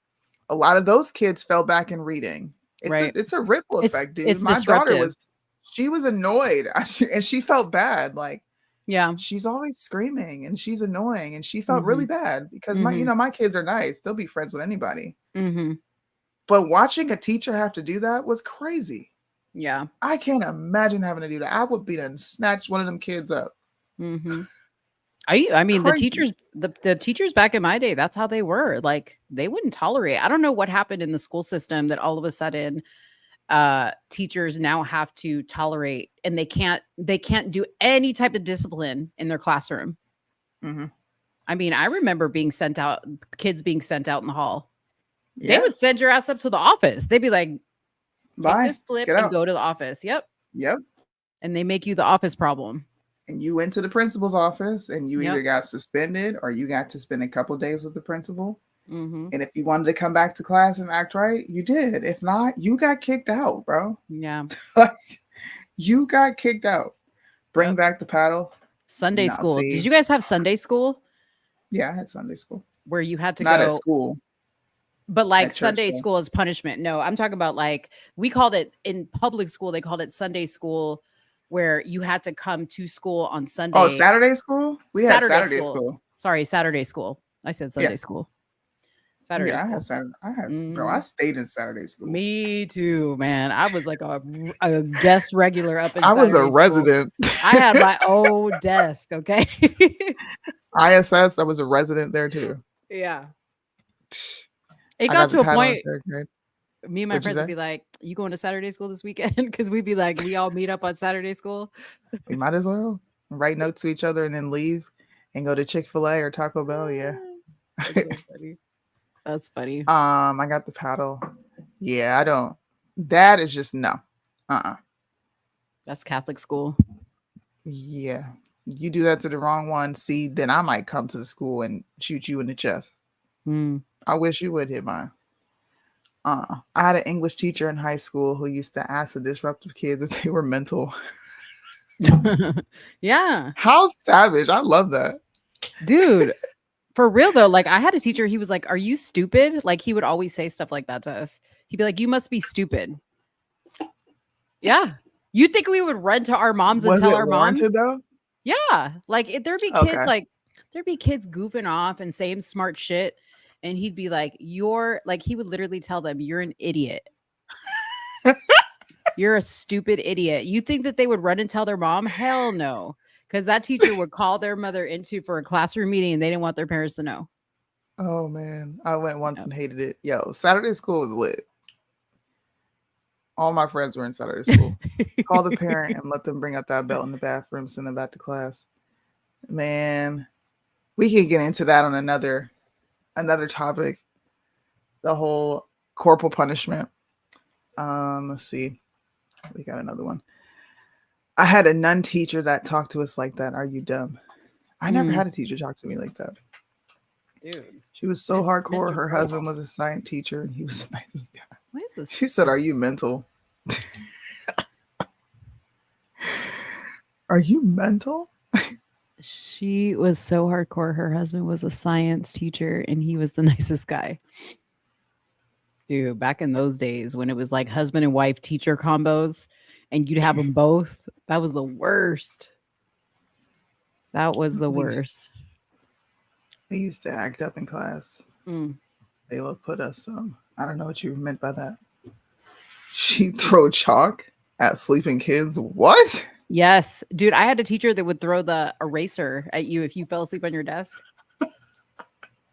S4: a lot of those kids fell back in reading. It's a ripple effect, dude.
S5: It's
S4: My daughter
S5: disruptive.
S4: she was annoyed and she felt bad. Like,
S5: yeah,
S4: she's always screaming and she's annoying, and she felt really bad because my kids are nice. They'll be friends with anybody. But watching a teacher have to do that was crazy.
S5: Yeah.
S4: I can't imagine having to do that. I would be done snatched one of them kids up.
S5: I mean,
S4: Crazy.
S5: the teachers back in my day, that's how they were. Like, they wouldn't tolerate. I don't know what happened in the school system that all of a sudden teachers now have to tolerate, and they can't do any type of discipline in their classroom. I mean, I remember kids being sent out in the hall. They would send your ass up to the office. They'd be like, take this slip and go to the office. Yep. And they make you the office problem.
S4: And you went to the principal's office, and you either got suspended or you got to spend a couple days with the principal. And if you wanted to come back to class and act right, you did. If not, you got kicked out, bro.
S5: Yeah.
S4: Like, you got kicked out. Bring back the paddle.
S5: Sunday school. Did you guys have Sunday school?
S4: Yeah, I had Sunday school.
S5: Where you had to
S4: Not
S5: go
S4: at school.
S5: But like
S4: At church,
S5: Sunday
S4: though.
S5: school is punishment. No, I'm talking about, like, we called it in public school, they called it Sunday school, where you had to come to school on Sunday.
S4: Oh, Saturday school? We had Saturday school.
S5: Sorry, Saturday school. I said Sunday school. Saturday
S4: Yeah,
S5: school.
S4: I had Saturday. Bro, I stayed in Saturday school.
S5: Me too, man. I was like a guest regular up in
S4: I was a
S5: Saturday school.
S4: resident.
S5: I had my own desk, okay?
S4: ISS, I was a resident there too.
S5: Yeah. It
S4: I
S5: got to
S4: the
S5: a
S4: paddle in
S5: point,
S4: third grade.
S5: me and my
S4: What'd you
S5: friends would
S4: say?
S5: be like, "You going to Saturday school this weekend?" Because we'd be like, we all meet up on Saturday school.
S4: We might as well write notes to each other and then leave and go to Chick-fil-A or Taco Bell. Yeah.
S5: That's so funny. That's funny.
S4: I got the paddle. Yeah, I don't. That is just no.
S5: That's Catholic school.
S4: Yeah. You do that to the wrong one, see, then I might come to the school and shoot you in the chest. I wish you would hit mine. I had an English teacher in high school who used to ask the disruptive kids if they were mental.
S5: Yeah.
S4: How savage. I love that.
S5: Dude, for real though, like, I had a teacher, he was like, "Are you stupid?" Like, he would always say stuff like that to us. He'd be like, "You must be stupid." Yeah. You'd think we would run to our moms and
S4: Was
S5: tell
S4: it
S5: our moms?
S4: warranted though?
S5: Yeah. Like, there'd be kids
S4: Okay.
S5: there'd be kids goofing off and saying smart shit. And he'd be like, he would literally tell them, "You're an idiot. You're a stupid idiot." You think that they would run and tell their mom? Hell no. Because that teacher would call their mother for a classroom meeting, and they didn't want their parents to know.
S4: Oh man, I went once and hated it. Yo, Saturday school was lit. All my friends were in Saturday school. Call the parent and let them bring out that belt in the bathroom, send them back to class. Man, we could get into that on another topic. The whole corporal punishment. Let's see. We got another one. I had a nun teacher that talked to us like that. Are you dumb? I never had a teacher talk to me like that.
S5: Dude.
S4: She was so
S5: Mr.
S4: hardcore. Her
S5: Mr.
S4: husband was a science teacher, and he was the nicest guy.
S5: What is this?
S4: She said, "Are you mental?" Are you mental?
S5: She was so hardcore. Her husband was a science teacher, and he was the nicest guy. Dude, back in those days when it was like husband and wife teacher combos, and you'd have them both, that was the worst. That was the worst.
S4: We used to act up in class. They would put us, I don't know what you meant by that. She'd throw chalk at sleeping kids. What?
S5: Yes, dude. I had a teacher that would throw the eraser at you if you fell asleep on your desk.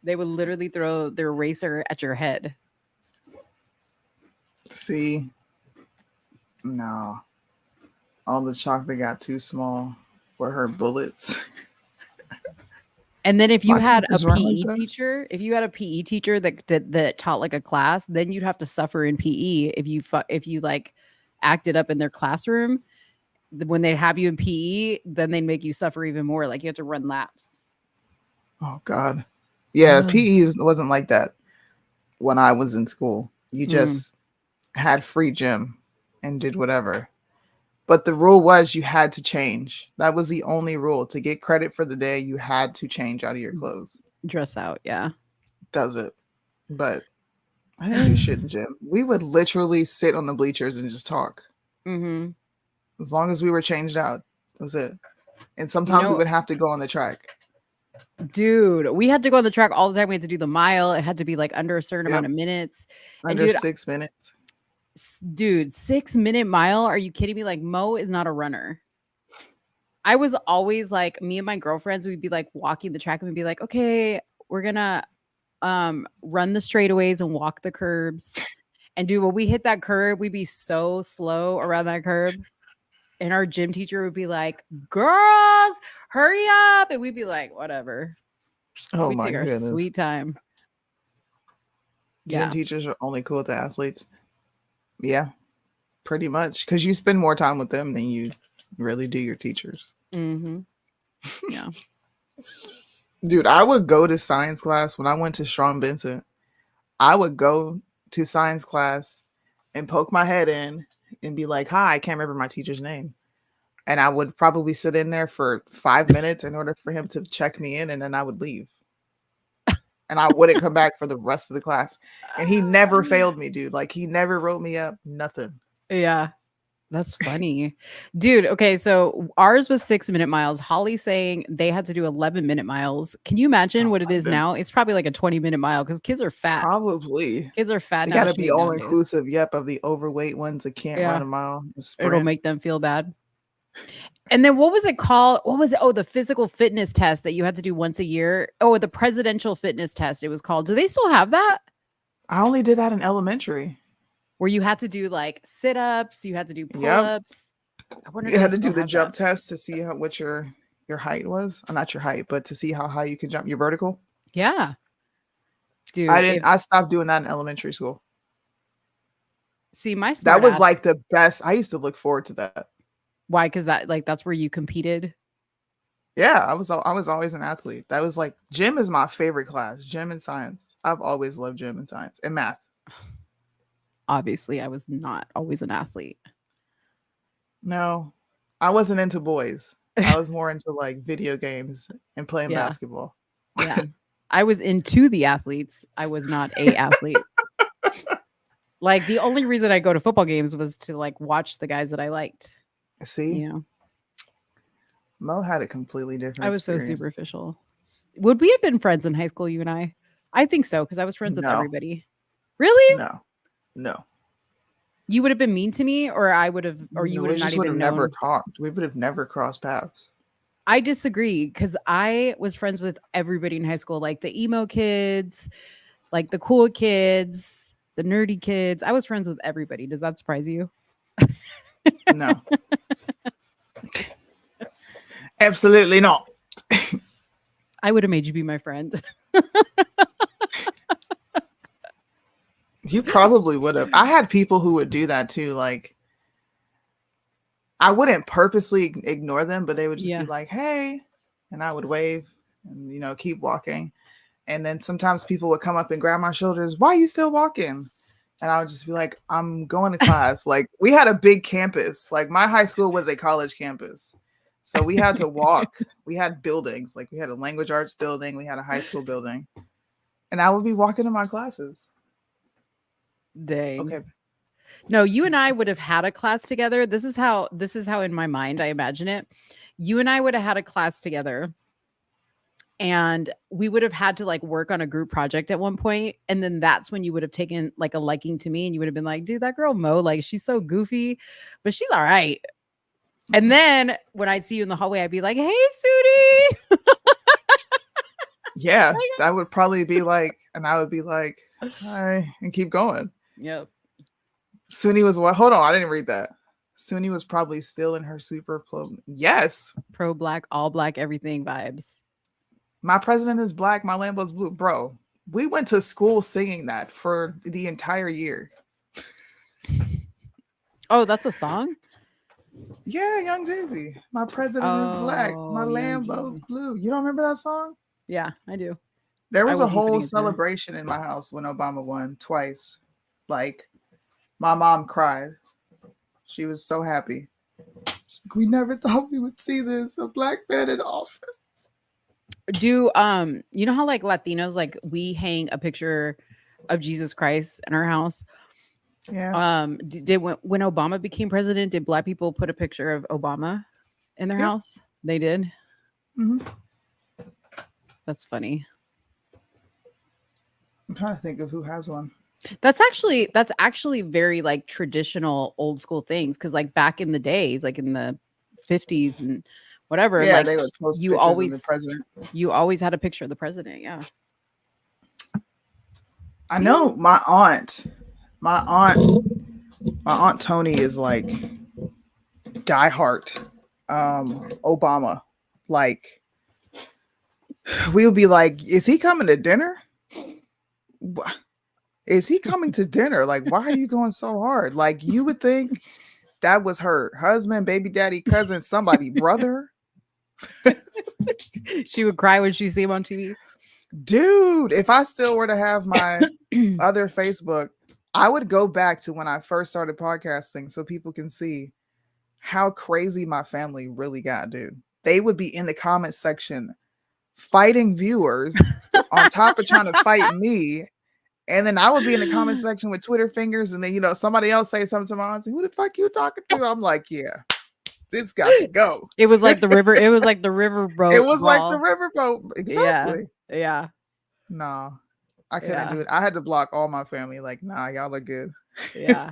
S5: They would literally throw the eraser at your head.
S4: See, no, all the chocolate got too small for her bullets.
S5: And then if you
S4: My
S5: had a
S4: teachers weren't like
S5: PE
S4: that.
S5: teacher, if you had a PE teacher that taught like a class, then you'd have to suffer in PE if you like acted up in their classroom. When they have you in PE, then they make you suffer even more. Like you have to run laps.
S4: Oh God, yeah,
S5: Oh.
S4: PE wasn't like that when I was in school. You
S5: Mm.
S4: just had free gym and did whatever. But the rule was you had to change. That was the only rule. To get credit for the day, you had to change out of your clothes.
S5: Dress out, yeah.
S4: Does it? But I didn't do shit in gym. We would literally sit on the bleachers and just talk.
S5: Mm-hmm.
S4: As long as we were changed out. That was it. And sometimes we would have to go on the track.
S5: Dude, we had to go on the track all the time. We had to do the mile. It had to be like under a certain amount of minutes.
S4: Under
S5: and dude,
S4: 6 minutes.
S5: Dude, 6-minute mile? Are you kidding me? Like Mo is not a runner. I was always like, me and my girlfriends, we'd be like walking the track and we'd be like, okay, we're gonna run the straightaways and walk the curbs. And dude, when we hit that curb, we'd be so slow around that curb. And our gym teacher would be like, girls, hurry up. And we'd be like, whatever.
S4: Oh
S5: We
S4: my
S5: take our
S4: goodness.
S5: sweet time.
S4: Gym
S5: Yeah.
S4: teachers are only cool with the athletes. Yeah, pretty much. Because you spend more time with them than you really do your teachers.
S5: Mm-hmm. Yeah.
S4: Dude, I would go to science class when I went to Sean Vincent. I would go to science class and poke my head in and be like, hi, I can't remember my teacher's name. And I would probably sit in there for 5 minutes in order for him to check me in, and then I would leave. And I wouldn't come back for the rest of the class. And he never failed me, dude. Like, he never wrote me up, nothing.
S5: Yeah. That's funny. Dude, okay, so ours was 6-minute miles. Holly's saying they had to do 11-minute miles. Can you imagine what it is now? It's probably like a 20-minute mile because kids are fat.
S4: Probably.
S5: Kids are fat
S4: They
S5: now.
S4: got to be all inclusive. Yep, of the overweight ones that can't run a mile.
S5: It'll make them feel bad. And then what was it called? What was it? Oh, the physical fitness test that you had to do once a year. Oh, the presidential fitness test it was called. Do they still have that?
S4: I only did that in elementary.
S5: Where you had to do like sit-ups, you had to do pull-ups. I wonder
S4: You
S5: if
S4: had
S5: they
S4: to do
S5: still
S4: the
S5: have
S4: jump
S5: that.
S4: test to see what your height was. Not your height, but to see how high you can jump. Your vertical.
S5: Yeah. Dude,
S4: I stopped doing that in elementary school.
S5: See, my
S4: That was
S5: smart ass-
S4: like the best. I used to look forward to that.
S5: Why? Because that's where you competed.
S4: Yeah, I was always an athlete. That was like gym is my favorite class. Gym and science. I've always loved gym and science and math.
S5: Obviously, I was not always an athlete.
S4: No, I wasn't into boys. I was more into like video games and playing
S5: Yeah.
S4: basketball.
S5: Yeah. I was into the athletes. I was not a athlete. Like the only reason I go to football games was to like watch the guys that I liked.
S4: See,
S5: You know,
S4: Mo had a completely different.
S5: I was so
S4: experience.
S5: superficial. Would we have been friends in high school, you and I? I think so, because I was friends with
S4: No.
S5: everybody. Really?
S4: No.
S5: You would have been mean to me, or I would have, or you
S4: No,
S5: would
S4: we
S5: have not
S4: just would have
S5: even
S4: never
S5: known.
S4: talked. We would have never crossed paths.
S5: I disagree because I was friends with everybody in high school, like the emo kids, like the cool kids, the nerdy kids. I was friends with everybody. Does that surprise you?
S4: No. Absolutely not.
S5: I would have made you be my friend.
S4: You probably would have. I had people who would do that too. Like, I wouldn't purposely ignore them, but they would just be like, hey, and I would wave and, keep walking. And then sometimes people would come up and grab my shoulders. Why are you still walking? And I would just be like, I'm going to class. Like, we had a big campus. Like, my high school was a college campus. So we had to walk. We had buildings. Like, we had a language arts building. We had a high school building. And I would be walking to my classes.
S5: Dang.
S4: Okay.
S5: No, you and I would have had a class together. This is how in my mind I imagine it. You and I would have had a class together. And we would have had to like work on a group project at one point. And then that's when you would have taken like a liking to me and you would have been like, dude, that girl Mo, like she's so goofy, but she's all right. And then when I'd see you in the hallway, I'd be like, "Hey, Soonie."
S4: Yeah, that would probably be like, and I would be like, hi, and keep going.
S5: Yep.
S4: Soonie was what? Hold on, I didn't read that. Soonie was probably still in her super yes.
S5: Pro black, all black, everything vibes.
S4: My president is black, my Lambo's blue. Bro, we went to school singing that for the entire year.
S5: Oh, that's a song?
S4: Yeah, Young Jay-Z. My president is black, my Lambo's blue. You don't remember that song?
S5: Yeah, I do.
S4: There was a whole celebration in my house when Obama won twice. Like, my mom cried. She was so happy. She's like, we never thought we would see this, a black man in office.
S5: Do you know how like Latinos, like we hang a picture of Jesus Christ in our house?
S4: Yeah.
S5: Did when Obama became president, did black people put a picture of Obama in their house? They did.
S4: Mm-hmm.
S5: That's funny.
S4: I'm trying to think of who has one.
S5: That's actually very like traditional old school things, because like back in the days, like in the 50s and whatever,
S4: yeah,
S5: like
S4: they would post
S5: you
S4: pictures
S5: always
S4: of the president.
S5: You always had a picture of the president. Yeah.
S4: I know my aunt Tony is like diehard Obama. Like, we'll be like, is he coming to dinner? Is he coming to dinner? Like, why are you going so hard? Like, you would think that was her husband, baby daddy, cousin, somebody, brother.
S5: She would cry when she see him on TV.
S4: Dude, if I still were to have my other Facebook, I would go back to when I first started podcasting so people can see how crazy my family really got, dude. They would be in the comment section fighting viewers on top of trying to fight me. And then I would be in the comment section with Twitter fingers. And then, you know, somebody else say something to my auntie, who the fuck you talking to? I'm like, yeah, this got to go.
S5: It was like the river. It was like the riverboat.
S4: It was like the riverboat. Exactly.
S5: Yeah.
S4: No, I couldn't do it. I had to block all my family. Like, nah, y'all are good.
S5: Yeah.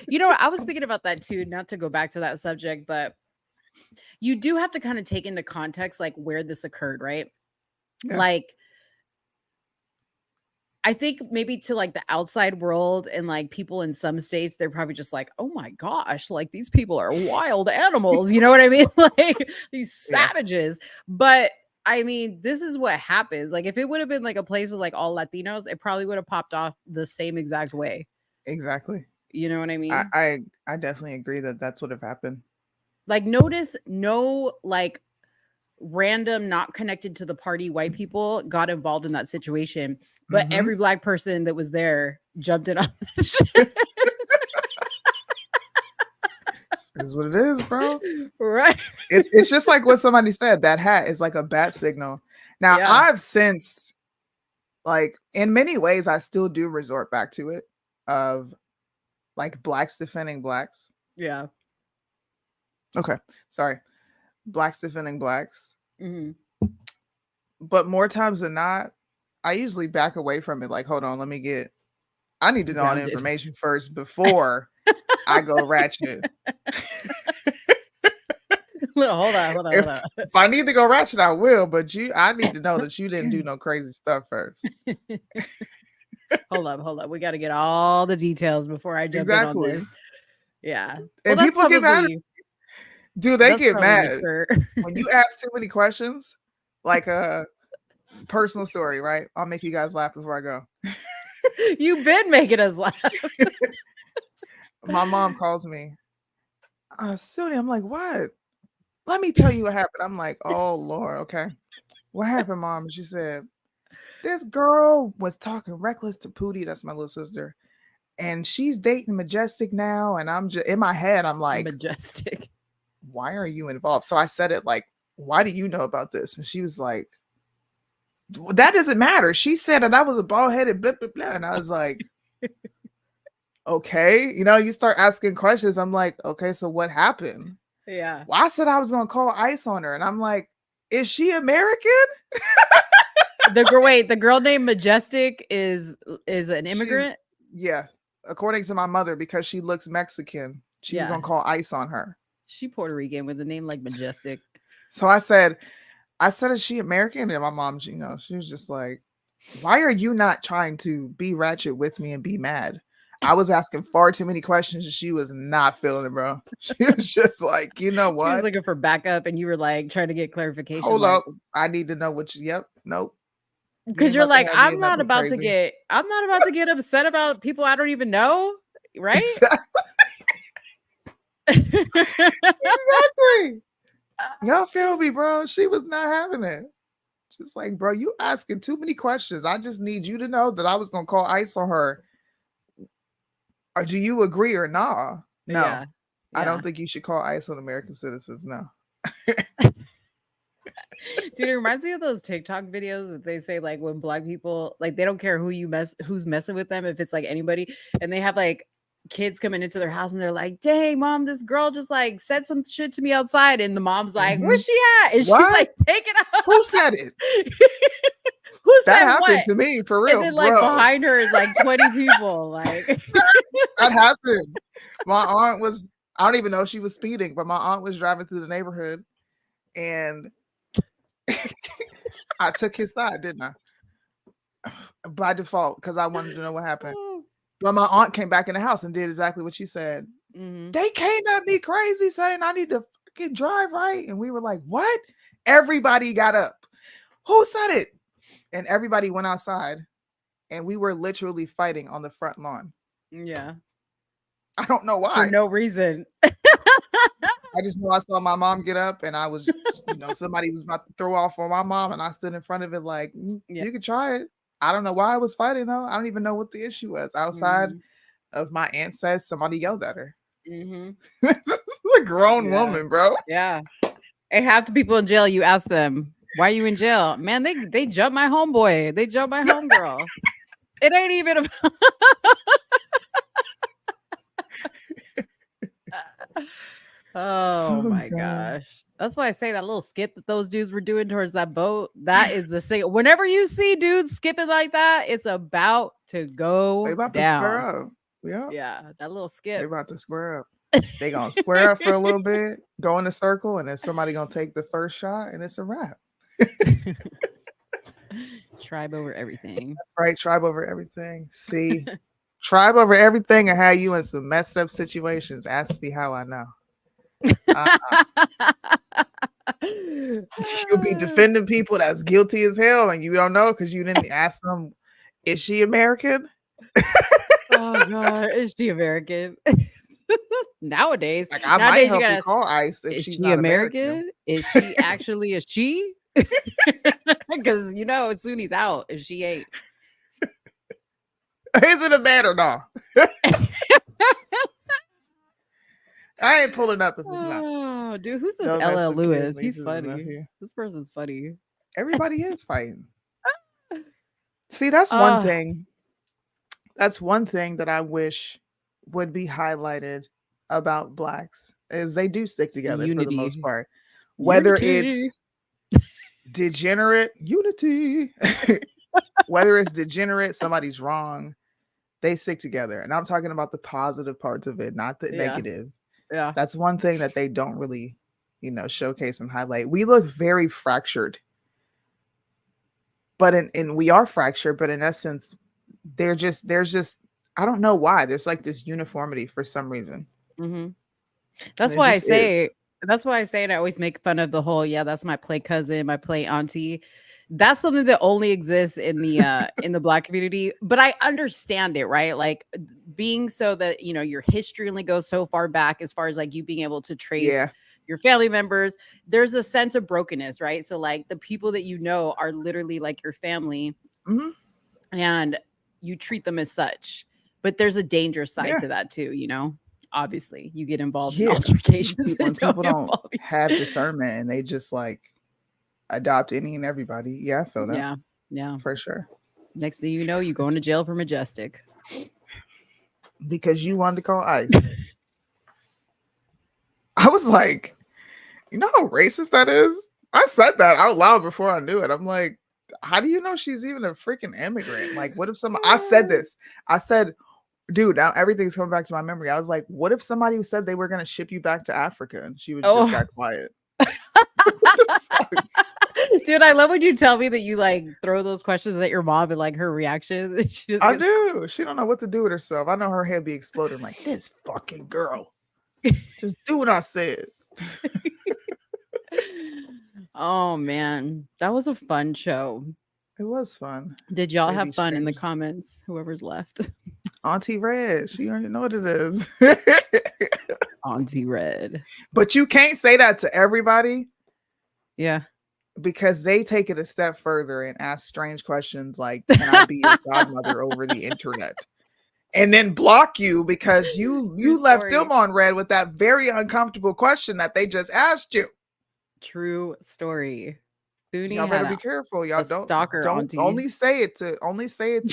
S5: You know, I was thinking about that too, not to go back to that subject, but you do have to kind of take into context like where this occurred, right?
S4: Yeah.
S5: Like, I think maybe to like the outside world and like people in some states, they're probably just like, oh my gosh, like these people are wild animals. You know what I mean? Like these savages. But I mean, this is what happens. Like if it would have been like a place with like all Latinos, it probably would have popped off the same exact way.
S4: Exactly.
S5: You know what I mean?
S4: I definitely agree that that's what have happened.
S5: Like notice no like random not connected to the party white people got involved in that situation, but every black person that was there jumped in on that shit.
S4: Is what it is, bro.
S5: Right.
S4: It's just like what somebody said, that hat is like a bat signal. Now I've since, like, in many ways I still do resort back to it of like blacks defending blacks.
S5: Yeah.
S4: Okay. Sorry. Blacks defending blacks. But more times than not, I usually back away from it. Like, hold on, I need to know all the information first before I go ratchet.
S5: Hold on.
S4: If I need to go ratchet, I will. But I need to know that you didn't do no crazy stuff first.
S5: Hold up. We got to get all the details before I jump in on this. Yeah.
S4: And
S5: well,
S4: people get mad. Dude, they get mad when you ask too many questions. Like a personal story, right? I'll make you guys laugh before I go.
S5: You've been making us laugh.
S4: My mom calls me. Soonie, I'm like, what? Let me tell you what happened. I'm like, oh Lord, okay. What happened, Mom? She said, this girl was talking reckless to Pootie. That's my little sister. And she's dating Majestic now. And I'm just in my head, I'm like,
S5: Majestic.
S4: Why are you involved? So I said it like, why do you know about this? And she was like, that doesn't matter. She said that I was a bald-headed blah, blah, blah. And I was like, okay. You know, you start asking questions. I'm like, okay, so what happened?
S5: Yeah.
S4: Well, I said I was going to call ICE on her. And I'm like, is she American?
S5: The girl named Majestic is an immigrant?
S4: Yeah. According to my mother, because she looks Mexican, she was going to call ICE on her.
S5: She Puerto Rican with a name like Majestic.
S4: So I said, is she American? And my mom, she was just like, why are you not trying to be ratchet with me and be mad? I was asking far too many questions and she was not feeling it, bro. She was just like, you know what?
S5: She was looking for backup and you were like trying to get clarification.
S4: Hold
S5: like,
S4: up. I need to know what you, nope.
S5: Because you're like, I'm not about to get upset about people I don't even know. Right?
S4: Exactly. Y'all feel me, bro? She was not having it. Just like, bro, you asking too many questions. I just need you to know that I was gonna call ICE on her. Or do you agree or nah? No.
S5: Yeah.
S4: I don't think you should call ICE on American citizens. No.
S5: Dude, it reminds me of those TikTok videos that they say like when black people like they don't care who's messing with them, if it's like anybody, and they have like kids coming into their house and they're like, dang, mom, this girl just like said some shit to me outside, and the mom's like, where's she at? And she's like, take it out.
S4: Who said it?
S5: Who said
S4: that happened
S5: what?
S4: to me for real?
S5: And then like behind her is like 20 people. Like
S4: that happened. My aunt was, I don't even know if she was speeding, but my aunt was driving through the neighborhood and I took his side, didn't I? By default, because I wanted to know what happened. But my aunt came back in the house and did exactly what she said. They came at me crazy saying I need to fucking drive right. And we were like, what? Everybody got up. Who said it? And everybody went outside and we were literally fighting on the front lawn.
S5: Yeah.
S4: I don't know why.
S5: For no reason.
S4: I just know I saw my mom get up and I was, somebody was about to throw off on my mom and I stood in front of it like, you could try it. I don't know why I was fighting though. I don't even know what the issue was. Outside of my aunt said somebody yelled at her. This is a grown woman, bro.
S5: Yeah. And half the people in jail, you ask them, why are you in jail? Man, they jumped my homeboy. They jumped my homegirl. It ain't even Oh my gosh. That's why I say that little skip that those dudes were doing towards that boat. That is the signal. Whenever you see dudes skipping like that, it's about to go
S4: They about
S5: down.
S4: to square up. Yeah.
S5: Yeah, that little skip.
S4: They about to square up. They gonna square up for a little bit, go in a circle, and then somebody gonna take the first shot, and it's a wrap.
S5: Tribe over everything.
S4: That's right, tribe over everything. See, tribe over everything, and how you in some messed up situations. Ask me how I know. You'll be defending people that's guilty as hell, and you don't know because you didn't ask them. Is she American?
S5: Oh God, is she American? Nowadays,
S4: like I might help you call ICE if she's not American.
S5: Is she actually a she? Because Soonie's out if she ain't.
S4: Is it a man or not? I ain't pulling up if it's not.
S5: Oh, dude, who's this LL Lewis? He's funny. This person's funny.
S4: Everybody is fighting. See, that's one thing. That's one thing that I wish would be highlighted about blacks is they do stick together for the most part. Whether it's degenerate unity, whether it's degenerate, somebody's wrong, they stick together. And I'm talking about the positive parts of it, not the negative.
S5: Yeah.
S4: That's one thing that they don't really, showcase and highlight. We look very fractured. But in we are fractured, but in essence, there's just I don't know why. There's like this uniformity for some reason.
S5: That's why I say and I always make fun of the whole, that's my play cousin, my play auntie. That's something that only exists in the black community, but I understand it, right? Like being so that your history only goes so far back as far as like you being able to trace your family members. There's a sense of brokenness, right? So like the people that are literally like your family, and you treat them as such. But there's a dangerous side to that too, Obviously, you get involved in altercations.
S4: When people don't have discernment and they just like adopt any and everybody. Yeah, I feel that.
S5: Yeah,
S4: for sure.
S5: Next thing you know, you're going to jail for Majestic
S4: because you wanted to call ICE. I was like, you know how racist that is? I said that out loud before I knew it. I'm like, how do you know she's even a freaking immigrant? Like, what if I said this? I said, Dude, now everything's coming back to my memory. I was like, what if somebody said they were going to ship you back to Africa and she would just got quiet?
S5: Dude, I love when you tell me that you like throw those questions at your mom and like her reaction. She just
S4: I
S5: gets
S4: do. She don't know what to do with herself. I know her head be exploding like, this fucking girl. Just do what I said.
S5: Oh man, that was a fun show.
S4: It was fun.
S5: Did y'all
S4: Maybe
S5: have fun in the
S4: strange.
S5: comments? Whoever's left.
S4: Auntie Red, she already know what it is.
S5: Auntie Red.
S4: But you can't say that to everybody.
S5: Yeah.
S4: Because they take it a step further and ask strange questions like, can I be your godmother over the internet? And then block you because you left them on red with that very uncomfortable question that they just asked you.
S5: True story. Soonie
S4: Y'all better
S5: had
S4: be careful. Y'all don't
S5: auntie.
S4: only say it to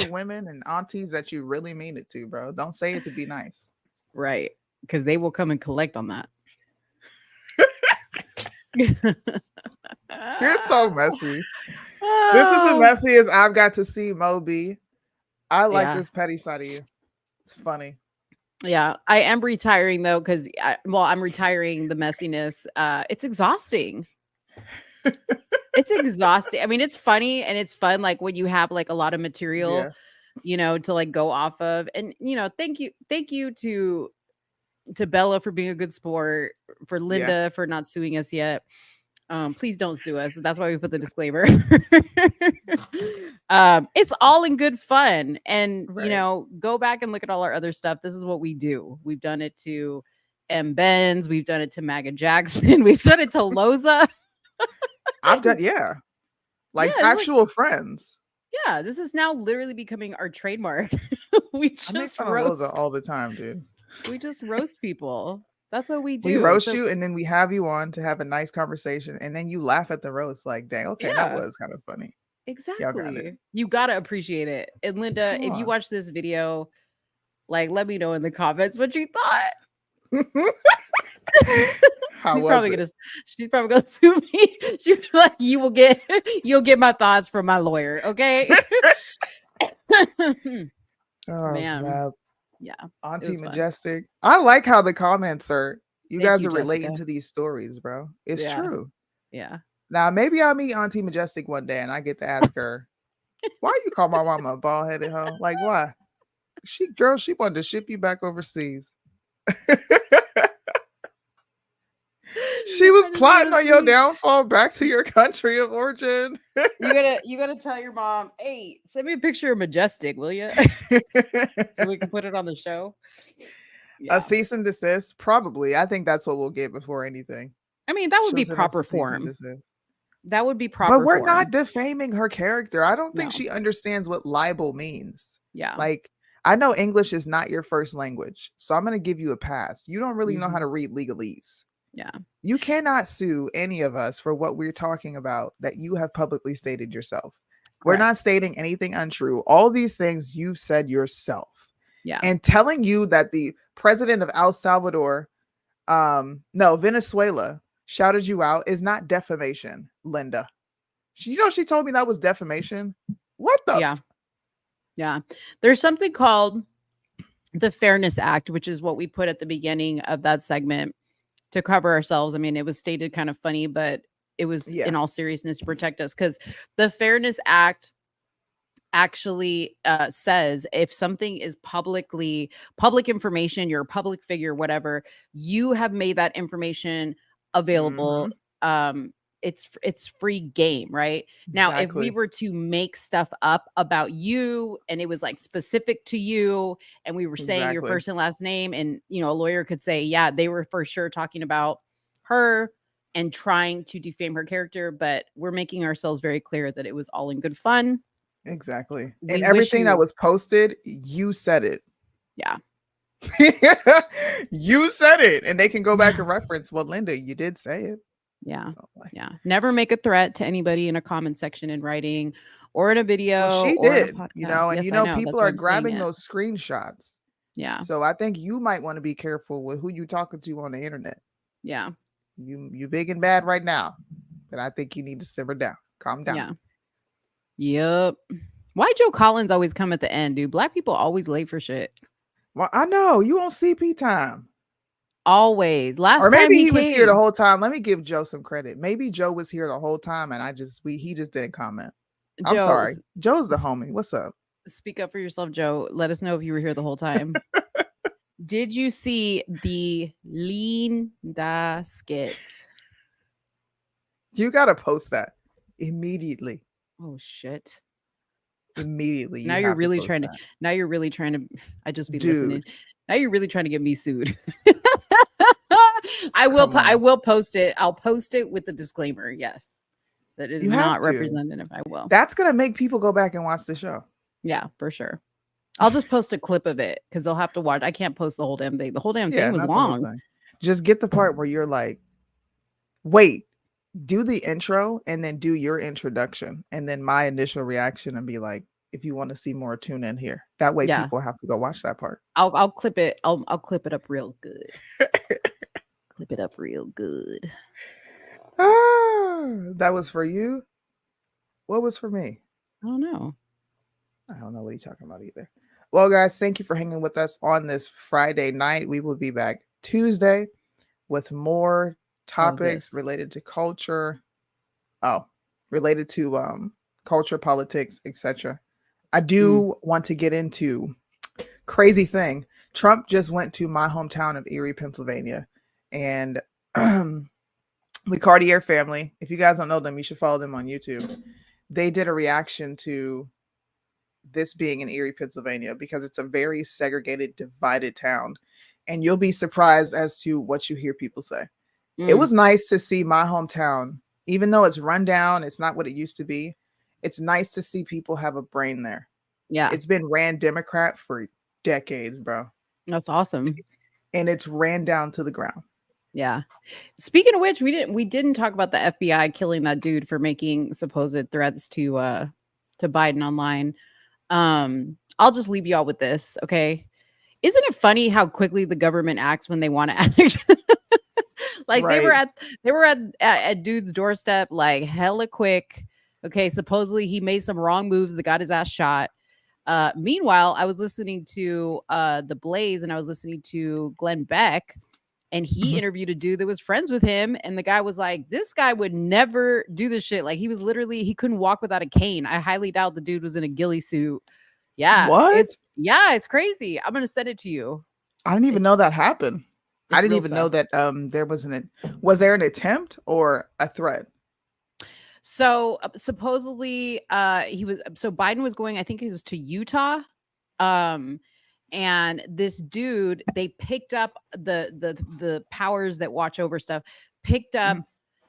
S4: women and aunties that you really mean it to, bro. Don't say it to be nice.
S5: Right. Because they will come and collect on that.
S4: You're so messy. This is as messy as I've got to see Moby. I like this petty side of you. It's funny.
S5: Yeah, I am retiring though, because I'm retiring the messiness. It's exhausting. It's exhausting. I mean, it's funny and it's fun, like when you have like a lot of material, to like go off of. And thank you to Bella for being a good sport, for Linda for not suing us yet. Please don't sue us. That's why we put the disclaimer. It's all in good fun. And, go back and look at all our other stuff. This is what we do. We've done it to M. Benz. We've done it to Maga Jackson. We've done it to Loza.
S4: I've done, like actual friends.
S5: Yeah, this is now literally becoming our trademark. We just
S4: roast Loza all the time, dude.
S5: We just roast people. That's what we do.
S4: We roast you, and then we have you on to have a nice conversation, and then you laugh at the roast like, dang, okay, that was kind of funny.
S5: Exactly. You gotta appreciate it. And Linda, if you watch this video, like, let me know in the comments what you thought. She's probably gonna sue me. She was like, you'll get my thoughts from my lawyer, okay?
S4: Oh,
S5: man.
S4: snap.
S5: Yeah.
S4: Auntie Majestic. I like how the comments are. You guys are relating
S5: Jessica.
S4: to these stories, bro. It's true.
S5: Yeah.
S4: Now, maybe I'll meet Auntie Majestic one day and I get to ask her, why you call my mama a bald-headed hoe? Like, why? She wanted to ship you back overseas. She was plotting on your downfall back to your country of origin.
S5: You gotta tell your mom, hey, send me a picture of Majestic, will you? So we can put it on the show.
S4: A cease and desist, probably. I think that's what we'll get before anything.
S5: I mean, that would be proper form. That would be proper.
S4: But we're not defaming her character. I don't think she understands what libel means.
S5: Yeah.
S4: Like, I know English is not your first language, so I'm going to give you a pass. You don't really know how to read legalese.
S5: Yeah.
S4: You cannot sue any of us for what we're talking about that you have publicly stated yourself. We're not stating anything untrue. All these things you've said yourself.
S5: Yeah.
S4: And telling you that the president of El Salvador, Venezuela, shouted you out is not defamation, Linda. She told me that was defamation. What the?
S5: Yeah. There's something called the Fairness Act, which is what we put at the beginning of that segment to cover ourselves. I mean, it was stated kind of funny, but it was in all seriousness to protect us, because the Fairness Act actually says if something is public information, you're a public figure, whatever, you have made that information available. It's free game, right? Now, if we were to make stuff up about you and it was like specific to you and we were saying your first and last name, and a lawyer could say, yeah, they were for sure talking about her and trying to defame her character, but we're making ourselves very clear that it was all in good fun.
S4: Exactly. And everything that was posted, you said it.
S5: Yeah.
S4: You said it, and they can go back and reference, well, Linda, you did say it.
S5: Yeah. Yeah. Never make a threat to anybody in a comment section in writing or in a video.
S4: Well, she did, and
S5: yes,
S4: people are grabbing those screenshots.
S5: Yeah.
S4: So I think you might want to be careful with who you talking to on the internet.
S5: Yeah.
S4: You big and bad right now. And I think you need to simmer down. Calm down.
S5: Yeah. Yep. Why Joe Collins always come at the end, dude? Black people always late for shit.
S4: Well, I know you on CP time.
S5: Always. Last
S4: Or
S5: time
S4: maybe he was here the
S5: came.
S4: whole time. Let me give Joe some credit. Maybe Joe was here the whole time and he just didn't comment. I'm
S5: Joe,
S4: sorry. Joe's the homie. What's up?
S5: speak up for yourself, Joe. Let us know if you were here the whole time. Did you see the Linda skit?
S4: You gotta post that immediately.
S5: Oh shit.
S4: Immediately.
S5: Now you're really trying to now you're really trying to I just be listening. Now you're really trying to get me sued. I will post it. I'll post it with the disclaimer. Yes. That is not representative. I will.
S4: That's gonna make people go back and watch the show.
S5: Yeah, for sure. I'll just post a clip of it because they'll have to watch. I can't post the whole damn thing. The whole damn thing was long.
S4: Just get the part where you're like, wait, do the intro and then do your introduction. And then my initial reaction and be like, if you want to see more, tune in here. That way people have to go watch that part.
S5: I'll clip it. I'll clip it up real good. Clip it up real good.
S4: That was for you. What was for me?
S5: I don't know.
S4: I don't know what he's talking about either. Well, guys, thank you for hanging with us on this Friday night. We will be back Tuesday with more topics related to culture. Related to culture, politics, etc. I do want to get into crazy thing. Trump just went to my hometown of Erie, Pennsylvania, and the Cartier family. If you guys don't know them, you should follow them on YouTube. They did a reaction to this being in Erie, Pennsylvania, because it's a very segregated, divided town. And you'll be surprised as to what you hear people say. It was nice to see my hometown, even though it's run down, it's not what it used to be. It's nice to see people have a brain there.
S5: Yeah.
S4: It's been ran Democrat for decades, bro.
S5: That's awesome.
S4: And it's ran down to the ground.
S5: Yeah. Speaking of which, we didn't talk about the FBI killing that dude for making supposed threats to Biden online. I'll just leave y'all with this, okay? Isn't it funny how quickly the government acts when they want to act? Like they were at dude's doorstep like hella quick. Okay, supposedly he made some wrong moves that got his ass shot. Meanwhile, I was listening to The Blaze and I was listening to Glenn Beck, and he interviewed a dude that was friends with him, and the guy was like, this guy would never do this shit. Like he couldn't walk without a cane. I highly doubt the dude was in a ghillie suit. Yeah.
S4: What?
S5: It's crazy. I'm gonna send it to you.
S4: I didn't even know that happened. I didn't
S5: real
S4: even know
S5: sus.
S4: that was there an attempt or a threat?
S5: So supposedly Biden was going, I think he was to Utah. And this dude, they picked up the powers that watch over stuff, picked up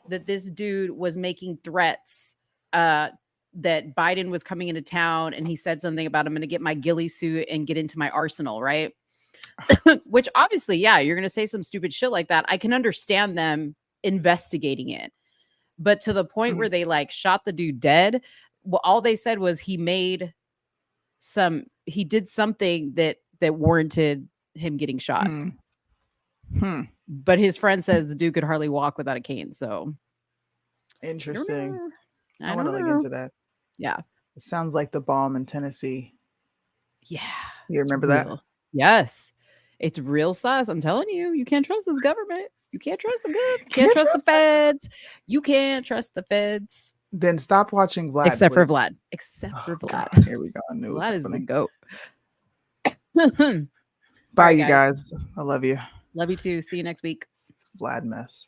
S5: that this dude was making threats that Biden was coming into town, and he said something about, I'm going to get my ghillie suit and get into my arsenal, right? Which obviously, yeah, you're going to say some stupid shit like that. I can understand them investigating it. But to the point where they like shot the dude dead, well, all they said was he did something that warranted him getting shot. But his friend says the dude could hardly walk without a cane. So
S4: interesting.
S5: I
S4: want to look into that.
S5: Yeah.
S4: It sounds like the bomb in Tennessee.
S5: Yeah.
S4: You remember that?
S5: Yes. It's real sus. I'm telling you, you can't trust this government. You can't trust the good. You can't trust the feds. You can't trust the feds.
S4: Then stop watching Vlad.
S5: Except for Vlad.
S4: God, here we go. I knew
S5: Vlad is the goat.
S4: Bye, right, you guys. I love you.
S5: Love you too. See you next week.
S4: Vlad mess.